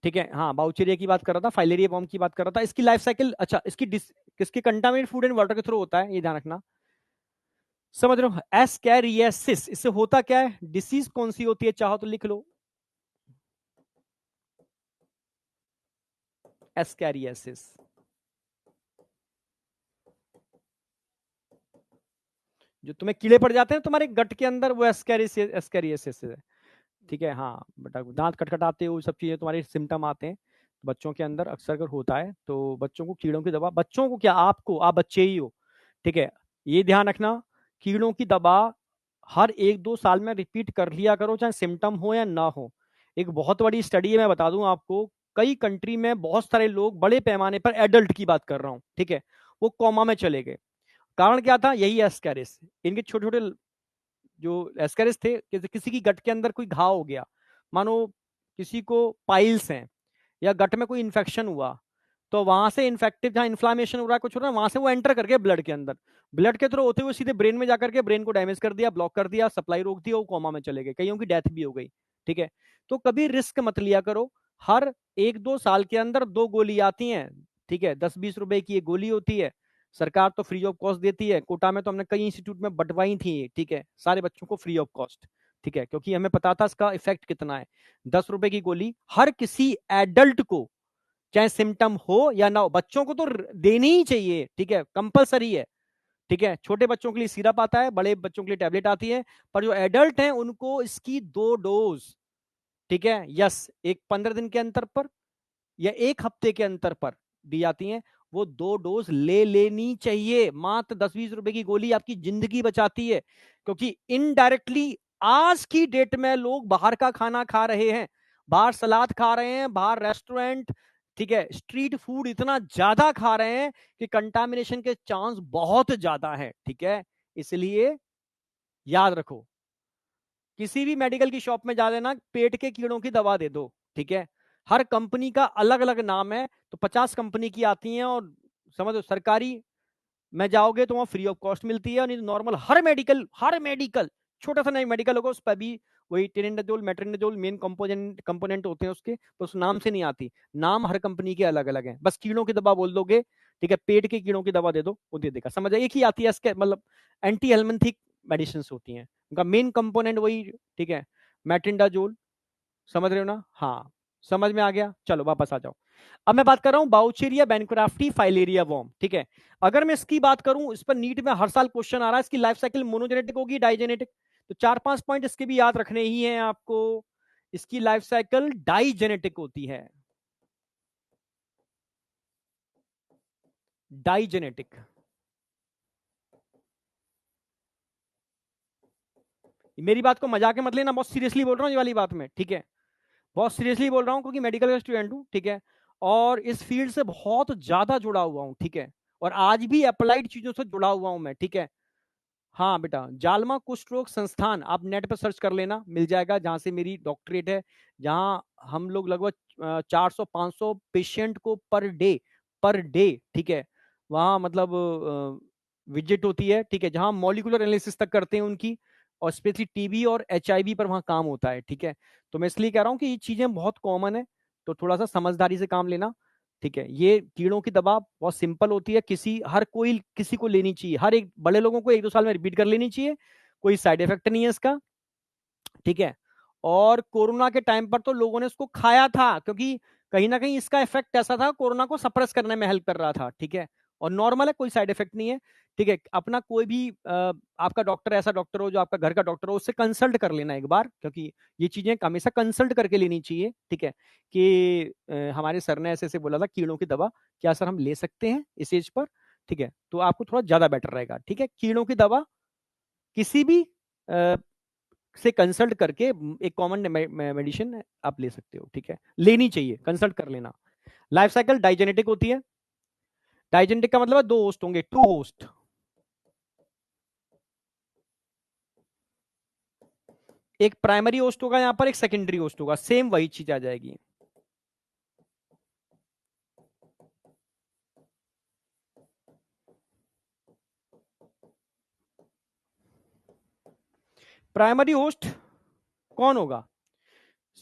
ठीक है, हाँ, बाउचेरिया की बात कर रहा था, फाइलेरिया बॉम्ब की बात कर रहा था। इसकी लाइफ साइकिल, अच्छा, किसके कंटामिनेट फूड एंड वाटर के थ्रू होता है, ये ध्यान रखना। समझ रहे हो? एस्कैरियासिस, इससे होता क्या है, डिसीज कौन सी होती है, चाहो तो लिख लो, एस्कैरियासिस। जो तुम्हें कीड़े पड़ जाते हैं तुम्हारे गट के अंदर, वो एस्कैरियासिस है, ठीक है। हाँ बेटा, दांत खटखटाते हो, सब चीजें तुम्हारे सिम्टम आते हैं बच्चों के अंदर अक्सर अगर होता है, तो बच्चों को कीड़ों की दवा, बच्चों को क्या, आपको, आप बच्चे ही हो, ठीक है, ये ध्यान रखना, कीड़ों की दवा हर 1-2 साल में रिपीट कर लिया करो, चाहे सिम्टम हो या ना हो। एक बहुत बड़ी स्टडी है, मैं बता दूं आपको, कई कंट्री में बहुत सारे लोग, बड़े पैमाने पर, एडल्ट की बात कर रहा हूं, ठीक है, वो कोमा में चले गए। कारण क्या था? यही एस्कैरिस, इनके छोटे छोटे जो एस्कैरिस थे, किसी की गट के अंदर कोई घाव हो गया, मानो किसी को पाइल्स हैं या गट में कोई इन्फेक्शन हुआ, तो वहां से इन्फेक्टिव जहां इन्फ्लामेशन हो रहा है, कुछ हो रहा है, वहां से वो एंटर करके ब्लड के अंदर, ब्लड के थ्रू होते हुए सीधे ब्रेन में जाकर के ब्रेन को डैमेज कर दिया, ब्लॉक कर दिया, सप्लाई रोक दिया, वो कोमा में चले गए, कईयों की डेथ भी हो गई। ठीक है, तो कभी रिस्क मत लिया करो। हर 1-2 साल के अंदर 2 गोली आती हैं। ठीक है, 10-20 रुपए की एक गोली होती है, सरकार तो फ्री ऑफ कॉस्ट देती है। कोटा में तो हमने कई इंस्टीट्यूट में बंटवाई थी। ठीक है, सारे बच्चों को फ्री ऑफ कॉस्ट। ठीक है, क्योंकि हमें पता था इसका इफेक्ट कितना है। 10 रुपए की गोली हर किसी एडल्ट को, चाहे सिम्टम हो या ना हो, बच्चों को तो देनी ही चाहिए। ठीक है, कंपलसरी है। ठीक है, छोटे बच्चों के लिए सिरप आता है, बड़े बच्चों के लिए टैबलेट आती है, पर जो एडल्ट हैं उनको इसकी 2 डोज, ठीक है, यस, एक 15 दिन के अंतर पर या एक हफ्ते के अंतर पर दी जाती हैं। वो 2 डोज ले लेनी चाहिए। मात्र 10-20 रुपए की गोली आपकी जिंदगी बचाती है, क्योंकि इनडायरेक्टली आज की डेट में लोग बाहर का खाना खा रहे हैं, बाहर सलाद खा रहे हैं, बाहर रेस्टोरेंट, ठीक है, स्ट्रीट फूड इतना ज्यादा खा रहे हैं कि कंटामिनेशन के चांस बहुत ज्यादा है। ठीक है, इसलिए याद रखो, किसी भी मेडिकल की शॉप में जा लेना, पेट के कीड़ों की दवा दे दो। ठीक है, हर कंपनी का अलग अलग नाम है, तो 50 कंपनी की आती हैं, और समझो सरकारी में जाओगे तो वहां फ्री ऑफ कॉस्ट मिलती है, और नहीं तो नॉर्मल हर मेडिकल छोटा सा नहीं मेडिकल होगा उस पर भी वही टेनेडाजोल मेट्रोनिडाजोल मेन कंपोनेंट कंपोनेंट होते हैं उसके, तो उस नाम से नहीं आती। नाम हर कंपनी के अलग अलग हैं। बस कीड़ों की दवा बोल दोगे, ठीक है, पेट के कीड़ों की दवा दे दो, वो दे देगा, समझ एक ही आती है इसके, मतलब एंटी हेलमिंथिक मेडिसिन होती हैं, उनका मेन कंपोनेंट वही। ठीक है, मेट्रिंडाजोल, समझ रहे हो ना? हाँ, समझ में आ गया। चलो वापस आ जाओ। अब मैं बात कर रहा हूं बाउचेरिया बेनक्राफ्टी फाइलेरिया वॉर्म। ठीक है, अगर मैं इसकी बात करूं, इस पर नीट में हर साल क्वेश्चन आ रहा है, इसकी लाइफ साइकिल मोनोजेनेटिक होगी डाइजेनेटिक? तो 4-5 पॉइंट इसके भी याद रखने ही हैं आपको। इसकी लाइफ साइकिल डाइजेनेटिक होती है। डाइजेनेटिक। मेरी बात को मजाक में मत लेना, बहुत सीरियसली बोल रहा हूं ये वाली बात में। ठीक है, बहुत सीरियसली बोल रहा हूं, क्योंकि मेडिकल का स्टूडेंट हूं। ठीक है, और इस फील्ड से बहुत ज्यादा जुड़ा हुआ हूं। ठीक है, और आज भी अप्लाइड चीजों से जुड़ा हुआ हूं मैं। ठीक है, हाँ बेटा, जालमा कुष्ठ रोग संस्थान आप नेट पर सर्च कर लेना, मिल जाएगा, जहां से मेरी डॉक्टरेट है, जहां हम लोग लगभग 400-500 पेशेंट को पर डे, ठीक है, वहां मतलब विजिट होती है। ठीक है, जहां मॉलिक्यूलर एनालिसिस तक करते हैं उनकी, और स्पेशली टीबी और एचआईवी पर वहां काम होता है। ठीक है, तो मैं इसलिए कह रहा हूँ कि ये चीजें बहुत कॉमन है, तो थोड़ा सा समझदारी से काम लेना। ठीक है, ये कीड़ों की दवा बहुत सिंपल होती है, हर कोई किसी को लेनी चाहिए, हर एक बड़े लोगों को 1-2 साल में रिपीट कर लेनी चाहिए, कोई साइड इफेक्ट नहीं है इसका। ठीक है, और कोरोना के टाइम पर तो लोगों ने इसको खाया था, क्योंकि कहीं ना कहीं इसका इफेक्ट ऐसा था, कोरोना को सप्रेस करने में हेल्प कर रहा था। ठीक है, और नॉर्मल है, कोई साइड इफेक्ट नहीं है। ठीक है, अपना कोई भी आपका डॉक्टर, ऐसा डॉक्टर हो जो आपका घर का डॉक्टर हो, उससे कंसल्ट कर लेना एक बार, क्योंकि ये चीजें हमेशा कंसल्ट करके लेनी चाहिए। ठीक है, कि हमारे सर ने ऐसे ऐसे बोला था कीड़ों की दवा, क्या सर हम ले सकते हैं इस एज पर? ठीक है, तो आपको थोड़ा ज्यादा बेटर रहेगा। ठीक है, कीड़ों की दवा किसी भी से कंसल्ट करके एक कॉमन मेडिसिन आप ले सकते हो। ठीक है, लेनी चाहिए, कंसल्ट कर लेना। लाइफ साइकिल डाइजेनेटिक होती है। डाइजेनेटिक का मतलब है 2 होस्ट होंगे, 2 होस्ट। एक प्राइमरी होस्ट होगा यहां पर, एक सेकेंडरी होस्ट होगा, सेम वही चीज आ जाएगी। प्राइमरी होस्ट कौन होगा?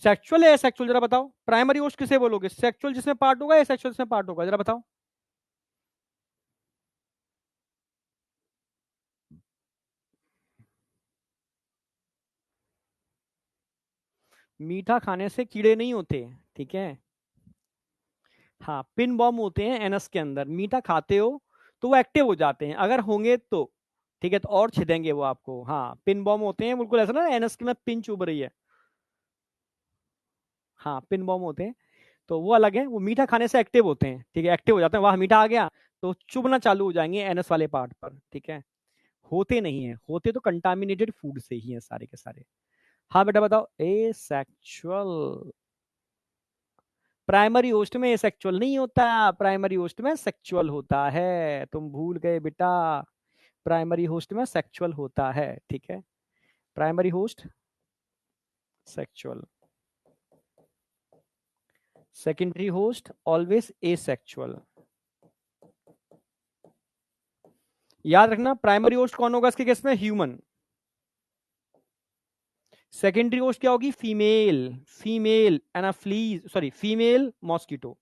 सेक्सुअल है या सेक्सुअल, जरा बताओ। प्राइमरी होस्ट किसे बोलोगे, सेक्सुअल जिसमें पार्ट होगा या सेक्सुअल जिसमें पार्ट होगा, जरा बताओ। मीठा खाने से कीड़े नहीं होते। ठीक है, हाँ, पिन बॉम्ब होते हैं एनस के अंदर, मीठा खाते हो तो वो एक्टिव हो जाते हैं, अगर होंगे तो। ठीक है, तो और छिदेंगे वो आपको। हाँ, पिन बॉम्ब होते हैं, बिल्कुल ऐसा ना एनस के में पिन चुभ रही है। हाँ, पिन बॉम्ब होते हैं, तो वो अलग है, वो मीठा खाने से एक्टिव होते हैं। ठीक है, एक्टिव हो जाते हैं, वाह मीठा आ गया, तो चुभना चालू हो जाएंगे एनस वाले पार्ट पर। ठीक है, होते नहीं है, होते तो कंटामिनेटेड फूड से ही है सारे के सारे। हाँ बेटा बताओ। ए सेक्चुअल, प्राइमरी होस्ट में सेक्चुअल नहीं होता, प्राइमरी होस्ट में सेक्चुअल होता है, तुम भूल गए बेटा। प्राइमरी होस्ट में सेक्चुअल होता है। ठीक है, primary host sexual. Secondary host always asexual. याद रखना प्राइमरी होस्ट कौन होगा इसके केस में, ह्यूमन। सेकेंडरी होस्ट क्या होगी, female, female Anopheles, sorry female mosquito.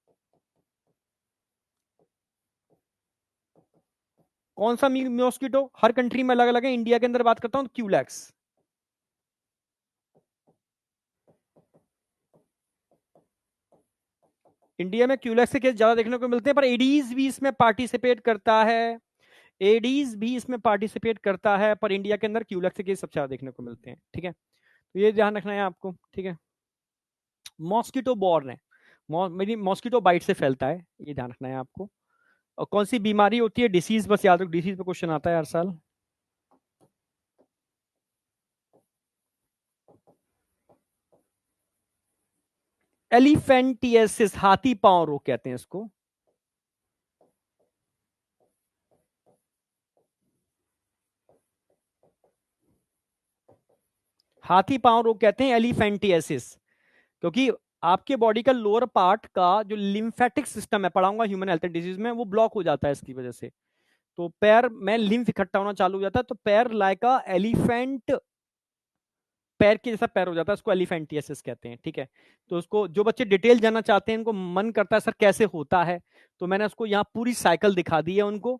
कौन सा मॉस्किटो, हर कंट्री में अलग अलग है, इंडिया के अंदर बात करता हूं क्यूलैक्स। इंडिया में क्यूलैक्स के केस ज्यादा देखने को मिलते हैं, पर एडीज भी इसमें पार्टिसिपेट करता है, एडीज भी इसमें पार्टिसिपेट करता है, पर इंडिया के अंदर क्यूलैक्स के केस सबसे ज्यादा देखने को मिलते हैं। ठीक है, तो ये ध्यान रखना है आपको। ठीक है, मॉस्किटो बॉर्न है, मेरी मॉस्किटो बाइट से फैलता है, ये ध्यान रखना है आपको। और कौन सी बीमारी होती है, डिसीज, बस याद रखो, डिसीज पे क्वेश्चन आता है हर साल। एलिफेंटियसिस, हाथी पांव रोग कहते हैं इसको। हाथी पांव रोग कहते हैं एलिफेंटियसिस, क्योंकि आपके बॉडी का लोअर पार्ट का जो लिम्फेटिक सिस्टम है, पढ़ाऊंगा ह्यूमन हेल्थ एंड डिजीज में, वो ब्लॉक हो जाता है इसकी वजह से। तो पैर में लिम्फ इकट्ठा होना चालू हो जाता है, तो पैर लाइक अ एलिफेंट, पैर के जैसा पैर हो जाता है, उसको एलिफेंटियसिस कहते हैं। ठीक है, तो उसको जो बच्चे डिटेल जानना चाहते हैं, उनको मन करता है सर कैसे होता है, तो मैंने उसको यहाँ पूरी साइकिल दिखा दी है उनको।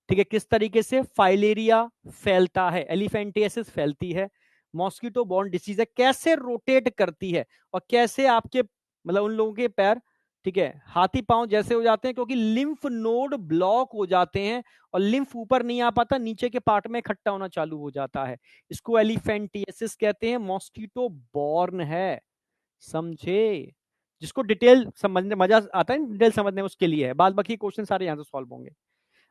ठीक है, किस तरीके से फाइलेरिया फैलता है, एलिफेंटियसिस फैलती है, मॉस्किटो बॉर्न डिसीज है, कैसे रोटेट करती है, और कैसे आपके मतलब उन लोगों के पैर, ठीक है, हाथी पांव जैसे हो जाते हैं, क्योंकि लिम्फ नोड ब्लॉक हो जाते हैं, और लिम्फ ऊपर नहीं आ पाता, नीचे के पार्ट में इकट्ठा होना चालू हो जाता है। इसको एलिफेंटियसिस कहते हैं, मॉस्किटो बॉर्न है, समझे। जिसको डिटेल समझने मजा आता है, डिटेल समझने में, उसके लिए है, बाद बाकी क्वेश्चन सारे यहां से सॉल्व होंगे।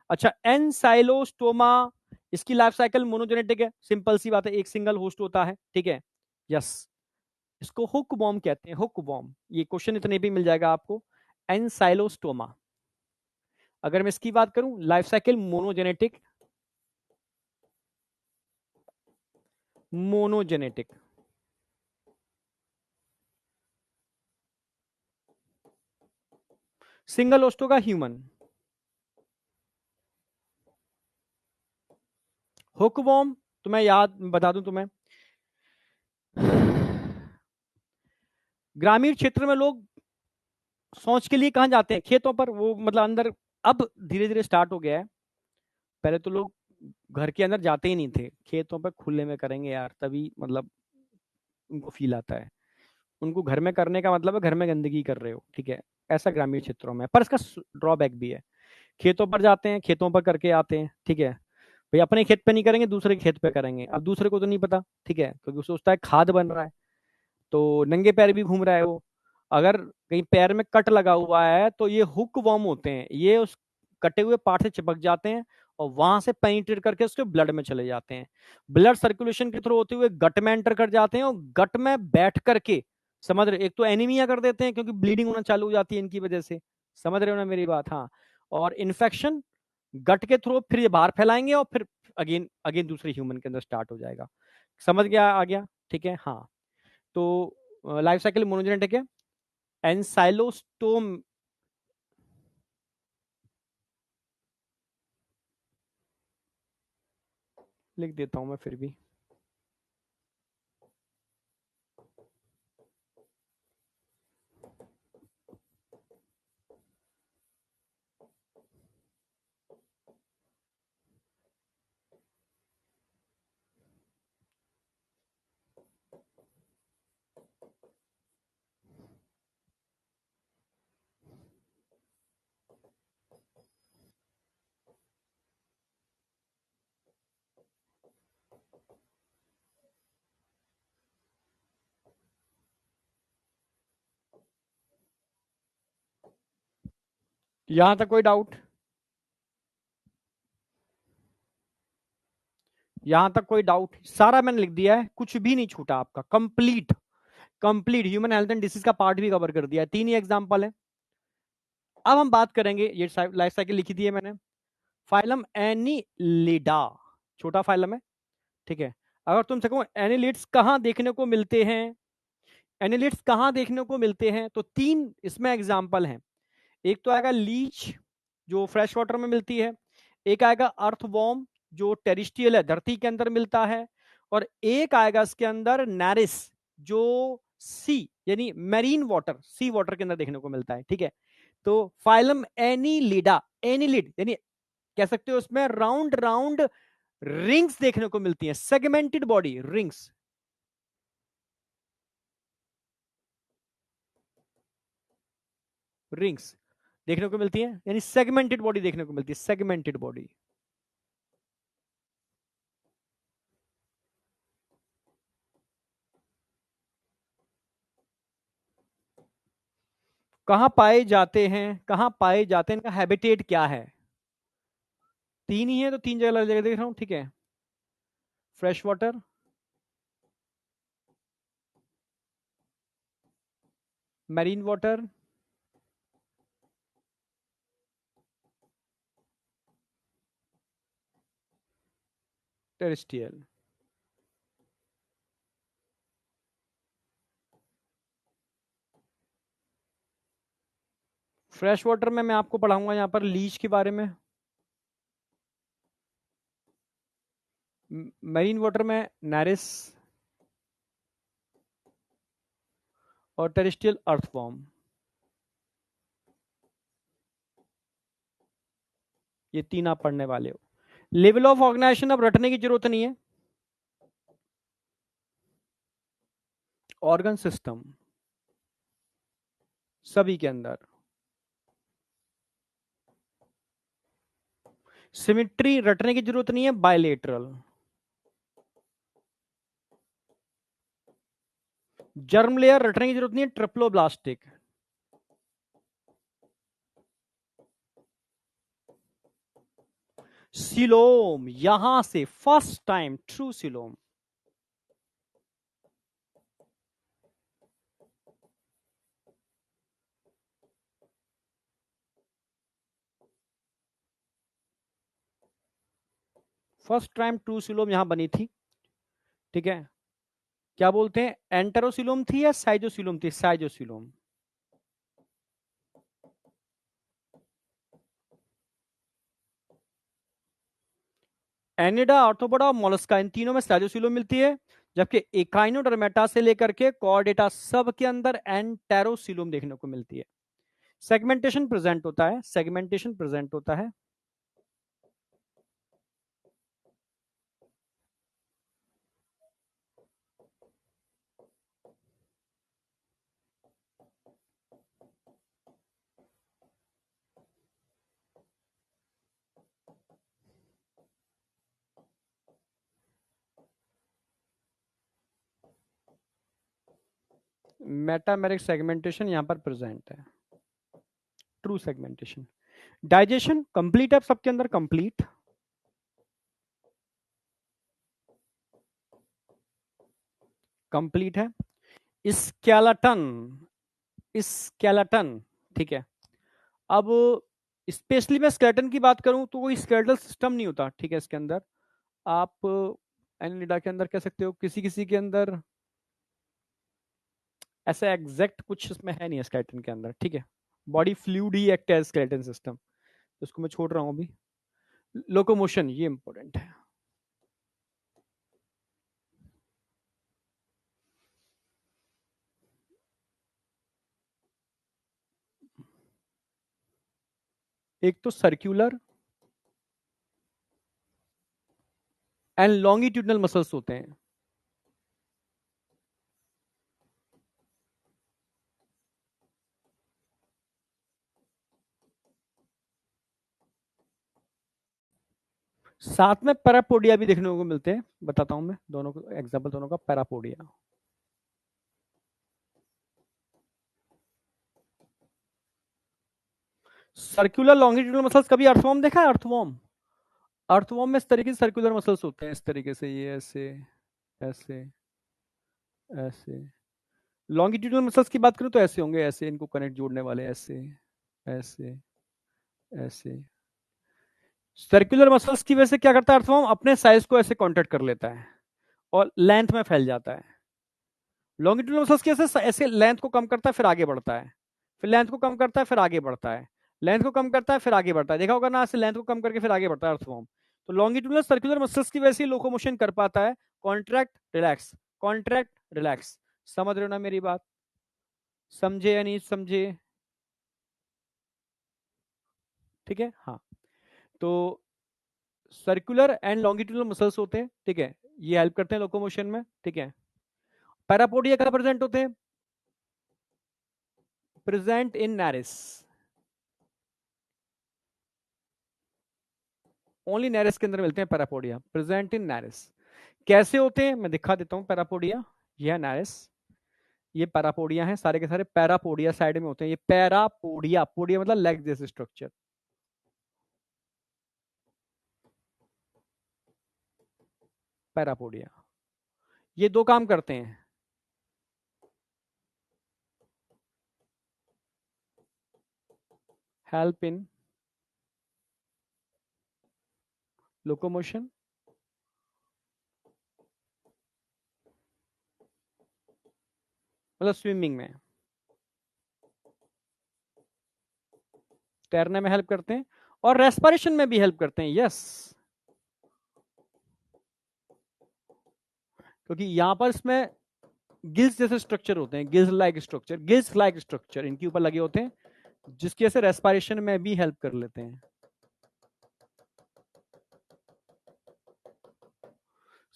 अच्छा, एनसाइलोस्टोमा, इसकी लाइफ साइकिल मोनोजेनेटिक है, सिंपल सी बात है, एक सिंगल होस्ट होता है। ठीक है, यस, इसको हुक बॉम्ब कहते हैं, हुक बॉम्ब, ये क्वेश्चन इतने भी मिल जाएगा आपको। एनसाइलोस्टोमा, अगर मैं इसकी बात करूं, life cycle monogenetic, monogenetic, single host होगा ह्यूमन। हुकवॉर्म तो मैं याद बता दूं तुम्हें, ग्रामीण क्षेत्र में लोग शौच के लिए कहाँ जाते हैं, खेतों पर, वो मतलब अंदर, अब धीरे धीरे स्टार्ट हो गया है, पहले तो लोग घर के अंदर जाते ही नहीं थे, खेतों पर खुले में करेंगे यार, तभी मतलब उनको फील आता है, उनको घर में करने का मतलब है घर में गंदगी कर रहे हो। ठीक है, ऐसा ग्रामीण क्षेत्रों में, पर इसका ड्रॉबैक भी है, खेतों पर जाते हैं, खेतों पर करके आते हैं, ठीक है, भाई अपने खेत पे नहीं करेंगे, दूसरे खेत पे करेंगे, अब दूसरे को तो नहीं पता, ठीक है, क्योंकि वो सोचता है खाद बन रहा है, तो नंगे पैर भी घूम रहा है वो, अगर कहीं पैर में कट लगा हुआ है, तो ये हुक वॉर्म होते हैं, ये उस कटे हुए पार्ट से चिपक जाते हैं, और वहां से पेनिट्रेट करके उसके ब्लड में चले जाते हैं, ब्लड सर्कुलेशन के थ्रू होते हुए गट में एंटर कर जाते हैं, और गट में बैठ करके, समझ रहे, एक तो एनीमिया कर देते हैं, क्योंकि ब्लीडिंग होना चालू हो जाती है इनकी वजह से, समझ रहे हो ना मेरी बात, हाँ, और इन्फेक्शन गट के थ्रू फिर ये बाहर फैलाएंगे, और फिर अगेन अगेन दूसरे ह्यूमन के अंदर स्टार्ट हो जाएगा, समझ गया, आ गया, ठीक है, हाँ। तो लाइफ साइकिल मोनोजेनेटिक है, एनसाइलोस्टोम, लिख देता हूं मैं फिर भी, यहां तक कोई डाउट, यहां तक कोई डाउट, सारा मैंने लिख दिया है, कुछ भी नहीं छूटा आपका, complete, complete human health and disease का पार्ट भी कवर कर दिया है, 3 ही एग्जांपल है। अब हम बात करेंगे, ये लाइफ साइकिल लिखी दी है मैंने, फाइलम एनिलिडा, छोटा फाइलम है, ठीक है, अगर तुमसे कहूं एनिलिड्स कहां देखने को मिलते हैं, एनिलिड्स कहाँ देखने को मिलते हैं? तो 3 इसमें एग्जाम्पल हैं। एक तो आएगा लीच जो फ्रेश वाटर में मिलती है, एक आएगा अर्थवॉर्म जो टेरिस्ट्रियल है, धरती के अंदर मिलता है, और एक आएगा इसके अंदर नैरिस जो सी यानी मैरीन वाटर, सी वाटर के अंदर देखने को मिलता है। ठीक है, तो फाइलम एनीलिडा, एनीलिड यानी कह सकते हो उसमें राउंड राउंड रिंग्स देखने को मिलती हैं, सेगमेंटेड बॉडी रिंग्स। रिंग्स देखने को मिलती है, यानी सेगमेंटेड बॉडी देखने को मिलती है, सेगमेंटेड बॉडी। कहां पाए जाते हैं, कहां पाए जाते हैं, इनका हैबिटेट क्या है? 3 ही है तो 3 जगह अलग जगह देख रहा हूं। ठीक है, fresh water, marine water, terrestrial. Fresh water में मैं आपको पढ़ाऊंगा यहां पर लीच के बारे में, मैरीन वाटर में नैरिस, और टेरेस्ट्रियल अर्थवॉर्म। ये 3 आप पढ़ने वाले हो। लेवल ऑफ ऑर्गेनाइजेशन अब रटने की जरूरत नहीं है। ऑर्गन सिस्टम सभी के अंदर, सिमिट्री रटने की जरूरत नहीं है, बायलेटरल। जर्म लेयर रटने की जरूरत नहीं है, ट्रिप्लोब्लास्टिक। सिलोम यहां से first time true coelom. First time true coelom यहां बनी थी। ठीक है, क्या बोलते हैं, एंटेरोसिलोम थी या साइजोसिलोम थी? साइजोसिलोम। एनिडा, ऑर्थोपोडा और मोलस्का, इन तीनों में साइजोसिलोम मिलती है, जबकि एकाइनोडर्मेटा से लेकर के कॉर्डेटा सब के अंदर एंटेरोसिलोम देखने को मिलती है। सेगमेंटेशन प्रेजेंट होता है, सेगमेंटेशन प्रेजेंट होता है। मेटामेरिक सेगमेंटेशन यहां पर प्रेजेंट है, ट्रू सेगमेंटेशन। डाइजेशन कंप्लीट है सबके अंदर, कंप्लीट। कंप्लीट है। Skeleton, skeleton. ठीक है, अब स्पेशली मैं स्केलेटन की बात करूं तो कोई स्केलेटल सिस्टम नहीं होता। ठीक है, इसके अंदर आप एनिलिडा के अंदर कह सकते हो, किसी किसी के अंदर ऐसा एग्जैक्ट कुछ इसमें है नहीं स्केलेटन के अंदर। ठीक है, बॉडी फ्लूइड ही एक्ट है स्केलेटन सिस्टम, उसको मैं छोड़ रहा हूं अभी। लोकोमोशन ये इंपॉर्टेंट है। एक तो सर्कुलर एंड लॉन्गिट्यूडनल मसल्स होते हैं। साथ में पैरापोडिया भी देखने को मिलते हैं, बताता हूं मैं दोनों को एग्जांपल, दोनों का। पैरापोडिया, सर्कुलर लॉन्गिट्यूडनल मसल्स कभी अर्थवॉर्म देखा है? अर्थवॉर्म, अर्थवॉर्म में इस तरीके से सर्कुलर मसल्स होते हैं, इस तरीके से, ये ऐसे ऐसे ऐसे। लॉन्गिट्यूडनल मसल्स की बात करूं तो ऐसे होंगे, ऐसे इनको कनेक्ट जोड़ने वाले, ऐसे ऐसे ऐसे। सर्कुलर मसल्स की वजह से क्या करता है अर्थवॉर्म, अपने साइज को ऐसे कॉन्ट्रैक्ट कर लेता है और लेंथ में फैल जाता है। लॉन्गिट्यूडनल मसल्स कैसे, ऐसे लेंथ को कम करता है फिर आगे बढ़ता है, फिर लेंथ को कम करता है फिर आगे बढ़ता है, लेंथ को कम करता है फिर आगे बढ़ता है, देखा होगा ना, ऐसे लेंथ को कम करके फिर आगे बढ़ता है अर्थवॉर्म। तो लॉन्गिट्यूडनल सर्कुलर मसल्स की वजह से लोकोमोशन कर पाता है, कॉन्ट्रैक्ट रिलैक्स, कॉन्ट्रैक्ट रिलैक्स। समझ रहे हो ना मेरी बात, समझे या नहीं समझे? ठीक है, हाँ। तो सर्कुलर एंड लॉन्गिट्यूडनल मसल्स होते हैं, ठीक है, ये हेल्प करते हैं लोकोमोशन में, ठीक है। पैरापोडिया कहाँ प्रेजेंट होते हैं? Present in Norris, only Norris के अंदर मिलते हैं पैरापोडिया, प्रेजेंट इन नारिस। कैसे होते हैं मैं दिखा देता हूं। पैरापोडिया, ये है नारिस, ये पैरापोडिया है, सारे के सारे पैरापोडिया साइड में होते हैं। ये पैरापोडिया, पोडिया मतलब लेग जैसे स्ट्रक्चर, पैरापोडिया। ये दो काम करते हैं, हेल्प इन लोकोमोशन, मतलब स्विमिंग में, तैरने में हेल्प करते हैं, और रेस्पिरेशन में भी हेल्प करते हैं, यस। क्योंकि यहां पर इसमें गिल्स जैसे स्ट्रक्चर होते हैं, gills like structure, gills like structure इनके ऊपर लगे होते हैं, जिसकी वजह से रेस्पिरेशन में भी हेल्प कर लेते हैं।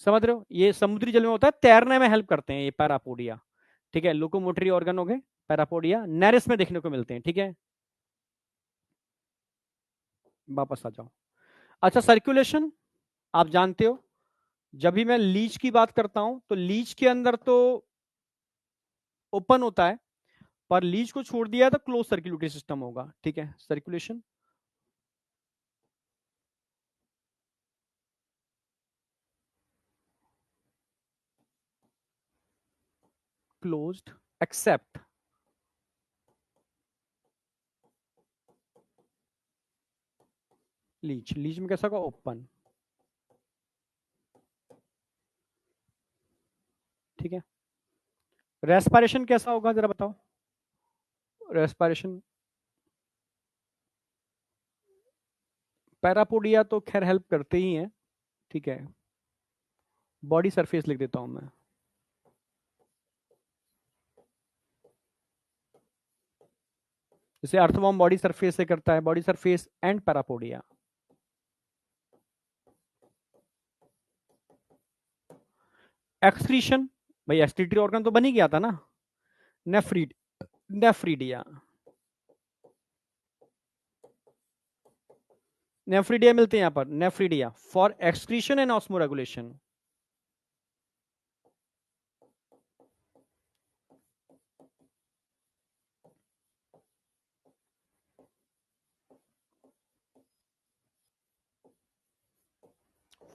समझ रहे हो, ये समुद्री जल में होता है, तैरने में हेल्प करते हैं ये पैरापोडिया, ठीक है। लोकोमोटरी ऑर्गन हो गए पैरापोडिया, नेरिस में देखने को मिलते हैं, ठीक है। वापस आ जाओ। अच्छा, सर्कुलेशन आप जानते हो, जब भी मैं लीच की बात करता हूं तो लीच के अंदर तो ओपन होता है, पर लीच को छोड़ दिया तो क्लोज सर्कुलेटरी सिस्टम होगा, ठीक है। Circulation closed except leech, leech में कैसा होगा, ओपन, ठीक है। रेस्पिरेशन कैसा होगा जरा बताओ, रेस्पिरेशन। पैरापोडिया तो खैर हेल्प करते ही हैं, ठीक है। बॉडी सरफेस लिख देता हूं मैं, जैसे अर्थवॉर्म बॉडी सरफेस से करता है, body surface and parapodia. Excretion, भाई एक्सक्रीटरी ऑर्गन तो बन ही गया था ना, नेफ्रीड, नेफ्रीडिया, नेफ्रीडिया मिलते हैं यहाँ पर, nephridia for excretion and osmo regulation.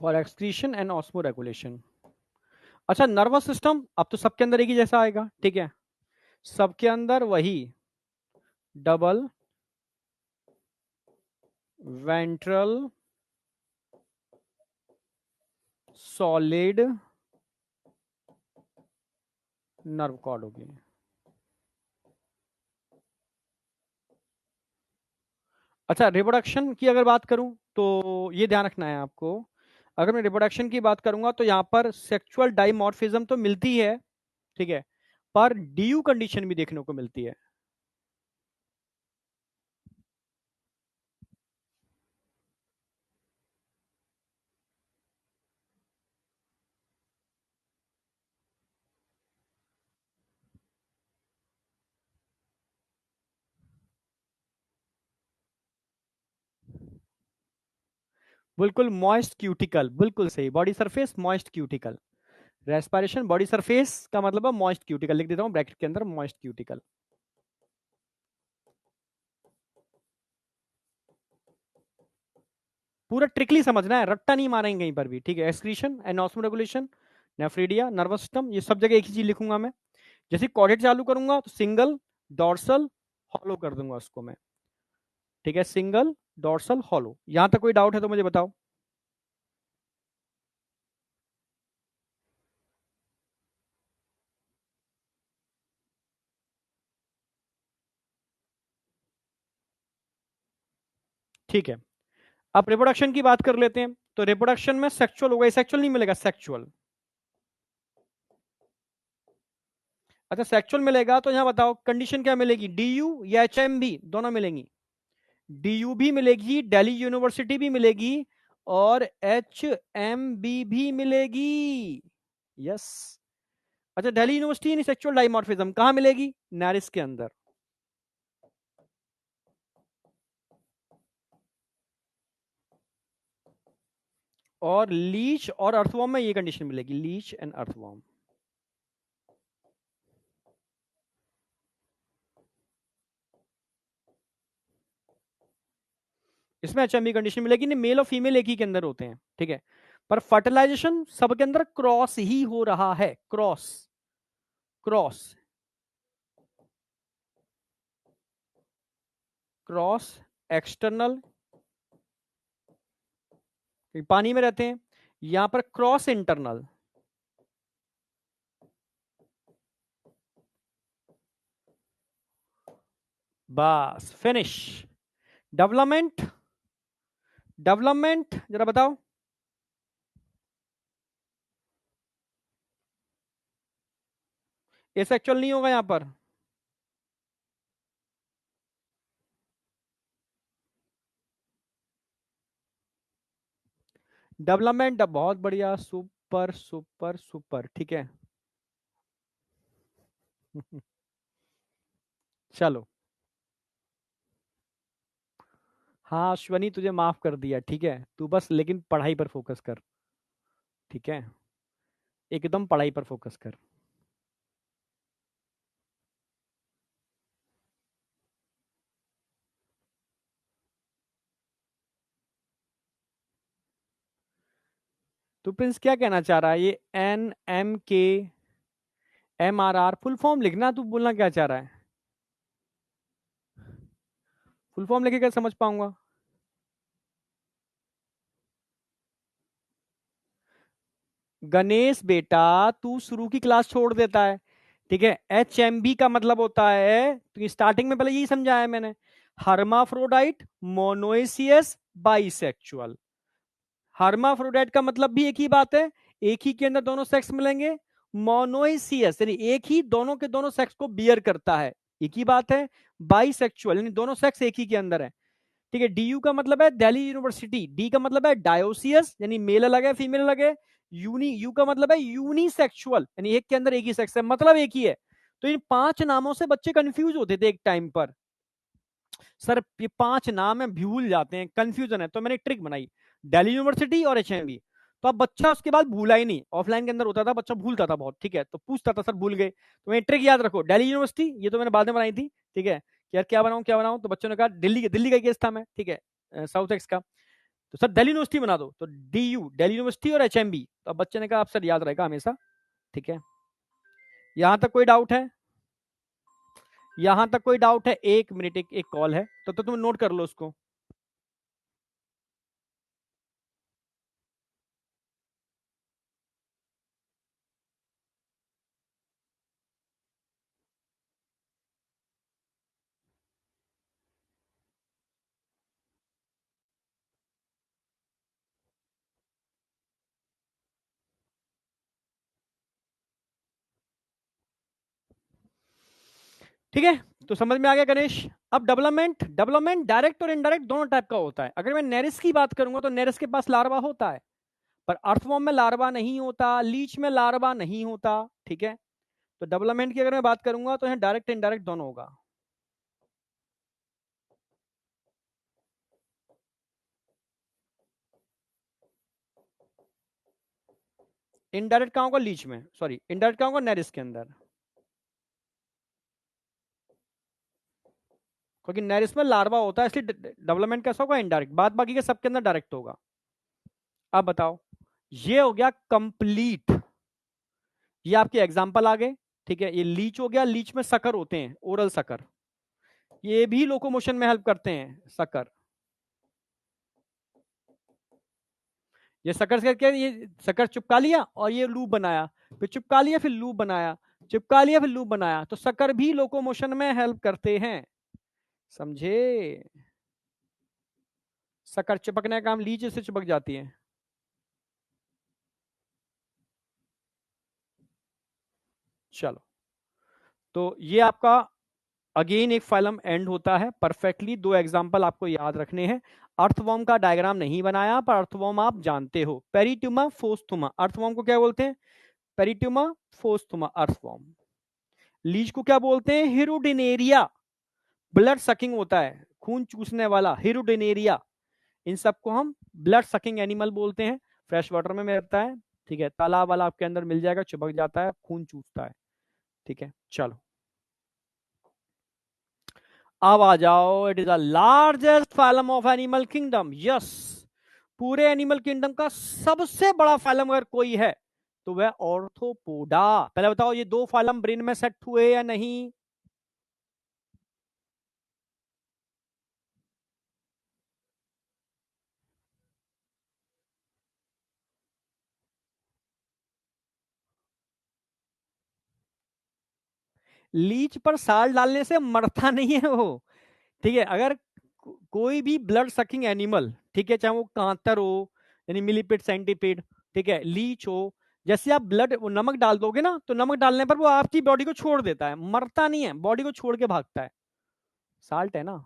For excretion and osmo regulation. अच्छा, नर्वस सिस्टम अब तो सबके अंदर एक ही जैसा आएगा, ठीक है। सबके अंदर वही double ventral solid nerve cord होगी। अच्छा, रिप्रोडक्शन की अगर बात करूं तो ये ध्यान रखना है आपको, अगर मैं रिप्रोडक्शन की बात करूंगा तो यहां पर सेक्सुअल डाइमॉर्फिज्म तो मिलती है, ठीक है, पर डीयू कंडीशन भी देखने को मिलती है। बिल्कुल मॉइस्ट क्यूटिकल, बिल्कुल सही, body surface moist cuticle. Respiration body surface का मतलब है मॉइस्ट क्यूटिकल, लिख देता हूं ब्रैकेट के अंदर मॉइस्ट क्यूटिकल। पूरा ट्रिकली समझना है, रट्टा नहीं मारेंगे कहीं पर भी, ठीक है। Excretion and osmo regulation, nephridia, nervous system, ये सब जगह एक ही चीज लिखूंगा मैं। जैसे कॉर्डेट चालू करूंगा तो सिंगल डॉर्सल हॉलो कर दूंगा उसको मैं, ठीक है, सिंगल डॉर्सल हॉलो। यहां तक कोई डाउट है तो मुझे बताओ। ठीक है, अब रिप्रोडक्शन की बात कर लेते हैं। तो रिप्रोडक्शन में सेक्सुअल होगा, सेक्सुअल नहीं मिलेगा, सेक्सुअल। अच्छा सेक्सुअल मिलेगा तो यहां बताओ कंडीशन क्या मिलेगी, डीयू या एचएमबी, दोनों मिलेंगी। डीयू भी मिलेगी, दिल्ली यूनिवर्सिटी भी मिलेगी, और एचएमबी भी मिलेगी। यस। अच्छा Delhi university in sexual dimorphism कहां मिलेगी, नारिस के अंदर। और लीच और अर्थवॉर्म में ये कंडीशन मिलेगी, लीच एंड अर्थवॉर्म। इसमें एचएमबी कंडीशन मिलेगी, नहीं मेल और फीमेल एक ही के अंदर होते हैं, ठीक है। पर फर्टिलाइजेशन सबके अंदर क्रॉस ही हो रहा है, क्रॉस, क्रॉस, क्रॉस एक्सटर्नल, पानी में रहते हैं, यहां पर क्रॉस इंटरनल। बस फिनिश। डेवलपमेंट, डेवलपमेंट जरा बताओ। एसेक्सुअल नहीं होगा यहां पर। डेवलपमेंट बहुत बढ़िया, सुपर सुपर सुपर, ठीक है। चलो, हाँ अश्वनी तुझे माफ कर दिया, ठीक है, तू बस लेकिन पढ़ाई पर फोकस कर, ठीक है, एकदम पढ़ाई पर फोकस कर। तू प्रिंस क्या कहना चाह रहा है, ये NMK MRR फुल फॉर्म लिखना, तू बोलना क्या चाह रहा है, फुल फॉर्म लिखे क्या समझ पाऊंगा। गणेश बेटा तू शुरू की क्लास छोड़ देता है, ठीक है। HMB का मतलब होता है, तो स्टार्टिंग में पहले यही समझाया मैंने, हर्माफ्रोडाइट, मोनोएसियस, बाइसेक्सुअल। हर्माफ्रोडाइट का मतलब भी एक ही बात है, एक ही के अंदर दोनों सेक्स मिलेंगे। मोनोएसियस यानी एक ही दोनों के दोनों सेक्स को बियर करता है, एक ही बात है। बाइसेक्सुअल यानी दोनों सेक्स एक ही के अंदर है, ठीक है। डीयू का मतलब है दिल्ली यूनिवर्सिटी, डी का मतलब है डायोसियस यानी मेल अलग है फीमेल अलग है। यू का मतलब है यूनिसेक्सुअल यानी एक के अंदर एक ही सेक्स है, मतलब एक ही है। तो इन 5 नामों से बच्चे कंफ्यूज होते थे एक टाइम पर, सर ये 5 नाम है भूल जाते हैं, कंफ्यूजन है, तो मैंने ट्रिक बनाई, दिल्ली यूनिवर्सिटी और एचएमबी। तो अब बच्चा उसके बाद भूला ही नहीं, ऑफलाइन के अंदर होता था बच्चा भूलता था बहुत, ठीक है, तो पूछता था सर भूल गए, तो मैं ट्रिक याद रखो, दिल्ली यूनिवर्सिटी ये तो मैंने बाद में बनाई थी, ठीक है, कि यार क्या बनाऊं क्या बनाऊं, तो बच्चों ने कहा दिल्ली का केस था मैं, ठीक है, साउथ एक्स का, तो सर दिल्ली यूनिवर्सिटी बना दो, तो DU दिल्ली यूनिवर्सिटी और एचएमबी, तो अब बच्चे ने कहा आप सर याद रहेगा हमेशा, ठीक है। यहां तक कोई डाउट है, यहां तक कोई डाउट है, 1 मिनट, एक कॉल है, तो तुम नोट कर लो उसको। ठीक है, तो समझ में आ गया गणेश। अब डेवलपमेंट, डेवलपमेंट डायरेक्ट और इनडायरेक्ट दोनों टाइप का होता है। अगर मैं नेरिस की बात करूंगा तो नेरिस के पास लार्वा होता है, पर अर्थवॉर्म में लार्वा नहीं होता, लीच में लार्वा नहीं होता, ठीक है। तो डेवलपमेंट की अगर मैं बात करूंगा तो यहाँ डायरेक्ट इनडायरेक्ट दोनों होगा। इनडायरेक्ट कहाँ होगा, लीच में, सॉरी इनडायरेक्ट कहाँ होगा, नेरिस के अंदर, क्योंकि नेरिस में लार्वा होता है, इसलिए डेवलपमेंट कैसा होगा, इनडायरेक्ट, बाद बाकी के सबके अंदर डायरेक्ट होगा। अब बताओ, ये हो गया कंप्लीट, ये आपके एग्जाम्पल आ गए, ठीक है। ये लीच हो गया, लीच में सकर होते हैं, ओरल सकर, ये भी लोकोमोशन में हेल्प करते हैं सकर। ये सकर से क्या, ये सकर चिपका लिया और ये लूप बनाया, फिर चिपका लिया फिर लूप बनाया, चिपका लिया फिर लूप बनाया, तो सकर भी लोकोमोशन में हेल्प करते हैं, समझे। शक्कर चिपकने का काम लीच से चिपक जाती है। चलो, तो ये आपका अगेन एक फाइलम एंड होता है परफेक्टली। दो एग्जांपल आपको याद रखने हैं। अर्थवॉर्म का डायग्राम नहीं बनाया, पर अर्थवॉर्म आप जानते हो। पेरिट्यूमा फोस्थुमा, अर्थवॉर्म को क्या बोलते हैं? पेरिट्यूमा फोस्थुमा अर्थवॉर्म। लीच को क्या बोलते हैं? हिरुडिनेरिया, ब्लड सकिंग होता है, खून चूसने वाला, हिरुडिनेरिया। इन सबको हम ब्लड सकिंग एनिमल बोलते हैं। फ्रेश वाटर में रहता है, ठीक है, तालाब वाला आपके अंदर मिल जाएगा, चिपक जाता है, खून चूसता है, ठीक है। चलो, अब आ जाओ। It is the largest phylum of animal kingdom. Yes, पूरे एनिमल किंगडम का सबसे बड़ा फाइलम अगर कोई है तो वह ऑर्थोपोडा। पहले बताओ, ये दो फाइलम ब्रेन में सेट हुए या नहीं? लीच पर साल डालने से मरता नहीं है वो, ठीक है। अगर कोई भी ब्लड सकिंग एनिमल, ठीक है, चाहे वो कांतर हो यानी मिलीपिड सेंटीपिड, ठीक है, लीच हो, जैसे आप ब्लड नमक डाल दोगे ना, तो नमक डालने पर वो आपकी बॉडी को छोड़ देता है, मरता नहीं है, बॉडी को छोड़ के भागता है। साल्ट है ना।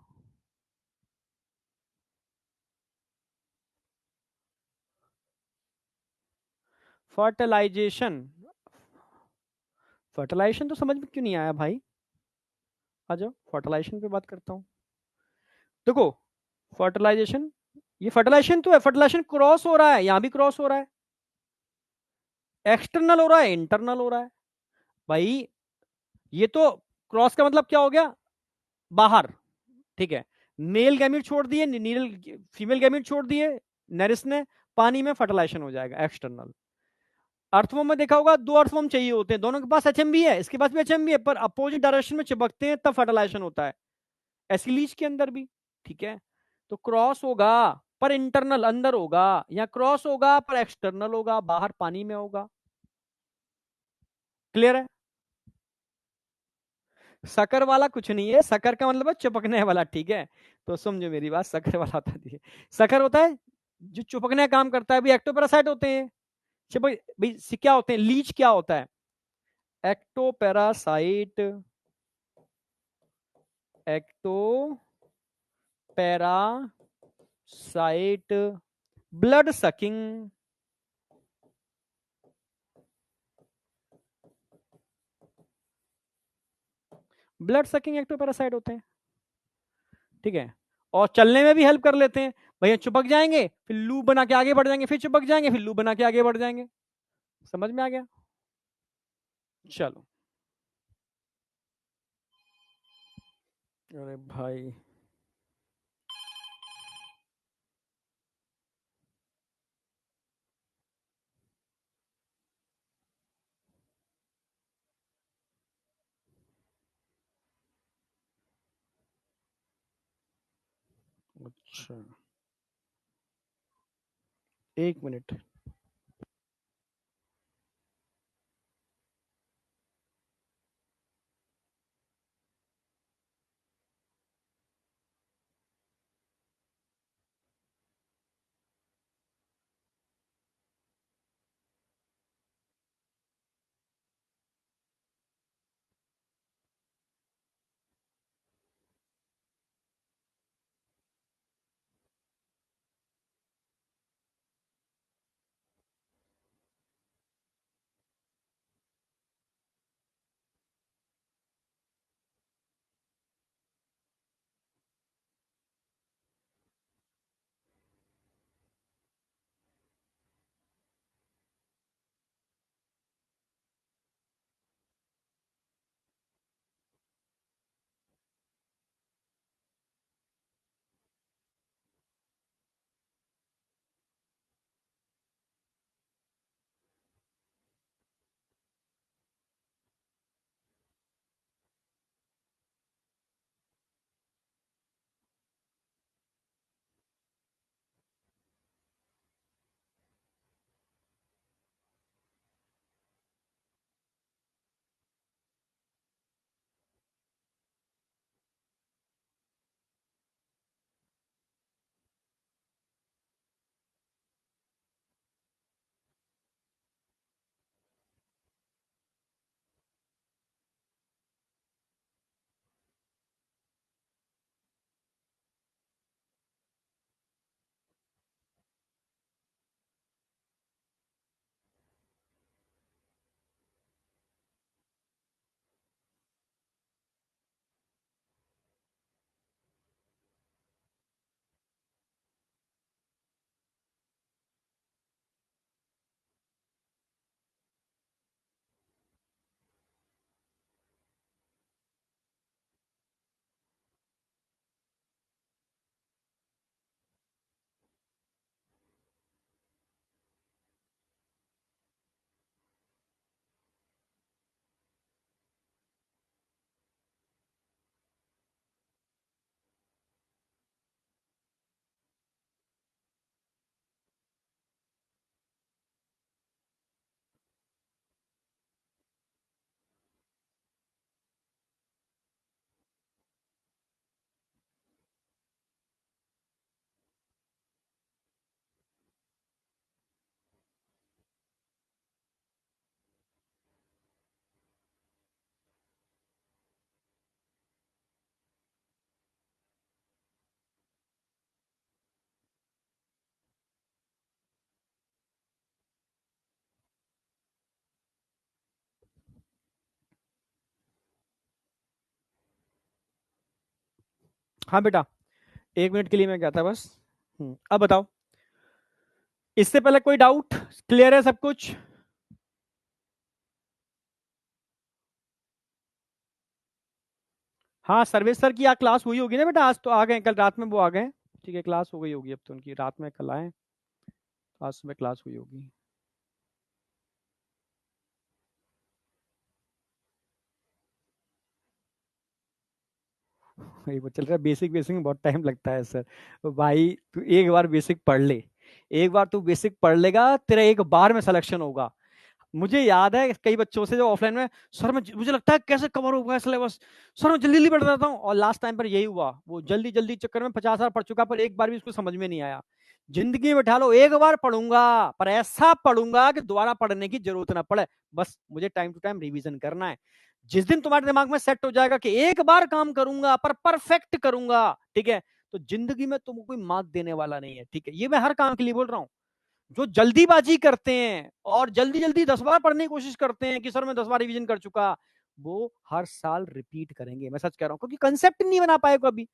फर्टिलाइजेशन, फर्टिलाइजेशन तो समझ में क्यों नहीं आया भाई? आ जाओ, फर्टिलाइजेशन पे बात करता हूँ। देखो, फर्टिलाइजेशन, ये फर्टिलाइजेशन तो है, फर्टिलाइजेशन क्रॉस हो रहा है, यहां भी क्रॉस हो रहा है। एक्सटर्नल हो रहा है, इंटरनल हो रहा है भाई। ये तो क्रॉस का मतलब क्या हो गया? बाहर, ठीक है। मेल गैमीट छोड़ दिए, नीडल फीमेल गैमीट छोड़ दिए नेरिस ने, पानी में फर्टिलाइजेशन हो जाएगा, एक्सटर्नल। अर्थवॉर्म में देखा होगा, दो अर्थवॉर्म चाहिए होते हैं, दोनों के पास एचएमबी है, इसके पास भी एचएमबी है, पर अपोजिट डायरेक्शन में चिपकते हैं, तब फर्टिलाइजेशन होता है। एसिलीज के अंदर भी, ठीक है। तो क्रॉस होगा पर इंटरनल अंदर होगा, या क्रॉस होगा पर एक्सटर्नल होगा, बाहर पानी में होगा। क्लियर है? सकर वाला कुछ नहीं है, सकर का मतलब है चिपकने वाला, ठीक है। तो समझो मेरी बात, सकर वाला होता है, सकर होता है जो चिपकने का काम करता है। भी एक्टोपैरासाइट होते हैं, चिपक भाई क्या होते हैं? लीच क्या होता है? Ectoparasite, ectoparasite, blood sucking, blood sucking ectoparasite होते हैं, ठीक है। और चलने में भी हेल्प कर लेते हैं। भैया चिपक जाएंगे, फिर लूप बना के आगे बढ़ जाएंगे, फिर चिपक जाएंगे, फिर लूप बना के आगे बढ़ जाएंगे। समझ में आ गया? चलो, अरे भाई, अच्छा, एक मिनट। हाँ बेटा, 1 मिनट के लिए मैं गया था बस। अब बताओ, इससे पहले कोई डाउट? क्लियर है सब कुछ? हाँ, सर्वेश सर की आज क्लास हुई होगी ना बेटा, आज तो आ गए, कल रात में वो आ गए। ठीक है, क्लास हो गई होगी अब तो उनकी, रात में कल आए, आज सुबह क्लास हुई होगी। वही वो चल रहा है, बेसिक बेसिक में बहुत टाइम लगता है सर। तो भाई तू एक बार बेसिक पढ़ ले, एक बार तू बेसिक पढ़ लेगा, तेरा एक बार में सिलेक्शन होगा। मुझे याद है कई बच्चों से जो ऑफलाइन में, सर मैं, मुझे लगता है कैसे कवर होगा सिलेबस, सर मैं जल्दी जल्दी पढ़ जाता हूँ, और लास्ट टाइम पर यही हुआ, वो जल्दी जल्दी चक्कर में 50 बार पढ़ चुका, पर एक बार भी उसको समझ में नहीं आया। जिंदगी में बैठा लो, एक बार पढ़ूंगा, पर ऐसा पढ़ूंगा कि दोबारा पढ़ने की जरूरत ना पड़े, बस मुझे टाइम टू टाइम रिवीजन करना है। जिस दिन तुम्हारे दिमाग में सेट हो जाएगा कि एक बार काम करूंगा पर परफेक्ट करूंगा, ठीक है, तो जिंदगी में तुमको कोई मार्क देने वाला नहीं है। ठीक है, ये मैं हर काम के लिए बोल रहा हूं। जो जल्दीबाजी करते हैं और जल्दी जल्दी 10 बार पढ़ने की कोशिश करते हैं कि सर मैं 10 बार रिवीजन कर चुका, वो हर साल रिपीट करेंगे, मैं सच कह रहा हूं, क्योंकि कंसेप्ट नहीं बना पाए कभी।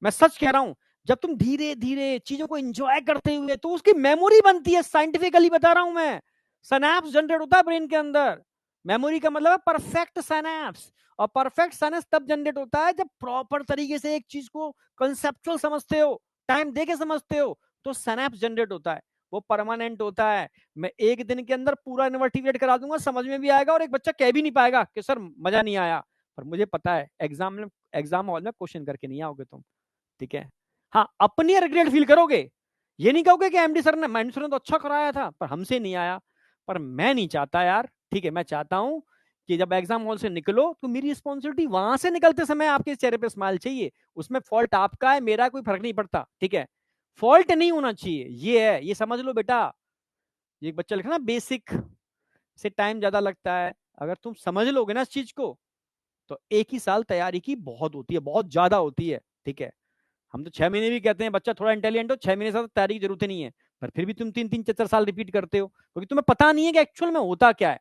मैं सच कह रहा हूं, जब तुम धीरे धीरे चीजों को एंजॉय करते हुए, तो उसकी मेमोरी बनती है, साइंटिफिकली बता रहा हूं मैं। सैनैप्स जनरेट होता है ब्रेन के अंदर। मेमोरी का मतलब है परफेक्ट सैनैप्स, और परफेक्ट सैनैप्स तब जनरेट होता है जब प्रॉपर तरीके से एक चीज को कंसेप्चुअल समझते हो, टाइम देके समझते हो, तो सैनैप्स जनरेट होता है, वो परमानेंट होता है। मैं एक दिन के अंदर पूरा इन्वर्टिब्रेट करा दूंगा, समझ में भी आएगा, और एक बच्चा कह भी नहीं पाएगा कि सर मजा नहीं आया, पर मुझे पता है एग्जाम हॉल में क्वेश्चन करके नहीं आओगे तुम। ठीक है, हाँ अपनी रिग्रेट फील करोगे, ये नहीं कहोगे कि एमडी सर ने तो अच्छा कराया था पर हमसे नहीं आया। पर मैं नहीं चाहता यार, ठीक है, मैं चाहता हूं कि जब एग्जाम हॉल से निकलो तो मेरी रिस्पॉन्सिबिलिटी, वहां से निकलते समय आपके चेहरे पे स्माइल चाहिए, उसमें फॉल्ट आपका है, मेरा कोई फर्क नहीं पड़ता। ठीक है, फॉल्ट नहीं होना चाहिए, ये है, ये समझ लो बेटा। ये एक बच्चा लिखा ना, बेसिक से टाइम ज्यादा लगता है, अगर तुम समझ लोगे ना इस चीज को, तो एक ही साल तैयारी की बहुत होती है, बहुत ज्यादा होती है। ठीक है, हम तो 6 महीने भी कहते हैं बच्चा थोड़ा इंटेलिजेंट हो, 6 महीने से तैयारी की जरूरत नहीं है, पर फिर भी तुम 3 3 4 4 साल रिपीट करते हो, क्योंकि तुम्हें पता नहीं है कि एक्चुअल में होता क्या है।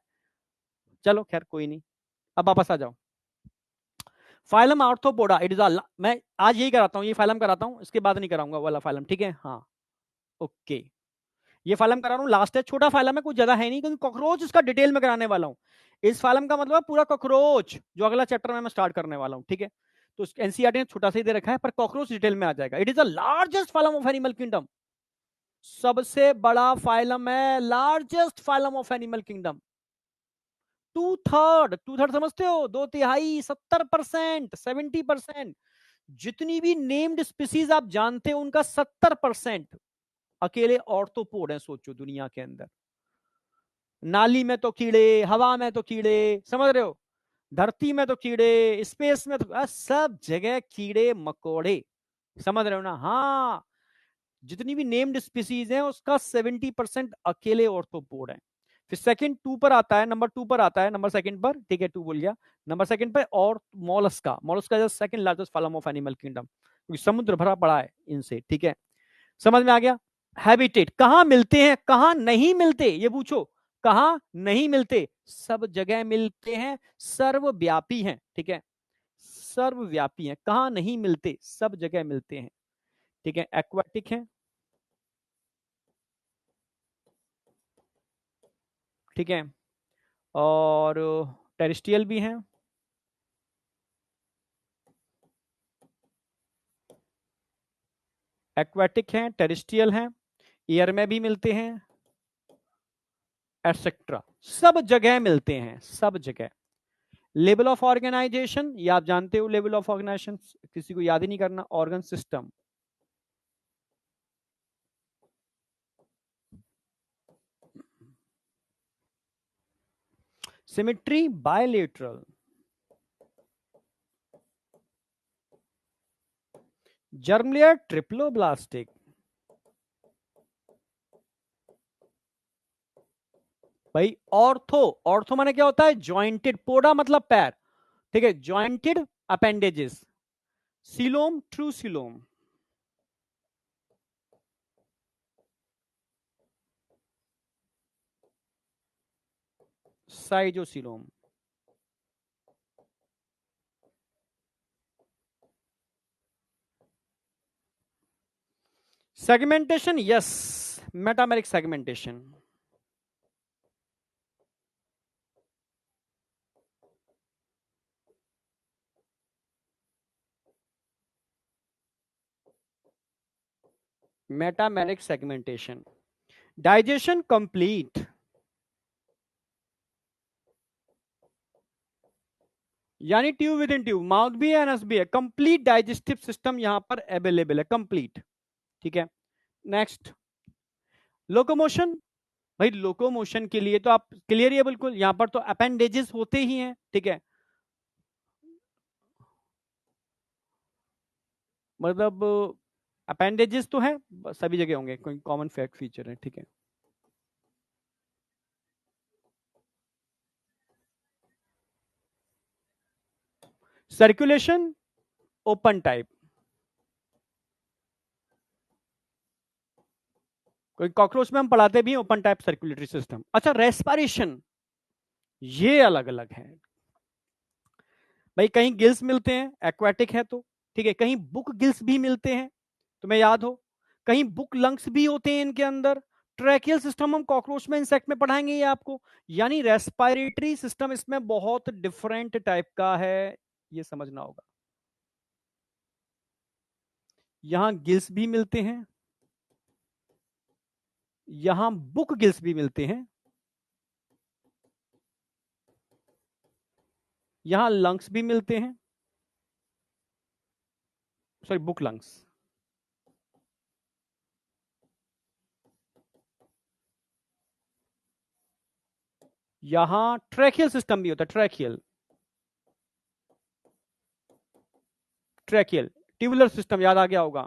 चलो खैर कोई नहीं, अब वापस आ जाओ। फाइलम आर्थ्रोपोडा, इट इज मैं आज यही कराता हूँ, ये फाइलम कराता हूँ, इसके बाद नहीं कराऊंगा वाला फाइलम, ठीक है, हाँ ओके। ये फाइलम करा रहा हूँ, लास्ट है, छोटा फाइलम है, कुछ ज्यादा है नहीं, क्योंकि कॉकरोच इसका डिटेल में कराने वाला हूँ। इस फाइलम का मतलब है पूरा कॉकरोच, जो अगला चैप्टर में मैं स्टार्ट करने वाला हूँ। ठीक है, तो एनसीईआरटी ने छोटा सा ही दे रखा है, पर कॉकरोच डिटेल में आ जाएगा। It is the largest phylum of animal kingdom, सबसे बड़ा फाइलम है, largest phylum of animal kingdom. Two third समझते हो, 2/3, 70%, 70%, जितनी भी नेम्ड स्पीसीज आप जानते हो उनका 70% अकेले ऑर्थोपोड है। सोचो दुनिया के अंदर, नाली में तो कीड़े, हवा में तो कीड़े, समझ रहे हो, धरती में तो कीड़े, स्पेस में तो सब जगह कीड़े मकोड़े, समझ रहे हो ना? हाँ, जितनी भी नेम्ड स्पीसीज हैं उसका 70% अकेले ऑर्थोपोड है। फिर सेकंड टू पर आता है, नंबर टू पर आता है, नंबर सेकंड पर, ठीक है, टू बोल गया, नंबर सेकंड पर, और Mollusca, Mollusca is second largest form of animal kingdom, क्योंकि समुद्र भरा पड़ा है इनसे। ठीक है, समझ में आ गया? हैबिटेट, कहां मिलते हैं कहां नहीं मिलते, ये पूछो, कहां नहीं मिलते? सब जगह मिलते हैं, सर्वव्यापी हैं। ठीक है, सर्वव्यापी हैं, कहां नहीं मिलते, सब जगह मिलते हैं। ठीक है, एक्वाटिक है, ठीक है, और टेरिस्ट्रियल भी हैं, एक्वाटिक हैं, टेरिस्ट्रियल हैं, एयर में भी मिलते हैं, एटसेट्रा, सब जगह मिलते हैं, सब जगह। लेवल ऑफ ऑर्गेनाइजेशन, ये आप जानते हो, लेवल ऑफ ऑर्गेनाइजेशन किसी को याद ही नहीं करना, organ system, symmetry bilateral, germ layer triploblastic. भाई ऑर्थो, ऑर्थो माने क्या होता है? जॉइंटेड, पोडा मतलब पैर, ठीक है, jointed appendages, coelom true coelom, schizocoelom. Segmentation, yes, metameric segmentation. Metameric segmentation, digestion complete, यानी tube within tube, mouth भी है, एनस भी है, कंप्लीट डाइजेस्टिव सिस्टम यहां पर अवेलेबल है, कंप्लीट। ठीक है, नेक्स्ट, लोकोमोशन। भाई लोकोमोशन के लिए तो आप क्लियर ही है बिल्कुल, यहां पर तो अपेंडेजेस होते ही हैं। ठीक है, मतलब अपेंडेजेस तो है, सभी जगह होंगे, कोई कॉमन फैक्ट फीचर है। ठीक है, सर्कुलेशन ओपन टाइप, कोई कॉकरोच में हम पढ़ाते भी ओपन टाइप सर्कुलेटरी सिस्टम। अच्छा, रेस्पिरेशन, ये अलग अलग है भाई, कहीं गिल्स मिलते हैं, एक्वाटिक है तो, ठीक है, कहीं बुक गिल्स भी मिलते हैं, तुम्हें याद हो, कहीं बुक लंग्स भी होते हैं इनके अंदर। ट्रैकियल सिस्टम हम कॉकरोच में, इंसेक्ट में पढ़ाएंगे ये आपको, यानी रेस्पिरेटरी सिस्टम इसमें बहुत डिफरेंट टाइप का है, ये समझना होगा। यहां गिल्स भी मिलते हैं, यहां बुक गिल्स भी मिलते हैं, यहां लंग्स भी मिलते हैं, सॉरी बुक लंग्स, यहां ट्रैकियल सिस्टम भी होता है, ट्रैकियल, ट्रैकियल ट्यूबुलर सिस्टम याद आ गया होगा,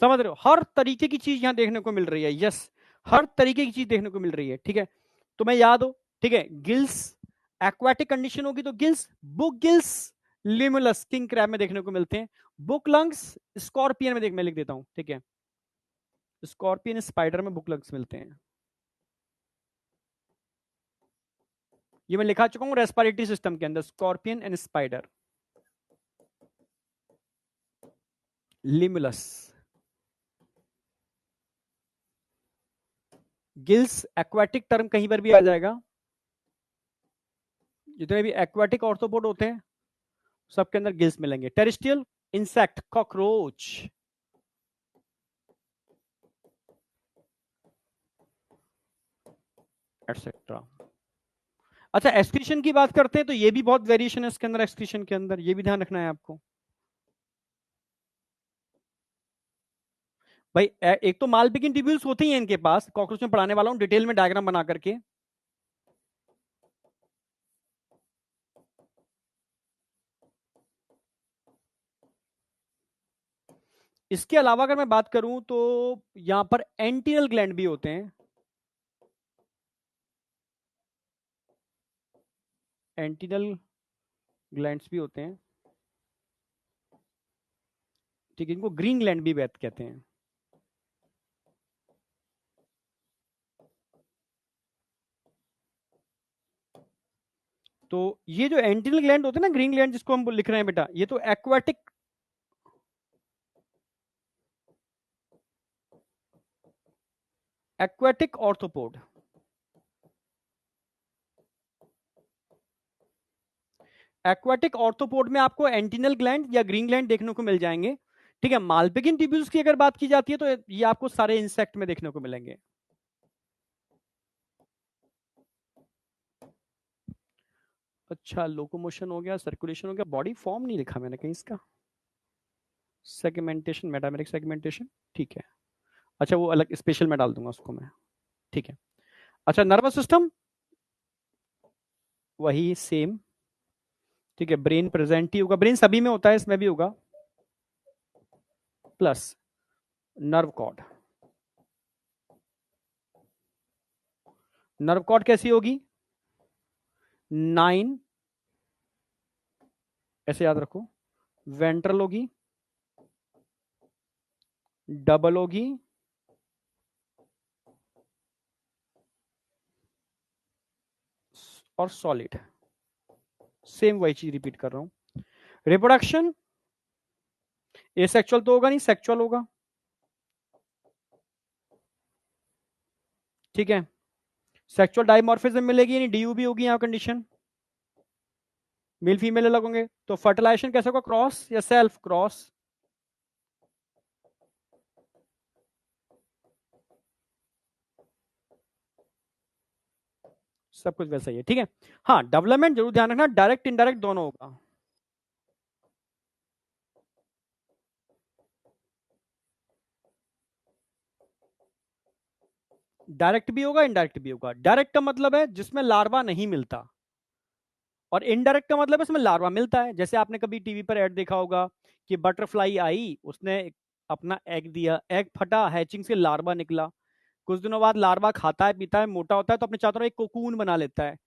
समझ रहे हो, हर तरीके की चीज यहां देखने को मिल रही है, यस, हर तरीके की चीज देखने को मिल रही है। ठीक है, तुम्हें याद हो, ठीक है, गिल्स, एक्वाटिक कंडीशन होगी तो gills, book gills, Limulus king crab में देखने को मिलते हैं, बुक लंग्स स्कॉर्पियन में, देख मैं लिख देता हूं, ठीक है, स्कॉर्पियन स्पाइडर में बुक लंग्स मिलते हैं, ये मैं लिखा चुका हूं रेस्पिरेटरी सिस्टम के अंदर, scorpion and spider, Limulus, gills aquatic term कहीं पर भी आ जाएगा, जितने भी एक्वाटिक ऑर्थोपोड होते हैं सबके अंदर गिल्स मिलेंगे, टेरिस्ट्रियल इंसेक्ट, कॉकरोच, एटसेट्रा। अच्छा, एक्सक्रीशन की बात करते हैं तो ये भी बहुत वेरिएशन है इसके अंदर, एक्सक्रीशन के अंदर ये भी ध्यान रखना है आपको भाई। एक तो मालपिकिन ट्यूब्यूल्स होते ही हैं इनके पास, कॉकरोच में पढ़ाने वाला हूं डिटेल में डायग्राम बना करके। इसके अलावा अगर मैं बात करूं तो यहां पर एंटीनल ग्लैंड भी होते हैं, एंटीनल ग्लैंड्स भी होते हैं, ठीक है, इनको ग्रीन ग्लैंड भी बात कहते हैं। तो ये जो एंटीनल ग्लैंड होते हैं ना, ग्रीन ग्लैंड जिसको हम लिख रहे हैं बेटा, ये तो aquatic, aquatic arthropod, aquatic arthropod में आपको एंटीनल ग्लैंड या ग्रीन ग्लैंड देखने को मिल जाएंगे। ठीक है, मालपिगिन ट्यूब्यूल्स की अगर बात की जाती है तो ये आपको सारे इंसेक्ट में देखने को मिलेंगे। अच्छा, लोकोमोशन हो गया, सर्कुलेशन हो गया, बॉडी फॉर्म नहीं लिखा मैंने कहीं इसका, सेगमेंटेशन, मेटामेरिक सेगमेंटेशन, ठीक है, अच्छा वो अलग स्पेशल में डाल दूंगा उसको मैं, ठीक है। अच्छा, नर्वस सिस्टम वही सेम, ठीक है, ब्रेन प्रेजेंट ही होगा, ब्रेन सभी में होता है, इसमें भी होगा, plus nerve cord, nerve cord कैसी होगी, 9, ऐसे याद रखो, वेंट्रल होगी, डबल होगी, और सॉलिड, सेम वही चीज रिपीट कर रहा हूं। रिप्रोडक्शन एसेक्सुअल तो होगा नहीं, सेक्सुअल होगा, ठीक है। सेक्सुअल डाइमॉर्फिज्म मिलेगी यानी डीयू भी होगी यहाँ कंडीशन, मेल फीमेल अलग होंगे। तो फर्टिलाइजेशन कैसे होगा, क्रॉस या सेल्फ क्रॉस? सब कुछ वैसा ही है, ठीक है। हाँ, डेवलपमेंट जरूर ध्यान रखना, डायरेक्ट इनडायरेक्ट दोनों होगा। डायरेक्ट भी होगा, इनडायरेक्ट भी होगा। डायरेक्ट का मतलब है जिसमें लार्वा नहीं मिलता, और इनडायरेक्ट का मतलब है इसमें लार्वा मिलता है। जैसे आपने कभी टीवी पर ऐड देखा होगा कि बटरफ्लाई आई, उसने अपना एग दिया, एग फटा, हैचिंग से लार्वा निकला, कुछ दिनों बाद लार्वा खाता है, पीता है, मोटा होता है, तो अपने चारों तरफ एक कोकून बना लेता है।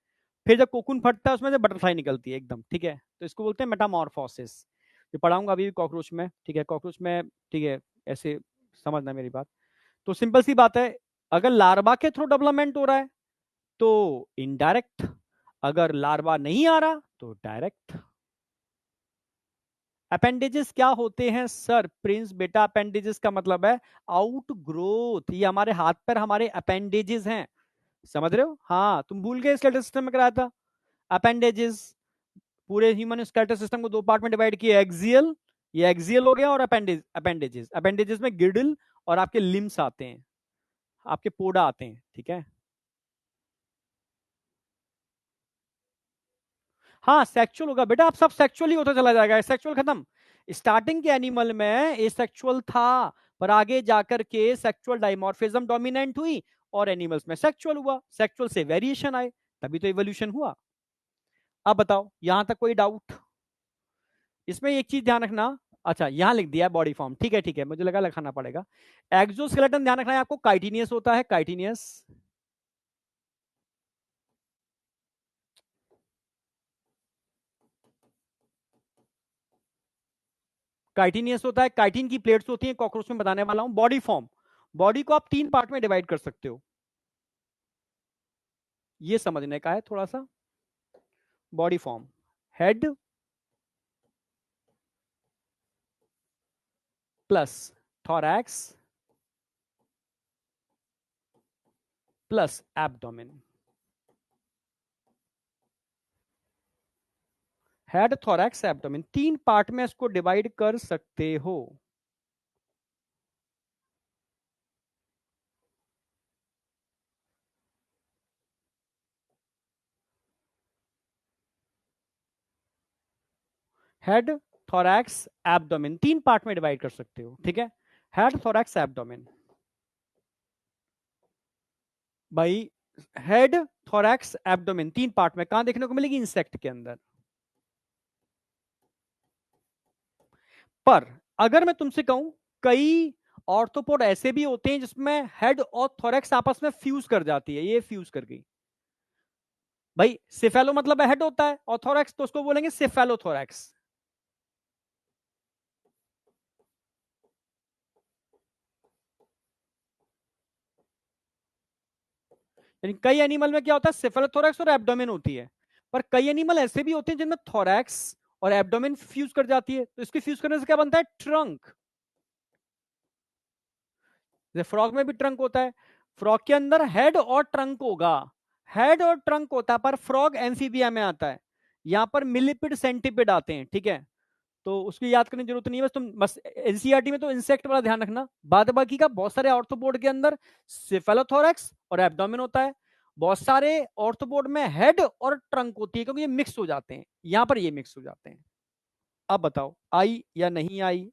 फिर जब कोकून फटता है उसमें से बटरफ्लाई निकलती है एकदम, ठीक है। तो इसको बोलते हैं मेटामॉर्फोसिस। ये पढ़ाऊंगा अभी भी कॉकरोच में, ठीक है, कॉकरोच में, ठीक है। ऐसे समझना मेरी बात। तो सिंपल सी बात है, अगर लार्वा के थ्रू डेवलपमेंट हो रहा है तो इनडायरेक्ट, अगर लार्वा नहीं आ रहा तो डायरेक्ट। अपेंडेजेस क्या होते हैं सर? प्रिंस बेटा, अपेंडेजेस का मतलब है आउट ग्रोथ। ये हमारे हाथ पर हमारे अपेंडेजेस हैं, समझ रहे हो? हाँ, तुम भूल गए स्केलेटल सिस्टम में कराया था अपेंडेजेस। पूरे ह्यूमन स्केलेटल सिस्टम को दो पार्ट में डिवाइड किया, एक्सियल, ये एक्सियल हो गया, और अपेंडेजेस। अपेंडेजेस में गिडल और आपके लिम्स आते हैं, आपके पोडा आते हैं, ठीक है। हाँ, सेक्सुअल होगा बेटा, आप सब सेक्सुअल ही होता चला जाएगा, सेक्सुअल खत्म। स्टार्टिंग के एनिमल में एसेक्सुअल था, पर आगे जाकर के सेक्सुअल डाइमॉर्फिज्म डोमिनेंट हुई, और एनिमल्स में सेक्सुअल हुआ, सेक्सुअल से वेरिएशन आए, तभी तो इवोल्यूशन हुआ। अब बताओ, यहां तक कोई डाउट? इसमें एक चीज ध्यान रखना, अच्छा यहां लिख दिया बॉडी फॉर्म, ठीक है, ठीक है, मुझे लगा लिखाना पड़ेगा। एक्सोस्केलेटन ध्यान रखना है आपको, काइटिनियस होता है, काइटिनियस। काइटिनियस होता है, काइटिन की प्लेट्स होती हैं, कॉकरोच में बताने वाला हूं। बॉडी फॉर्म, बॉडी को आप तीन पार्ट में डिवाइड कर सकते हो, ये समझने का है थोड़ा सा। Body form, head plus thorax plus abdomen. Head, thorax, abdomen, तीन पार्ट में इसको डिवाइड कर सकते हो। हेड, थोरैक्स, एब्डोमेन, तीन पार्ट में डिवाइड कर सकते हो, ठीक है। Head, thorax, abdomen. भाई, हेड, थोरैक्स, एब्डोमेन, तीन पार्ट में कहां देखने को मिलेगी? इंसेक्ट के अंदर। पर अगर मैं तुमसे कहूं, कई ऑर्थोपोड ऐसे भी होते हैं जिसमें हेड और थोरैक्स आपस में फ्यूज कर जाती है, ये फ्यूज कर गई। भाई सिफेलो मतलब हेड होता है, और थोरैक्स तो उसको बोलेंगे सिफेलोथोरैक्स। यानी कई एनिमल में क्या होता है, सिफेलोथोरैक्स और एब्डोमेन होती है। पर कई एनिमल ऐसे भी होते हैं जिनमें थोरैक्स और एब्डोमेन फ्यूज कर जाती है, तो इसके फ्यूज करने से क्या बनता है? ट्रंक। जैसे फ्रॉग में भी ट्रंक होता है, फ्रॉग के अंदर हेड और ट्रंक होगा, हेड और ट्रंक होता है, पर फ्रॉग एम्फीबिया में आता है। यहां पर मिलिपिड सेंटिपिड आते हैं, ठीक है। तो उसकी याद करने की जरूरत नहीं है, बस तुम बस एनसीईआरटी में तो इंसेक्ट वाला ध्यान रखना, बाद बाकी का बहुत सारे ऑर्थोपोड के अंदर सिफेलोथोरैक्स और एब्डोमेन होता है, बहुत सारे ऑर्थोपोड में हेड और ट्रंक होती है, क्योंकि ये मिक्स हो जाते हैं, यहां पर ये मिक्स हो जाते हैं। अब बताओ, आई या नहीं आई?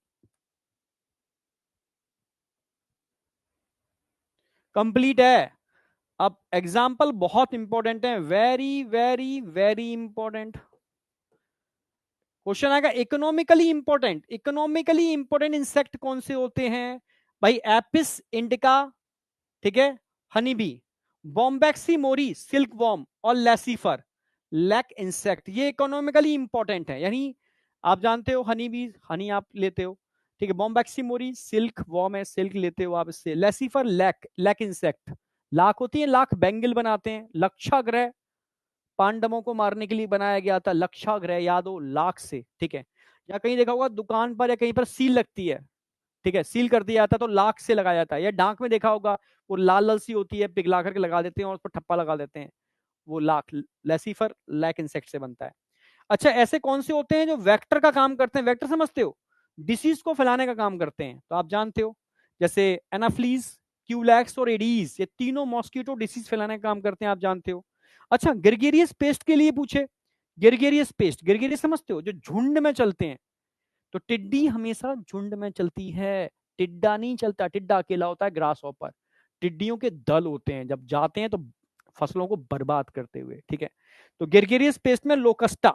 कंप्लीट है। अब एग्जाम्पल बहुत इंपॉर्टेंट है, very very very important question आएगा। Economically important, economically important insect कौन से होते हैं? भाई एपिस इंडिका, ठीक है, honey bee, bombyx mori silk worm, और लेसिफर लैक इंसेक्ट, ये इकोनॉमिकली इंपॉर्टेंट है। यानी आप जानते हो हनी बी, हनी आप लेते हो, ठीक है। बॉम्बैक्सी मोरी सिल्क वॉर्म है, सिल्क लेते हो आप इससे। लेसिफर लैक, लैक इंसेक्ट, लाख होती है, लाख बैंगल बनाते हैं। लक्षाग्रह पांडवों को मारने के लिए बनाया गया था, लक्षाग्रह, याद हो, लाख से, ठीक है। या कहीं देखा होगा दुकान पर या कहीं पर सील लगती है, ठीक है, सील कर दिया जाता है तो लाख से लगाया जाता है। या डाक में देखा होगा वो लाल लाल सी होती है, पिघला करके लगा देते हैं और उस पर ठप्पा लगा देते हैं, वो लाख, लेसिफर लैक इंसेक्ट से बनता है। अच्छा, ऐसे कौन से होते हैं जो वेक्टर का काम करते हैं? वेक्टर समझते हो? डिसीज को फैलाने का काम करते हैं, तो आप जानते हो, जैसे एनाफ्लीज, क्यूलैक्स और एडीज, ये तीनों मॉस्किटो डिसीज फैलाने का काम करते हैं, आप जानते हो। अच्छा, ग्रेगेरियस पेस्ट के लिए पूछे, ग्रेगेरियस पेस्ट, ग्रेगेरियस समझते हो? जो झुंड में चलते हैं, तो टिड्डी हमेशा झुंड में चलती है, टिड्डा नहीं चलता, टिड्डा अकेला होता है, ग्रास हॉपर। टिड्डियों के दल होते हैं, जब जाते हैं तो फसलों को बर्बाद करते हुए, ठीक है। तो ग्रेगेरियस पेस्ट में लोकस्टा,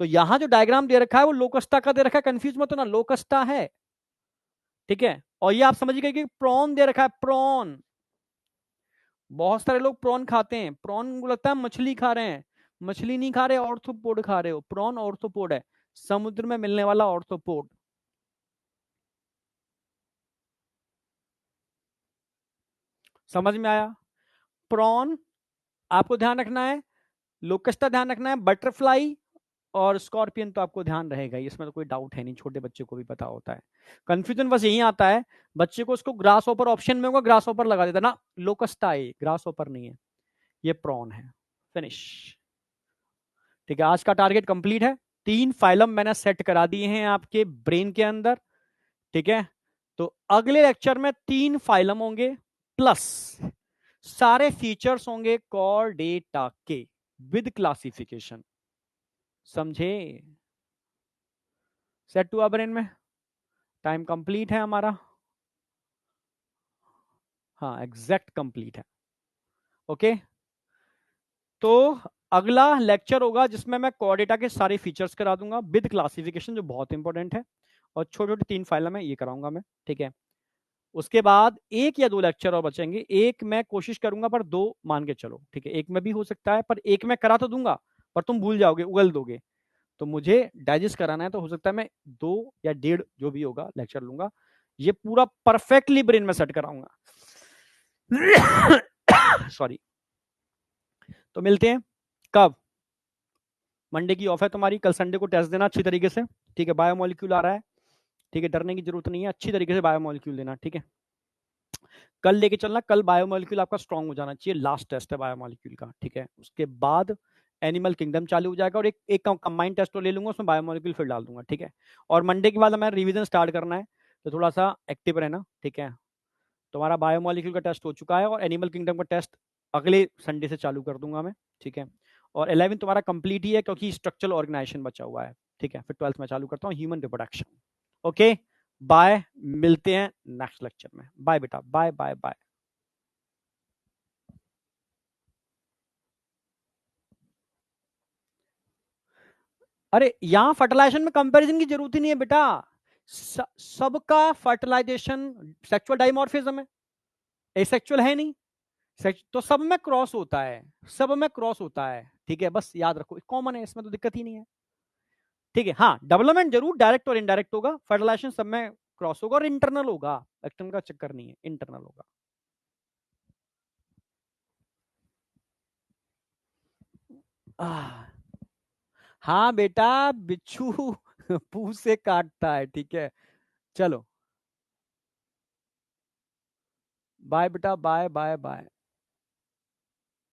तो यहां जो डायग्राम दे रखा है वो लोकस्टा का दे रखा है, कंफ्यूज मत होना, लोकस्टा है, ठीक है। और ये आप समझ गए कि प्रॉन दे रखा है, प्रॉन, बहुत सारे लोग प्रॉन खाते हैं, प्रॉन को लगता है मछली खा रहे हैं, मछली नहीं खा रहे, ऑर्थोपोड खा रहे हो। प्रॉन ऑर्थोपोड है, समुद्र में मिलने वाला ऑर्थोपोड। समझ में आया? प्रॉन आपको ध्यान रखना है, लोकस्टा ध्यान रखना है, बटरफ्लाई और स्कॉर्पियन तो आपको ध्यान रहेगा ही, इसमें तो कोई डाउट है नहीं, छोटे बच्चे को भी पता होता है। कंफ्यूजन बस यही आता है बच्चे को, उसको ग्रास ओपर ऑप्शन में होगा, ग्रास ओपर लगा देता ना, लोकस्टा है, ग्रास ओपर नहीं है, ये प्रॉन है। फिनिश। ठीक है, आज का टारगेट कंप्लीट है। 3 फाइलम मैंने सेट करा दिए हैं आपके ब्रेन के अंदर, ठीक है। तो अगले लेक्चर में 3 फाइलम होंगे प्लस सारे फीचर्स होंगे कॉर डेटा के विद क्लासिफिकेशन। समझे? सेट हुआ ब्रेन में? टाइम कंप्लीट है हमारा। हाँ, एग्जैक्ट कंप्लीट है। ओके, तो अगला लेक्चर होगा जिसमें मैं कोऑर्डिनेटा के सारे फीचर्स करा दूंगा विद क्लासिफिकेशन, जो बहुत इंपॉर्टेंट है, और छोटे छोटे 3 फाइल में ये कराऊंगा मैं, ठीक है। उसके बाद 1 या 2 लेक्चर और बचेंगे, एक मैं कोशिश करूंगा पर 2 मान के चलो, ठीक है। एक में भी हो सकता है, पर एक मैं करा तो दूंगा, पर तुम भूल जाओगे, उगल दोगे, तो मुझे डाइजेस्ट कराना है, तो हो सकता है मैं 2 या 1.5 जो भी होगा लेक्चर लूंगा, ये पूरा परफेक्टली ब्रेन में सेट कराऊंगा। सॉरी। तो मिलते हैं कब? मंडे की ऑफ है तुम्हारी, कल संडे को टेस्ट देना अच्छी तरीके से, ठीक है। बायोमोलिक्यूल आ रहा है, ठीक है, डरने की जरूरत नहीं है, अच्छी तरीके से बायोमोलिक्यूल देना, ठीक है। कल लेके चलना, कल बायोमोलिक्यूल आपका स्ट्रांग हो जाना चाहिए, लास्ट टेस्ट है बायोमोलिक्यूल का, ठीक है। उसके बाद एनिमल किंगडम चालू हो जाएगा, और एक कंबाइंड टेस्ट ले लूंगा, उसमें बायोमोलिक्यूल फिर डाल दूंगा, ठीक है। और मंडे के बाद हमें रिवीजन स्टार्ट करना है, तो थोड़ा सा एक्टिव रहना, ठीक है। तुम्हारा बायोमोलिक्यूल का टेस्ट हो चुका है, और एनिमल किंगडम का टेस्ट अगले संडे से चालू कर दूंगा मैं, ठीक है। और 11 तुम्हारा कंप्लीट ही है, क्योंकि स्ट्रक्चरल ऑर्गेनाइजेशन बचा हुआ है, ठीक है। फिर 12th में चालू करता हूँ ह्यूमन रिप्रोडक्शन। ओके, बाय, मिलते हैं नेक्स्ट लेक्चर में। बाय बेटा, बाय बाय बाय। अरे यहाँ फर्टिलाइजेशन में कंपैरिजन की जरूरत ही नहीं है बेटा, सबका फर्टिलाइजेशन सेक्सुअल डाइमॉर्फिज्म है, एसेक्सुअल है नहीं, तो सब में क्रॉस होता है, सब में क्रॉस होता है, ठीक है। बस याद रखो, कॉमन है, इसमें तो दिक्कत ही नहीं है, ठीक है। हाँ, डेवलपमेंट जरूर डायरेक्ट और इनडायरेक्ट होगा, फर्टिलाइजेशन सब में क्रॉस होगा, और इंटरनल होगा, एक्सटर्नल का चक्कर नहीं है, इंटरनल होगा। हाँ बेटा, बिच्छू पूंछ से काटता है, ठीक है। चलो, बाय बेटा, बाय बाय बाय।